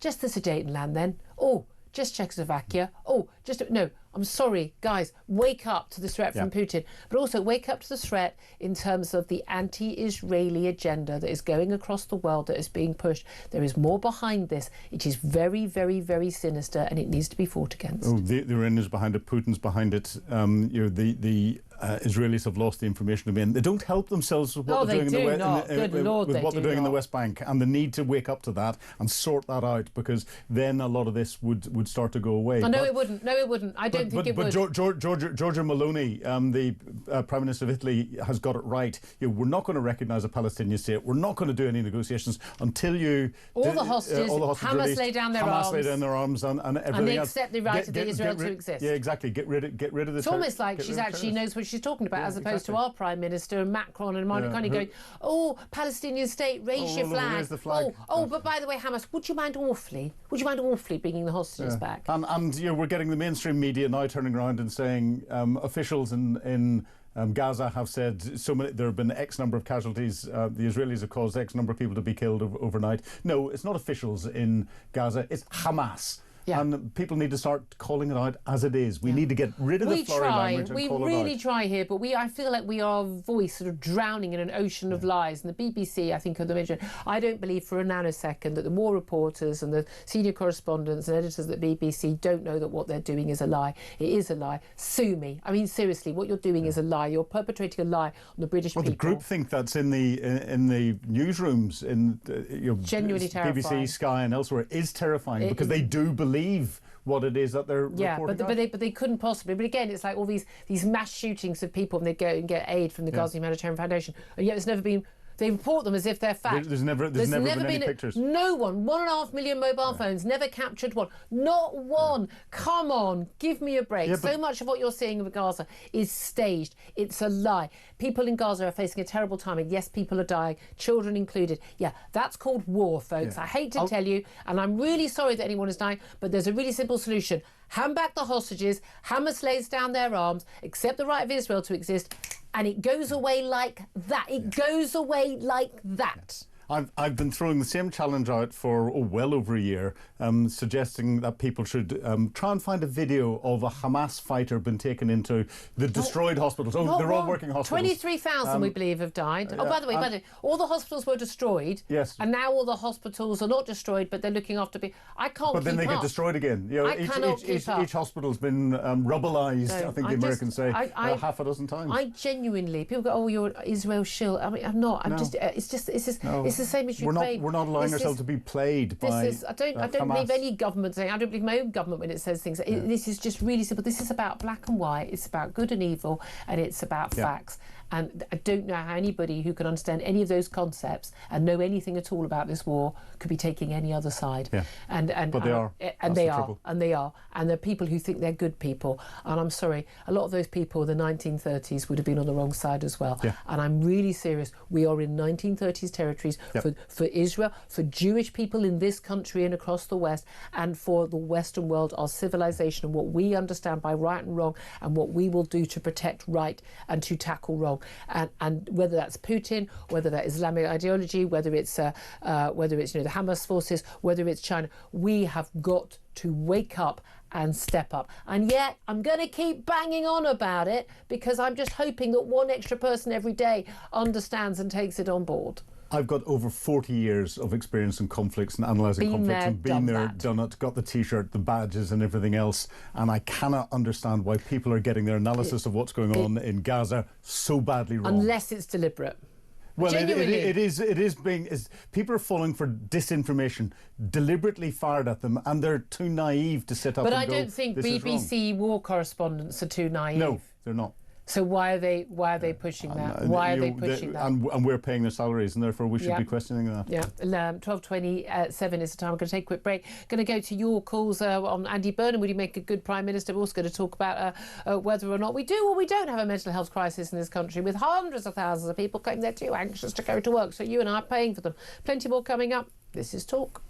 just the Sudetenland then. Just Czechoslovakia. No, I'm sorry, guys, wake up to the threat from Putin, but also wake up to the threat in terms of the anti-Israeli agenda that is going across the world, that is being pushed. There is more behind this. It is very, very, very sinister, and it needs to be fought against. The Iranians behind it, Putin's behind it. The Israelis have lost the information domain. They don't help themselves with what they're doing in the West Bank, and the need to wake up to that and sort that out, because then a lot of this would start to go away. No, it wouldn't. I don't think it would. But Giorgia Meloni, the Prime Minister of Italy, has got it right. We're not going to recognise a Palestinian state. We're not going to do any negotiations until all the hostages Hamas released, lay down their Hamas arms. lay down their arms and everything and they else. accept the right of Israel to exist. Yeah, exactly. Get rid of the. It's almost like she actually knows what she's talking about, as opposed to our Prime Minister and Macron and kind of going, Palestinian state, raise your flag. Raise the flag. But by the way, Hamas, would you mind awfully bringing the hostages back? And we're getting the mainstream media now turning around and saying officials in Gaza have said there have been X number of casualties. The Israelis have caused X number of people to be killed overnight. No, it's not officials in Gaza. It's Hamas. And people need to start calling it out as it is. We need to get rid of the flowery language and call it out. We really try here, but I feel like we are a voice sort of drowning in an ocean of lies. And the BBC, I think, are the major. I don't believe for a nanosecond that the war reporters and the senior correspondents and editors at the BBC don't know that what they're doing is a lie. It is a lie. Sue me. I mean, seriously, what you're doing is a lie. You're perpetrating a lie on the British people. The groupthink that's in the newsrooms, genuinely terrifying. BBC, Sky, and elsewhere is terrifying because they do believe what it is that they're reporting. But they couldn't possibly. But again, it's like all these mass shootings of people, and they go and get aid from the Gaza Humanitarian Foundation, and yet it's never been. They report them as if they're fact. There's never been any pictures. No one. 1.5 million mobile phones, never captured one. Not one. Come on, give me a break. So much of what you're seeing with Gaza is staged. It's a lie. People in Gaza are facing a terrible time, and yes, people are dying, children included. Yeah, that's called war, folks. I hate to tell you, and I'm really sorry that anyone is dying, but there's a really simple solution. Hand back the hostages, Hamas lays down their arms, accept the right of Israel to exist, and it goes away like that. It goes away like that. I've been throwing the same challenge out for well over a year, suggesting that people should try and find a video of a Hamas fighter been taken into the destroyed hospitals. They're all working hospitals. 23,000, we believe, have died. By the way, all the hospitals were destroyed. Yes. And now all the hospitals are not destroyed, but they're looking after people. I can't keep up. But then they get destroyed again. I cannot keep up. Each hospital's been rubbelised, I think the Americans say, half a dozen times. I genuinely, people go, oh, you're Israel shill. I mean, I'm not. I'm just, it's the same as Ukraine. We're not allowing ourselves to be played by I don't believe any government saying. I don't believe my own government when it says things. This is just really simple. This is about black and white. It's about good and evil, and it's about facts. And I don't know how anybody who can understand any of those concepts and know anything at all about this war could be taking any other side. But they are. And they are. And they're people who think they're good people. And I'm sorry, a lot of those people in the 1930s would have been on the wrong side as well. And I'm really serious. We are in 1930s territories for Israel, for Jewish people in this country and across the West, and for the Western world, our civilization, and what we understand by right and wrong, and what we will do to protect right and to tackle wrong. And whether that's Putin, whether that Islamic ideology, whether it's the Hamas forces, whether it's China, we have got to wake up and step up. And yet I'm going to keep banging on about it because I'm just hoping that one extra person every day understands and takes it on board. I've got over 40 years of experience in conflicts and analysing conflicts and been there, done it, got the T-shirt, the badges and everything else, and I cannot understand why people are getting their analysis of what's going on in Gaza so badly wrong. Unless it's deliberate. Well, it is being... people are falling for disinformation deliberately fired at them, and they're too naive to sit up and go, But I don't think BBC war correspondents are too naive. No, they're not. So why are they pushing that? Why are they pushing that? And we're paying their salaries, and therefore we should be questioning that. Yeah, 12:27 is the time. I'm going to take a quick break. Going to go to your calls on Andy Burnham. Would he make a good Prime Minister? We're also going to talk about whether or not we do or we don't have a mental health crisis in this country, with hundreds of thousands of people claiming they're too anxious to go to work. So you and I are paying for them. Plenty more coming up. This is Talk.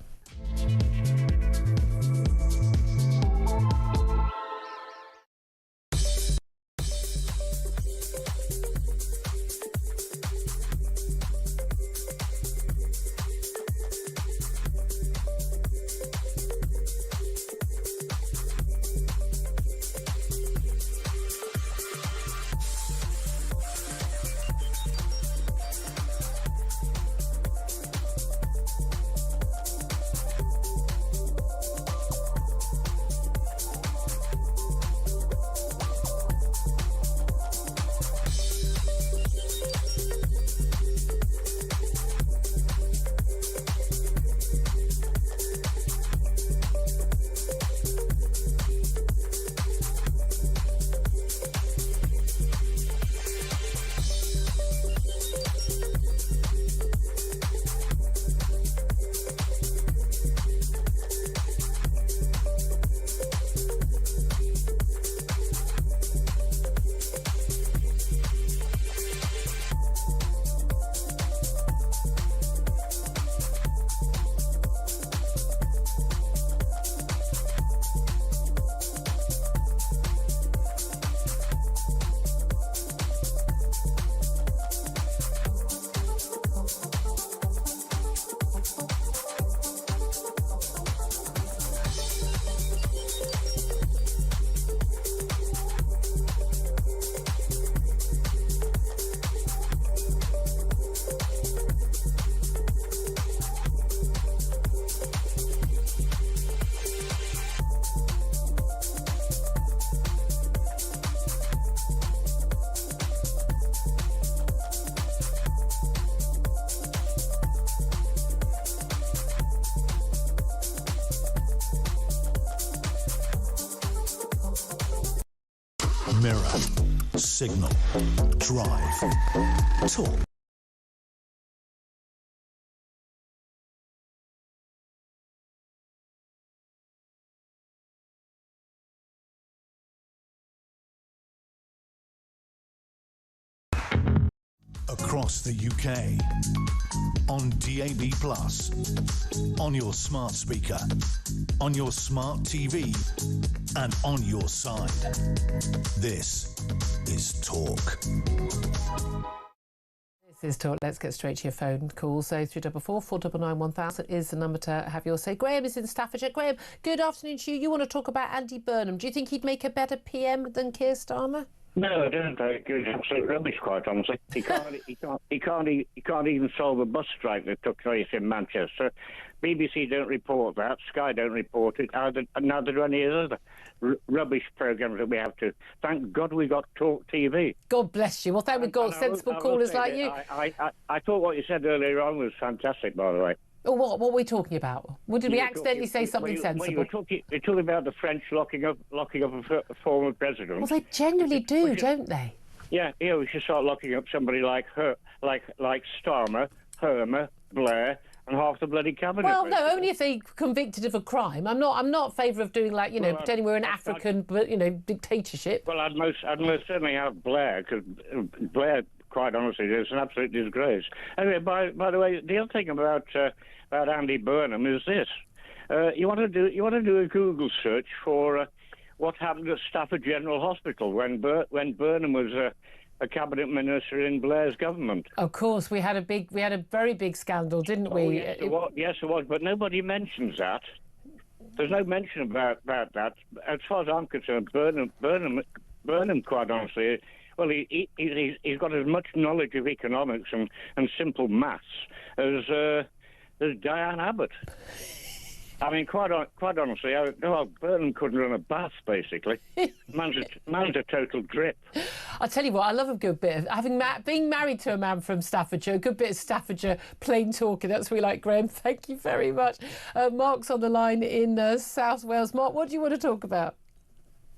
Mirror, Signal, Drive, Talk. Across the UK, on DAB+, on your smart speaker, on your smart TV, and on your side. This is Talk. This is Talk. Let's get straight to your phone calls. So 344 499 1000 is the number to have your say. Graham is in Staffordshire. Graham, good afternoon to you. You want to talk about Andy Burnham. Do you think he'd make a better PM than Keir Starmer? No, I don't think it's absolute rubbish, quite honestly. He can't even solve a bus strike that took place in Manchester. BBC don't report that. Sky don't report it. Neither do any other rubbish programmes that we have to. Thank God we got Talk TV. God bless you. Well, thank God sensible callers like you. I thought what you said earlier on was fantastic, by the way. Oh, what were we talking about? Did we accidentally say something sensible? You're talking about the French locking up a former president. Well, they generally do, don't they? Yeah, we should start locking up somebody like Starmer, Hermer, Blair, and half the bloody cabinet. Well, no, only if they're convicted of a crime. I'm not in favour of doing pretending we're an African, dictatorship. Well, I'd most certainly have Blair, because Blair, quite honestly, is an absolute disgrace. Anyway, by the way, the other thing about Andy Burnham is this: you want to do a Google search for what happened at Stafford General Hospital when Burnham was a cabinet minister in Blair's government. Of course, we had a very big scandal, didn't we? Yes, it was, but nobody mentions that. There's no mention about that. As far as I'm concerned, Burnham, quite honestly, well, he's got as much knowledge of economics and simple maths as Diane Abbott. I mean, quite honestly, Burnham couldn't run a bath, basically. Man's a total drip. I'll tell you what, I love a good bit of being married to a man from Staffordshire, a good bit of Staffordshire plain talking. That's what we like, Graham. Thank you very much. Mark's on the line in South Wales. Mark, what do you want to talk about?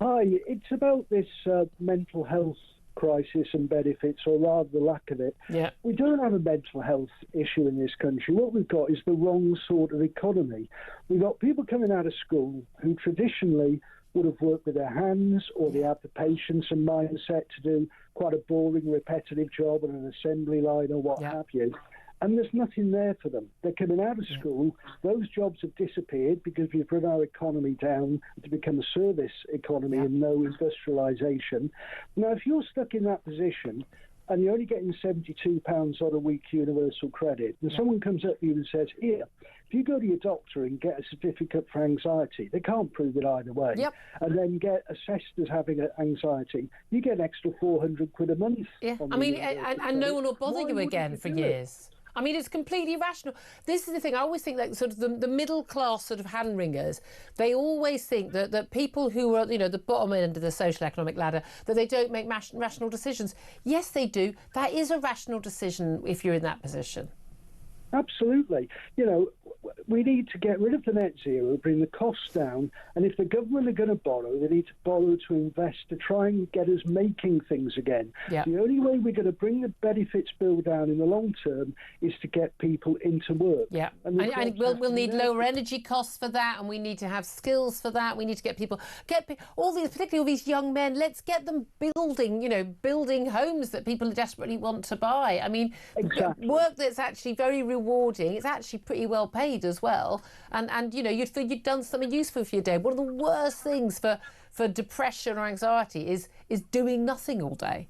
Hi, it's about this mental health crisis and benefits, or rather the lack of it. Yeah. We don't have a mental health issue in this country. What we've got is the wrong sort of economy. We've got people coming out of school who traditionally would have worked with their hands, or they have the patience and mindset to do quite a boring, repetitive job on an assembly line or what have you. And there's nothing there for them. They're coming out of school. Those jobs have disappeared because we've run our economy down to become a service economy and no industrialisation. Now, if you're stuck in that position and you're only getting £72 on a week universal credit, and someone comes up to you and says, here, if you go to your doctor and get a certificate for anxiety, they can't prove it either way, and then get assessed as having anxiety, you get an extra £400 a month. Yeah, I mean, and no one will bother you again for years. I mean, it's completely irrational. This is the thing. I always think that sort of the middle class sort of hand wringers, they always think that people who are, the bottom end of the social economic ladder, that they don't make rational decisions. Yes, they do. That is a rational decision if you're in that position. Absolutely. We need to get rid of the net zero, bring the costs down, and if the government are going to borrow, they need to borrow to invest to try and get us making things again. Yeah. The only way we're going to bring the benefits bill down in the long term is to get people into work. Yeah, and we'll need lower energy costs for that, and we need to have skills for that. We need to get all these, particularly all these young men, let's get them building homes that people desperately want to buy. I mean, work that's actually very rewarding. It's actually pretty well paid as well, and you'd feel you'd done something useful for your day. One of the worst things for depression or anxiety is doing nothing all day.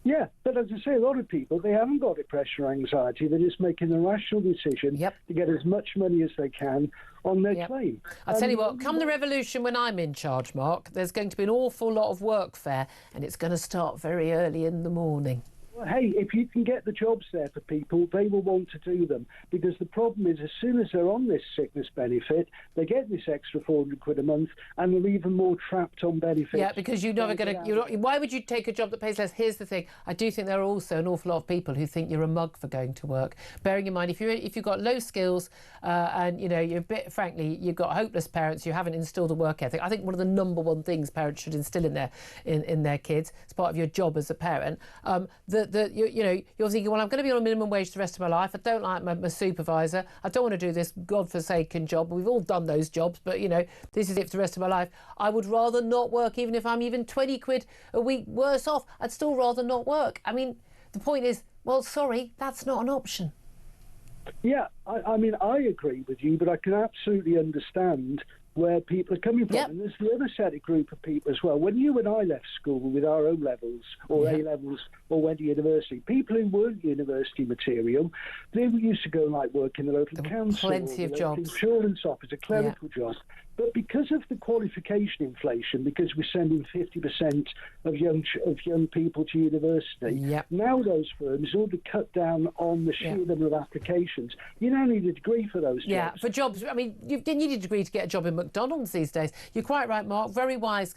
Yeah, but as I say, a lot of people, they haven't got depression or anxiety. They're just making a rational decision to get as much money as they can on their claim. I'll tell you what, come the revolution when I'm in charge, Mark, there's going to be an awful lot of workfare, and it's going to start very early in the morning. Hey, if you can get the jobs there for people, they will want to do them. Because the problem is, as soon as they're on this sickness benefit, they get this extra £400 a month, and they're even more trapped on benefits. Yeah, because you're never going to. Why would you take a job that pays less? Here's the thing: I do think there are also an awful lot of people who think you're a mug for going to work. Bearing in mind, if you've got low skills and you're a bit, frankly, you've got hopeless parents, you haven't instilled a work ethic. I think one of the number one things parents should instill in their kids, as part of your job as a parent, you're thinking, well, I'm going to be on a minimum wage the rest of my life. I don't like my supervisor. I don't want to do this godforsaken job. We've all done those jobs, but this is it for the rest of my life. I would rather not work, even if I'm even 20 quid a week worse off. I'd still rather not work. I mean, the point is, well, sorry, that's not an option. Yeah, I mean, I agree with you, but I can absolutely understand where people are coming from. Yep. And there's the other set of group of people as well. When you and I left school with our O levels or A levels or went to university, people who weren't university material, they used to go and work in the local council, plenty of jobs, insurance office, a clerical job. But because of the qualification inflation, because we're sending 50% of young people to university, now those firms ought to cut down on the sheer number of applications. You now need a degree for those jobs. Yeah, for jobs. I mean, you need a degree to get a job in McDonald's these days. You're quite right, Mark. Very wise.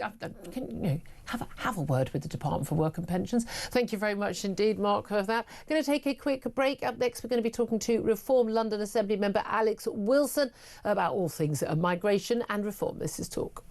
Have a word with the Department for Work and Pensions. Thank you very much indeed, Mark, for that. Going to take a quick break. Up next, we're going to be talking to Reform London Assembly member Alex Wilson about all things migration and reform. This is Talk.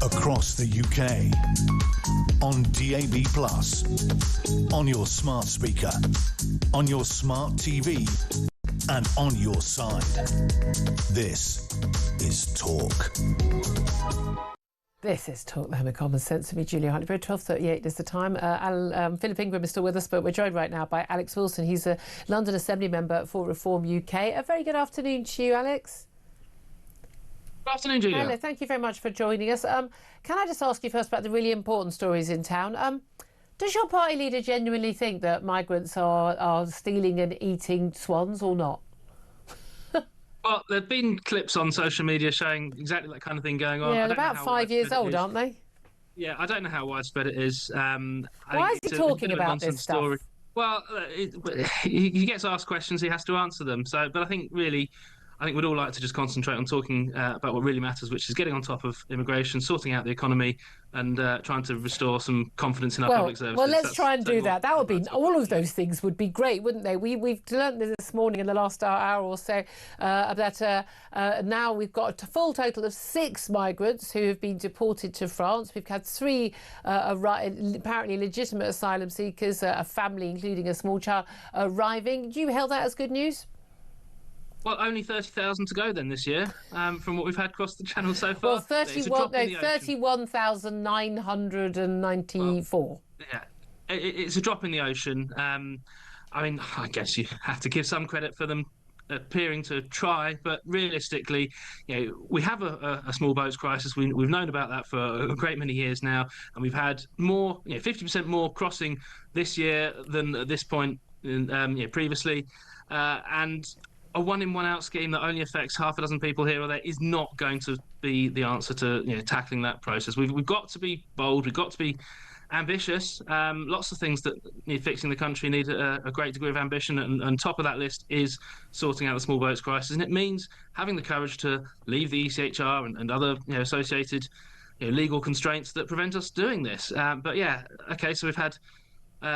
Across the UK, on DAB+, on your smart speaker, on your smart TV, and on your side. This is Talk. This is Talk, the Home of Common Sense. To me, Julia Hartley-Brewer. 12:38 is the time. Philip Ingram is still with us, but we're joined right now by Alex Wilson. He's a London Assembly member for Reform UK. A very good afternoon to you, Alex. Good afternoon, Julia. Hello, thank you very much for joining us. Can I just ask you first about the really important stories in town? Does your party leader genuinely think that migrants are stealing and eating swans or not? Well, there have been clips on social media showing exactly that kind of thing going on. Yeah, about 5 years old, aren't they? Yeah, I don't know how widespread it is. Why is he talking about this stuff? Well, he gets asked questions, he has to answer them. But I think really, I think we'd all like to just concentrate on talking about what really matters, which is getting on top of immigration, sorting out the economy, and trying to restore some confidence in our public services. Well, let's try and do that. That would be all of those things would be great, wouldn't they? We've learned this morning in the last hour or so that now we've got a full total of 6 migrants who have been deported to France. We've had 3 apparently legitimate asylum seekers, a family including a small child, arriving. Do you hail that as good news? Well, only 30,000 to go then this year, from what we've had across the channel so far. Well, 31,994. Yeah, it's a drop in the ocean. I mean, I guess you have to give some credit for them appearing to try, but realistically, we have a small boats crisis. We've known about that for a great many years now, and we've had more, 50% more crossing this year than at this point previously, and a 1-in, 1-out scheme that only affects half a dozen people here or there is not going to be the answer to tackling that process. We've got to be bold. We've got to be ambitious. Lots of things that need fixing the country need a great degree of ambition, and top of that list is sorting out the small boats crisis. And it means having the courage to leave the ECHR and other associated legal constraints that prevent us doing this. But yeah, okay, so we've had 3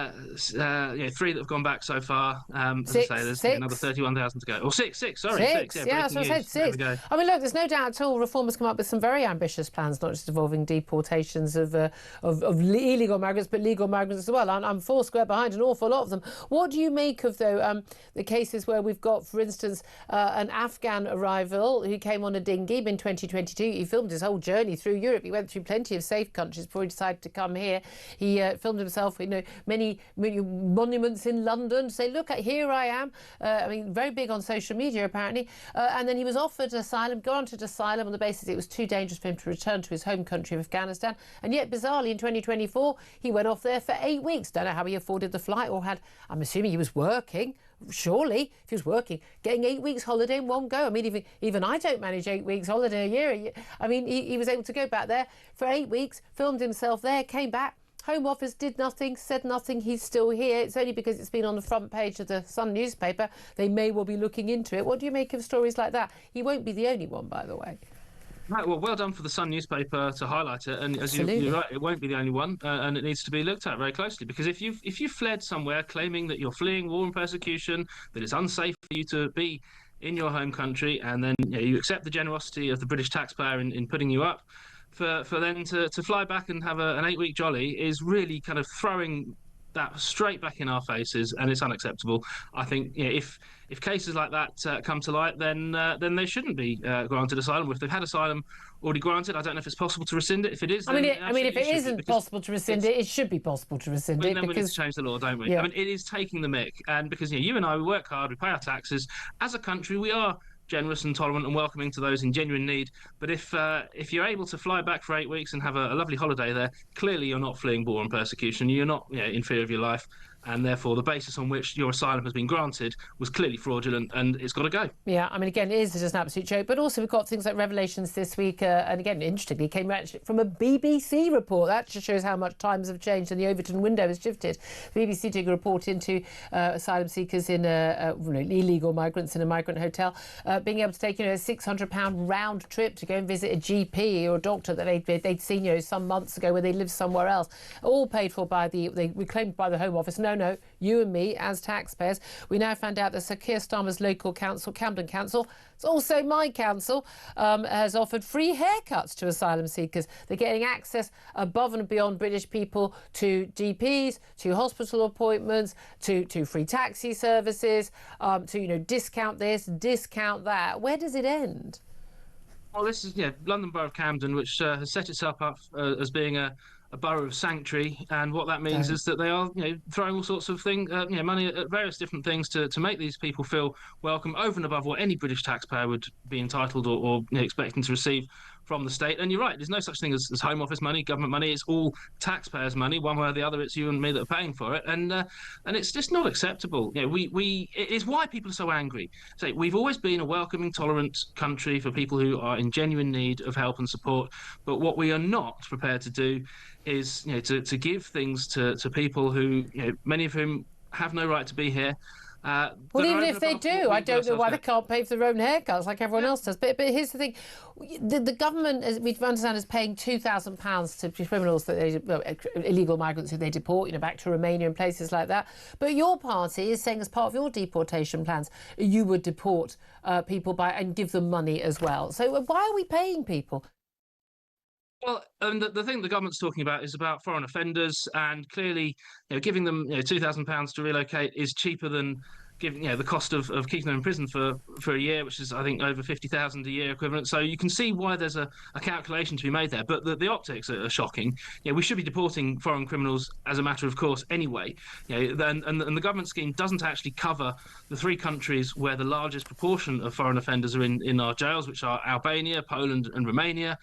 that have gone back so far. As I say, there's another 31,000 to go. Or 6, sorry. 6. Yeah, that's what I said, 6. I mean, look, there's no doubt at all Reform has come up with some very ambitious plans, not just involving deportations of illegal migrants, but legal migrants as well. I'm 4 square behind an awful lot of them. What do you make of, though, the cases where we've got, for instance, an Afghan arrival who came on a dinghy in 2022. He filmed his whole journey through Europe. He went through plenty of safe countries before he decided to come here. He filmed himself, many monuments in London, say, look, here I am. I mean, very big on social media, apparently. And then he was offered asylum, granted asylum on the basis it was too dangerous for him to return to his home country of Afghanistan. And yet, bizarrely, in 2024, he went off there for 8 weeks. Don't know how he afforded the flight or had, I'm assuming he was working. Surely, if he was working, getting 8 weeks holiday in one go. I mean, even I don't manage 8 weeks holiday a year. I mean, he was able to go back there for 8 weeks, filmed himself there, came back. Home Office did nothing, said nothing. He's still here. It's only because it's been on the front page of the Sun newspaper. They may well be looking into it. What do you make of stories like that? He won't be the only one, by the way. Right, well done for the Sun newspaper to highlight it. And as you're right, it won't be the only one, and it needs to be looked at very closely. Because if you've fled somewhere claiming that you're fleeing war and persecution, that it's unsafe for you to be in your home country, and then you accept the generosity of the British taxpayer in putting you up, for then to fly back and have an 8-week jolly is really kind of throwing that straight back in our faces, and it's unacceptable. I think if cases like that come to light, then they shouldn't be granted asylum. If they've had asylum already granted, I don't know if it's possible to rescind it. If it is, I mean, if it isn't possible to rescind it, it should be possible to rescind it. Then we need to change the law, don't we? Yeah. I mean, it is taking the mick, and because you and I, we work hard, we pay our taxes. As a country, we are generous and tolerant and welcoming to those in genuine need. But if you're able to fly back for 8 weeks and have a lovely holiday there, clearly you're not fleeing war and persecution. You're not in fear of your life. And therefore, the basis on which your asylum has been granted was clearly fraudulent, and it's got to go. Yeah, I mean, again, it is just an absolute joke. But also, we've got things like revelations this week. And again, interestingly, it came actually from a BBC report. That just shows how much times have changed and the Overton window has shifted. The BBC did a report into asylum seekers in illegal migrants in a migrant hotel being able to take a £600 round trip to go and visit a GP or a doctor that they'd seen some months ago where they lived somewhere else. All paid for by they reclaimed by the Home Office. No, you and me as taxpayers. We now found out that Sir Keir Starmer's local council, Camden Council, it's also my council, has offered free haircuts to asylum seekers. They're getting access above and beyond British people to GPs, to hospital appointments, to free taxi services, to discount this, discount that. Where does it end? Well, this is London Borough of Camden, which has set itself up as being a borough of sanctuary, and what that means is that they are throwing all sorts of money at various different things to make these people feel welcome, over and above what any British taxpayer would be entitled or expecting to receive from the state. And you're right, there's no such thing as Home Office money, government money. It's all taxpayers' money, one way or the other. It's you and me that are paying for it, and it's just not acceptable. It is why people are so angry. So we've always been a welcoming, tolerant country for people who are in genuine need of help and support. But what we are not prepared to do is to give things to people who many of whom have no right to be here. Well, even if they do, I don't know why they can't pay for their own haircuts like everyone else does. But here's the thing. The government, as we understand, is paying £2,000 to criminals, illegal migrants who they deport, back to Romania and places like that. But your party is saying as part of your deportation plans, you would deport people and give them money as well. So why are we paying people? Well, the thing the government's talking about is about foreign offenders, and clearly, giving them £2,000 to relocate is cheaper than giving the cost of keeping them in prison for a year, which is I think over 50,000 a year equivalent. So you can see why there's a calculation to be made there. But the optics are shocking. We should be deporting foreign criminals as a matter of course anyway. And the government scheme doesn't actually cover the three countries where the largest proportion of foreign offenders are in our jails, which are Albania, Poland, and Romania.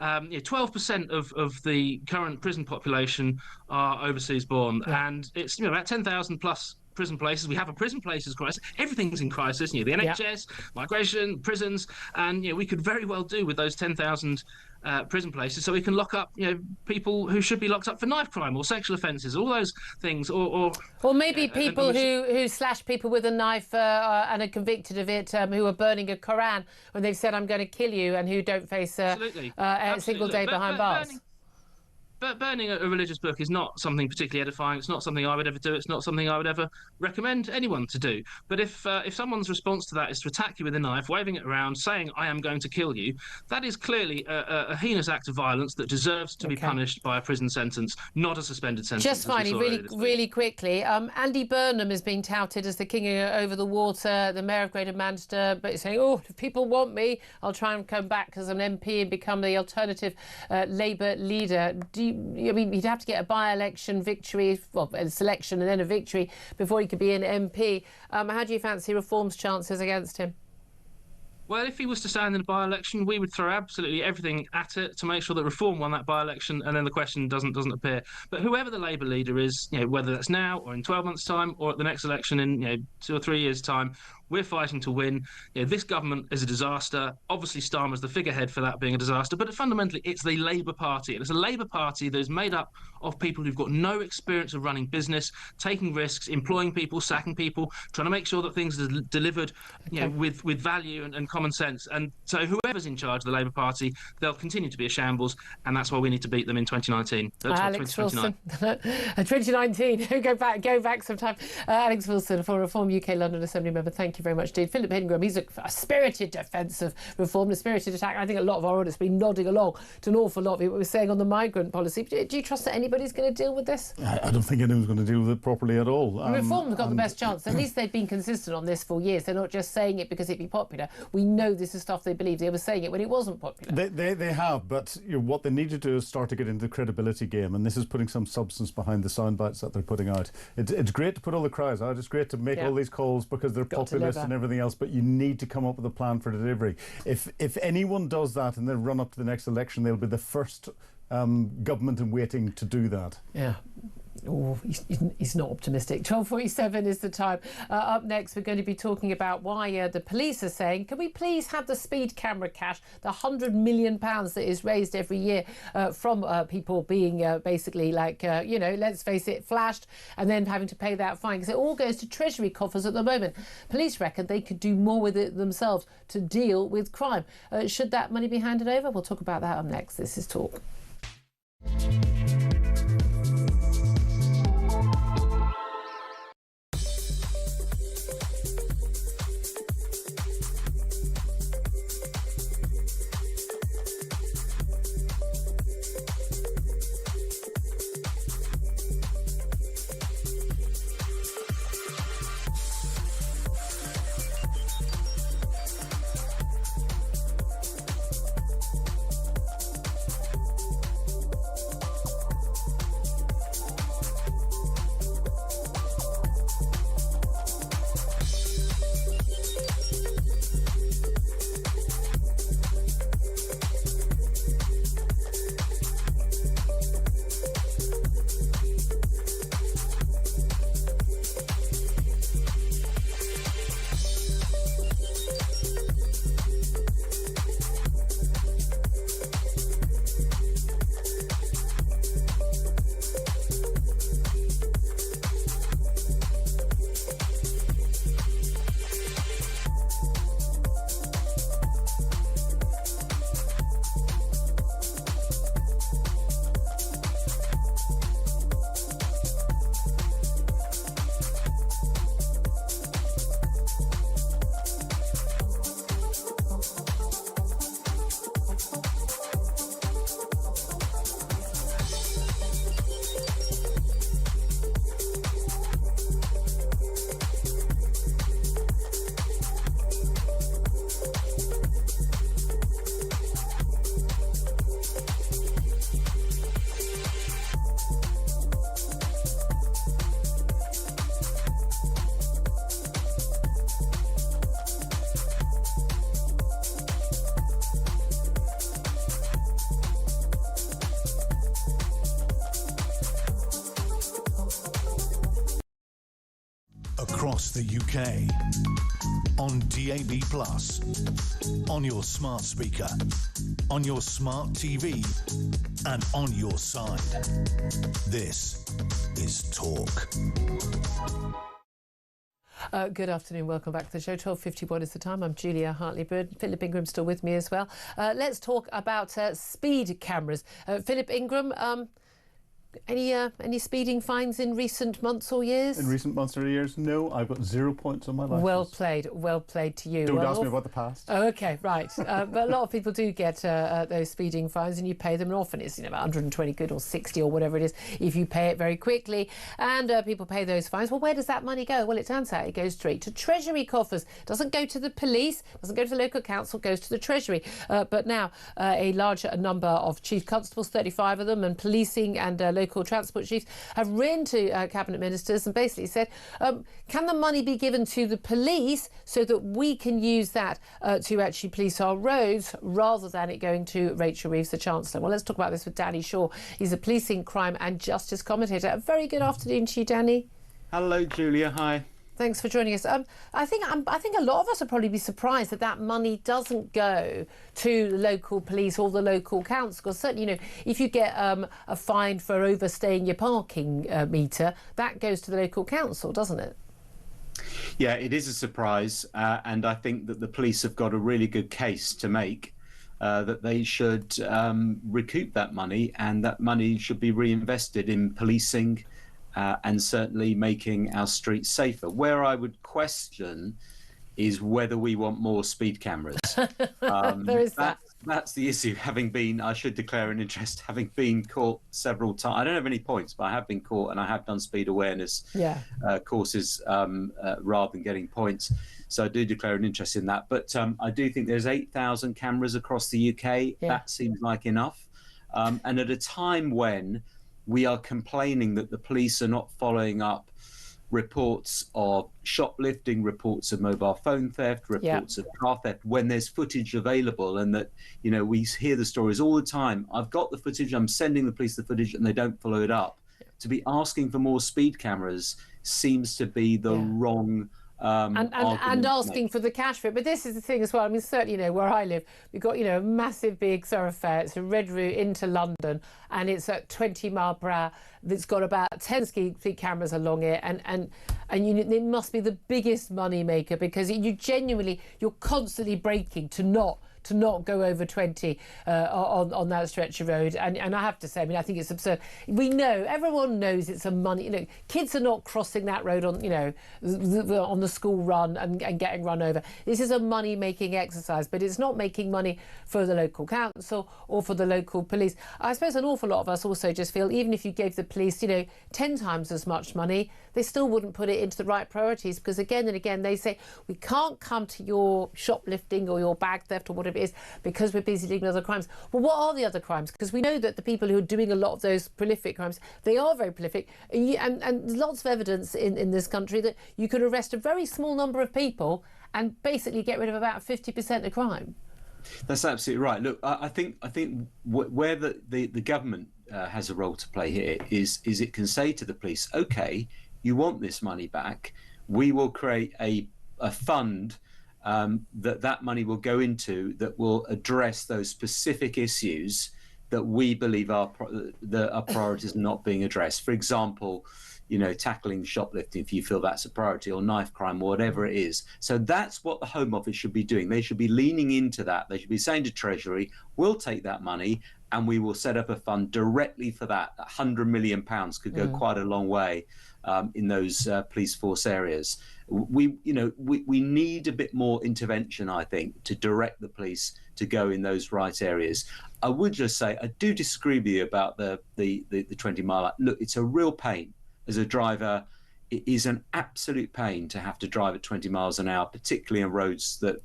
12% of the current prison population are overseas born, and it's about 10,000 plus prison places. We have a prison places crisis. Everything's in crisis. The NHS, migration, prisons, and we could very well do with those 10,000 prison places, so we can lock up people who should be locked up for knife crime or sexual offences, all those things, or maybe people who slash people with a knife and are convicted of it, who are burning a Koran when they've said I'm going to kill you, and who don't face a single day behind bars. But burning a religious book is not something particularly edifying. It's not something I would ever do. It's not something I would ever recommend anyone to do. But if someone's response to that is to attack you with a knife, waving it around, saying, I am going to kill you, that is clearly a heinous act of violence that deserves to be punished by a prison sentence, not a suspended sentence. Just finally, really quickly, Andy Burnham is being touted as the king over the water, the mayor of Greater Manchester, but he's saying, if people want me, I'll try and come back as an MP and become the alternative Labour leader. He'd have to get a by-election victory, a selection and then a victory before he could be an MP. How do you fancy Reform's chances against him? Well, if he was to stand in a by-election, we would throw absolutely everything at it to make sure that Reform won that by-election, and then the question doesn't appear. But whoever the Labour leader is, whether that's now or in 12 months' time or at the next election in 2 or 3 years' time, we're fighting to win. This government is a disaster. Obviously, Starmer's the figurehead for that being a disaster, but fundamentally, it's the Labour Party. And it's a Labour Party that is made up of people who've got no experience of running business, taking risks, employing people, sacking people, trying to make sure that things are delivered with value and common sense. And so whoever's in charge of the Labour Party, they'll continue to be a shambles, and that's why we need to beat them in 2019. Alex Wilson. 2019. Go back some time. Alex Wilson, for Reform UK London Assembly member. Thank you very much indeed. Philip Ingram, he's a spirited defence of Reform, a spirited attack. I think a lot of our audience have been nodding along to an awful lot of what we're saying on the migrant policy. Do you trust that anybody's going to deal with this? I don't think anyone's going to deal with it properly at all. Reform's got the best chance. At least they've been consistent on this for years. They're not just saying it because it'd be popular. We know this is stuff they believe. They were saying it when it wasn't popular. They have, but what they need to do is start to get into the credibility game, and this is putting some substance behind the sound bites that they're putting out. It's great to put all the cries out. It's great to make all these calls because they're populist and everything else, but you need to come up with a plan for delivery. If anyone does that and they run up to the next election, they'll be the first government in waiting to do that. Yeah. Oh, he's not optimistic. 12:47 is the time. Up next, we're going to be talking about why the police are saying, can we please have the speed camera cash, the £100 million that is raised every year from people being basically let's face it, flashed and then having to pay that fine, because it all goes to Treasury coffers at the moment. Police reckon they could do more with it themselves to deal with crime. Should that money be handed over? We'll talk about that up next. This is Talk. across the UK, on DAB+, on your smart speaker, on your smart TV, and on your side. This is Talk. Good afternoon, welcome back to the show. 12:51 is the time. I'm Julia Hartley-Brewer. Philip Ingram's still with me as well. Let's talk about speed cameras. Philip Ingram, any speeding fines in recent months or years? In recent months or years, no. I've got 0 points on my license. Well played to you. Don't ask me about the past. Oh, okay, right. But a lot of people do get those speeding fines, and you pay them, and often it's 120 quid or 60 or whatever it is if you pay it very quickly. And people pay those fines. Well, where does that money go? Well, it turns out it goes straight to Treasury coffers. Doesn't go to the police, doesn't go to the local council, goes to the Treasury. But now a large number of chief constables, 35 of them, and policing and local transport chiefs have written to cabinet ministers and basically said, can the money be given to the police so that we can use that to actually police our roads rather than it going to Rachel Reeves, the Chancellor? Well, let's talk about this with Danny Shaw. He's a policing, crime and justice commentator. A very good afternoon to you, Danny. Hello, Julia. Hi. Thanks for joining us. I think a lot of us would probably be surprised that that money doesn't go to the local police or the local council. Because certainly, if you get a fine for overstaying your parking meter, that goes to the local council, doesn't it? Yeah, it is a surprise, and I think that the police have got a really good case to make. That they should recoup that money, and that money should be reinvested in policing. And certainly making our streets safer. Where I would question is whether we want more speed cameras. There is that. That's the issue. I should declare an interest, having been caught several times. I don't have any points, but I have been caught, and I have done speed awareness courses rather than getting points. So I do declare an interest in that. But I do think there's 8,000 cameras across the UK. Yeah. That seems like enough. And at a time when we are complaining that the police are not following up reports of shoplifting, reports of mobile phone theft, reports of car theft, when there's footage available, and that, we hear the stories all the time. I've got the footage, I'm sending the police the footage, and they don't follow it up. To be asking for more speed cameras seems to be the wrong and asking for the cash for it. But this is the thing as well. I mean, certainly, where I live, we've got, a massive big thoroughfare. It's a red route into London, and it's at 20 mile per hour. It's got about 10 speed cameras along it, and it must be the biggest money maker, because you're constantly braking to not go over 20 on that stretch of road. And I have to say, I think it's absurd. Everyone knows it's a money. Kids are not crossing that road on the school run and getting run over. This is a money-making exercise, but it's not making money for the local council or for the local police. I suppose an awful lot of us also just feel, even if you gave the police, 10 times as much money, they still wouldn't put it into the right priorities, because again and again they say, we can't come to your shoplifting or your bag theft or whatever it is because we're busy dealing with other crimes. Well, what are the other crimes? Because we know that the people who are doing a lot of those prolific crimes, they are very prolific, and lots of evidence in this country that you could arrest a very small number of people and basically get rid of about 50% of crime. That's absolutely right. Look, I think where the government has a role to play here is it can say to the police, OK, you want this money back, we will create a fund that money will go into, that will address those specific issues that we believe our priorities are not being addressed. For example, tackling shoplifting, if you feel that's a priority, or knife crime, or whatever it is. So that's what the Home Office should be doing. They should be leaning into that. They should be saying to Treasury, we'll take that money and we will set up a fund directly for that. £100 million could go quite a long way in those police force areas. We need a bit more intervention, I think, to direct the police to go in those right areas. I would just say, I do disagree with you about the 20 mile. Look, it's a real pain as a driver. It is an absolute pain to have to drive at 20 miles an hour, particularly on roads that,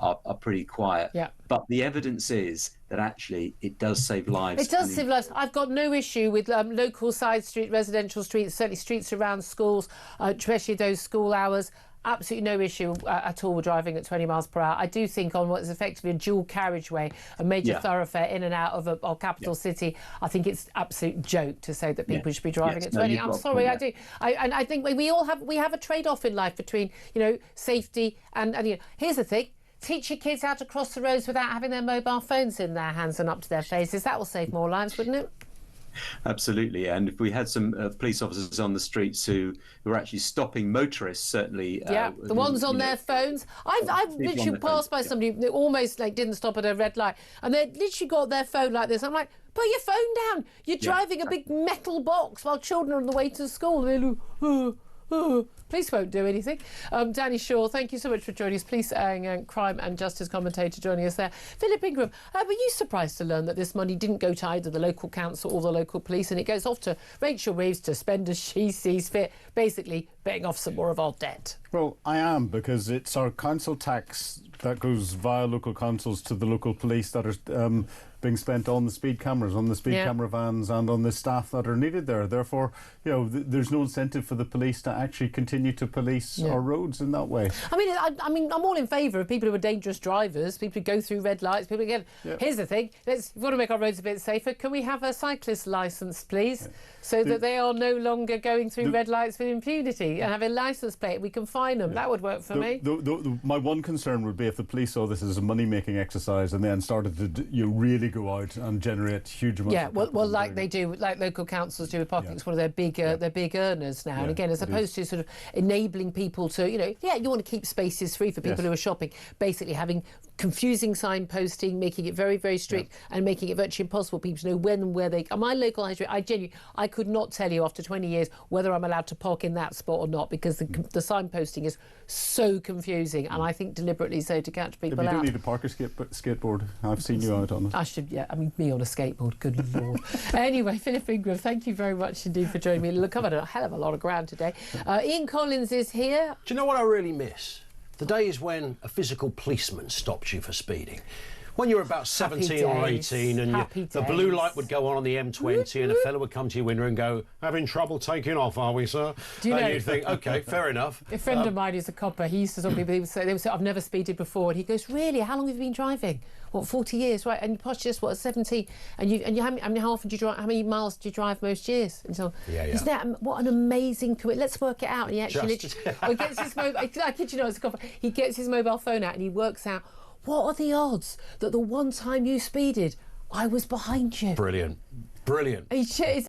are pretty quiet. Yeah. But the evidence is that actually it does save lives. It does save lives. I've got no issue with local side street, residential streets, certainly streets around schools, especially those school hours. absolutely no issue at all with driving at 20 miles per hour. I do think on what is effectively a dual carriageway, a major thoroughfare in and out of our capital city, I think it's absolute joke to say that people should be driving at 20. I'm sorry, I do. And I think we have a trade-off in life between, safety and here's the thing. Teach your kids how to cross the roads without having their mobile phones in their hands and up to their faces. That will save more lives, wouldn't it? Absolutely, and if we had some police officers on the streets who were actually stopping motorists, certainly. The ones on their phones. I've literally passed by somebody that almost didn't stop at a red light, and they literally got their phone like this. I'm like, put your phone down. You're driving a big metal box while children are on the way to school. They look, police won't do anything. Danny Shaw, thank you so much for joining us. Police and crime and justice commentator joining us there. Philip Ingram, were you surprised to learn that this money didn't go to either the local council or the local police, and it goes off to Rachel Reeves to spend as she sees fit, basically paying off some more of our debt? Well, I am, because it's our council tax that goes via local councils to the local police that are being spent on the speed cameras, on the speed camera vans, and on the staff that are needed there. Therefore, there's no incentive for the police to actually continue to police our roads in that way. I mean, I'm all in favour of people who are dangerous drivers, people who go through red lights, people who Here's the thing, we want to make our roads a bit safer. Can we have a cyclist licence, please? So that they are no longer going through red lights with impunity and have a licence plate. We can fine them. That would work for me. My one concern would be if the police saw this as a money-making exercise and then started to really go out and generate huge amounts of well, like they do, like local councils do with parking. It's one of their big earners now. And again, as opposed to sort of enabling people to, you want to keep spaces free for people who are shopping, basically having confusing signposting, making it very, very strict and making it virtually impossible for people to know when and where they... My local high street, I could not tell you after 20 years whether I'm allowed to park in that spot or not, because the signposting is so confusing, and I think deliberately so, to catch people out. You don't need a parker skateboard. I've seen you out on it. I should, me on a skateboard, good lord. Anyway, Philip Ingram, thank you very much indeed for joining me. Look, I've covered a hell of a lot of ground today. Ian Collins is here. Do you know what I really miss? The days when a physical policeman stopped you for speeding. When you were about 17 or 18 and the blue light would go on the M20 and a fellow would come to your window and go, having trouble taking off, are we, sir? And you'd think, OK, fair enough. A friend of mine who's a copper, he used to talk to people, they would say, I've never speeded before. And he goes, really? How long have you been driving? What, 40 years, right? And you passed just, 17? And how often do you drive? How many miles do you drive most years? And so, isn't that what an amazing career? Let's work it out. And he actually, he gets his mobile. I kid you not, as a copper, he gets his mobile phone out and he works out, what are the odds that the one time you speeded, I was behind you? Brilliant. Brilliant. It's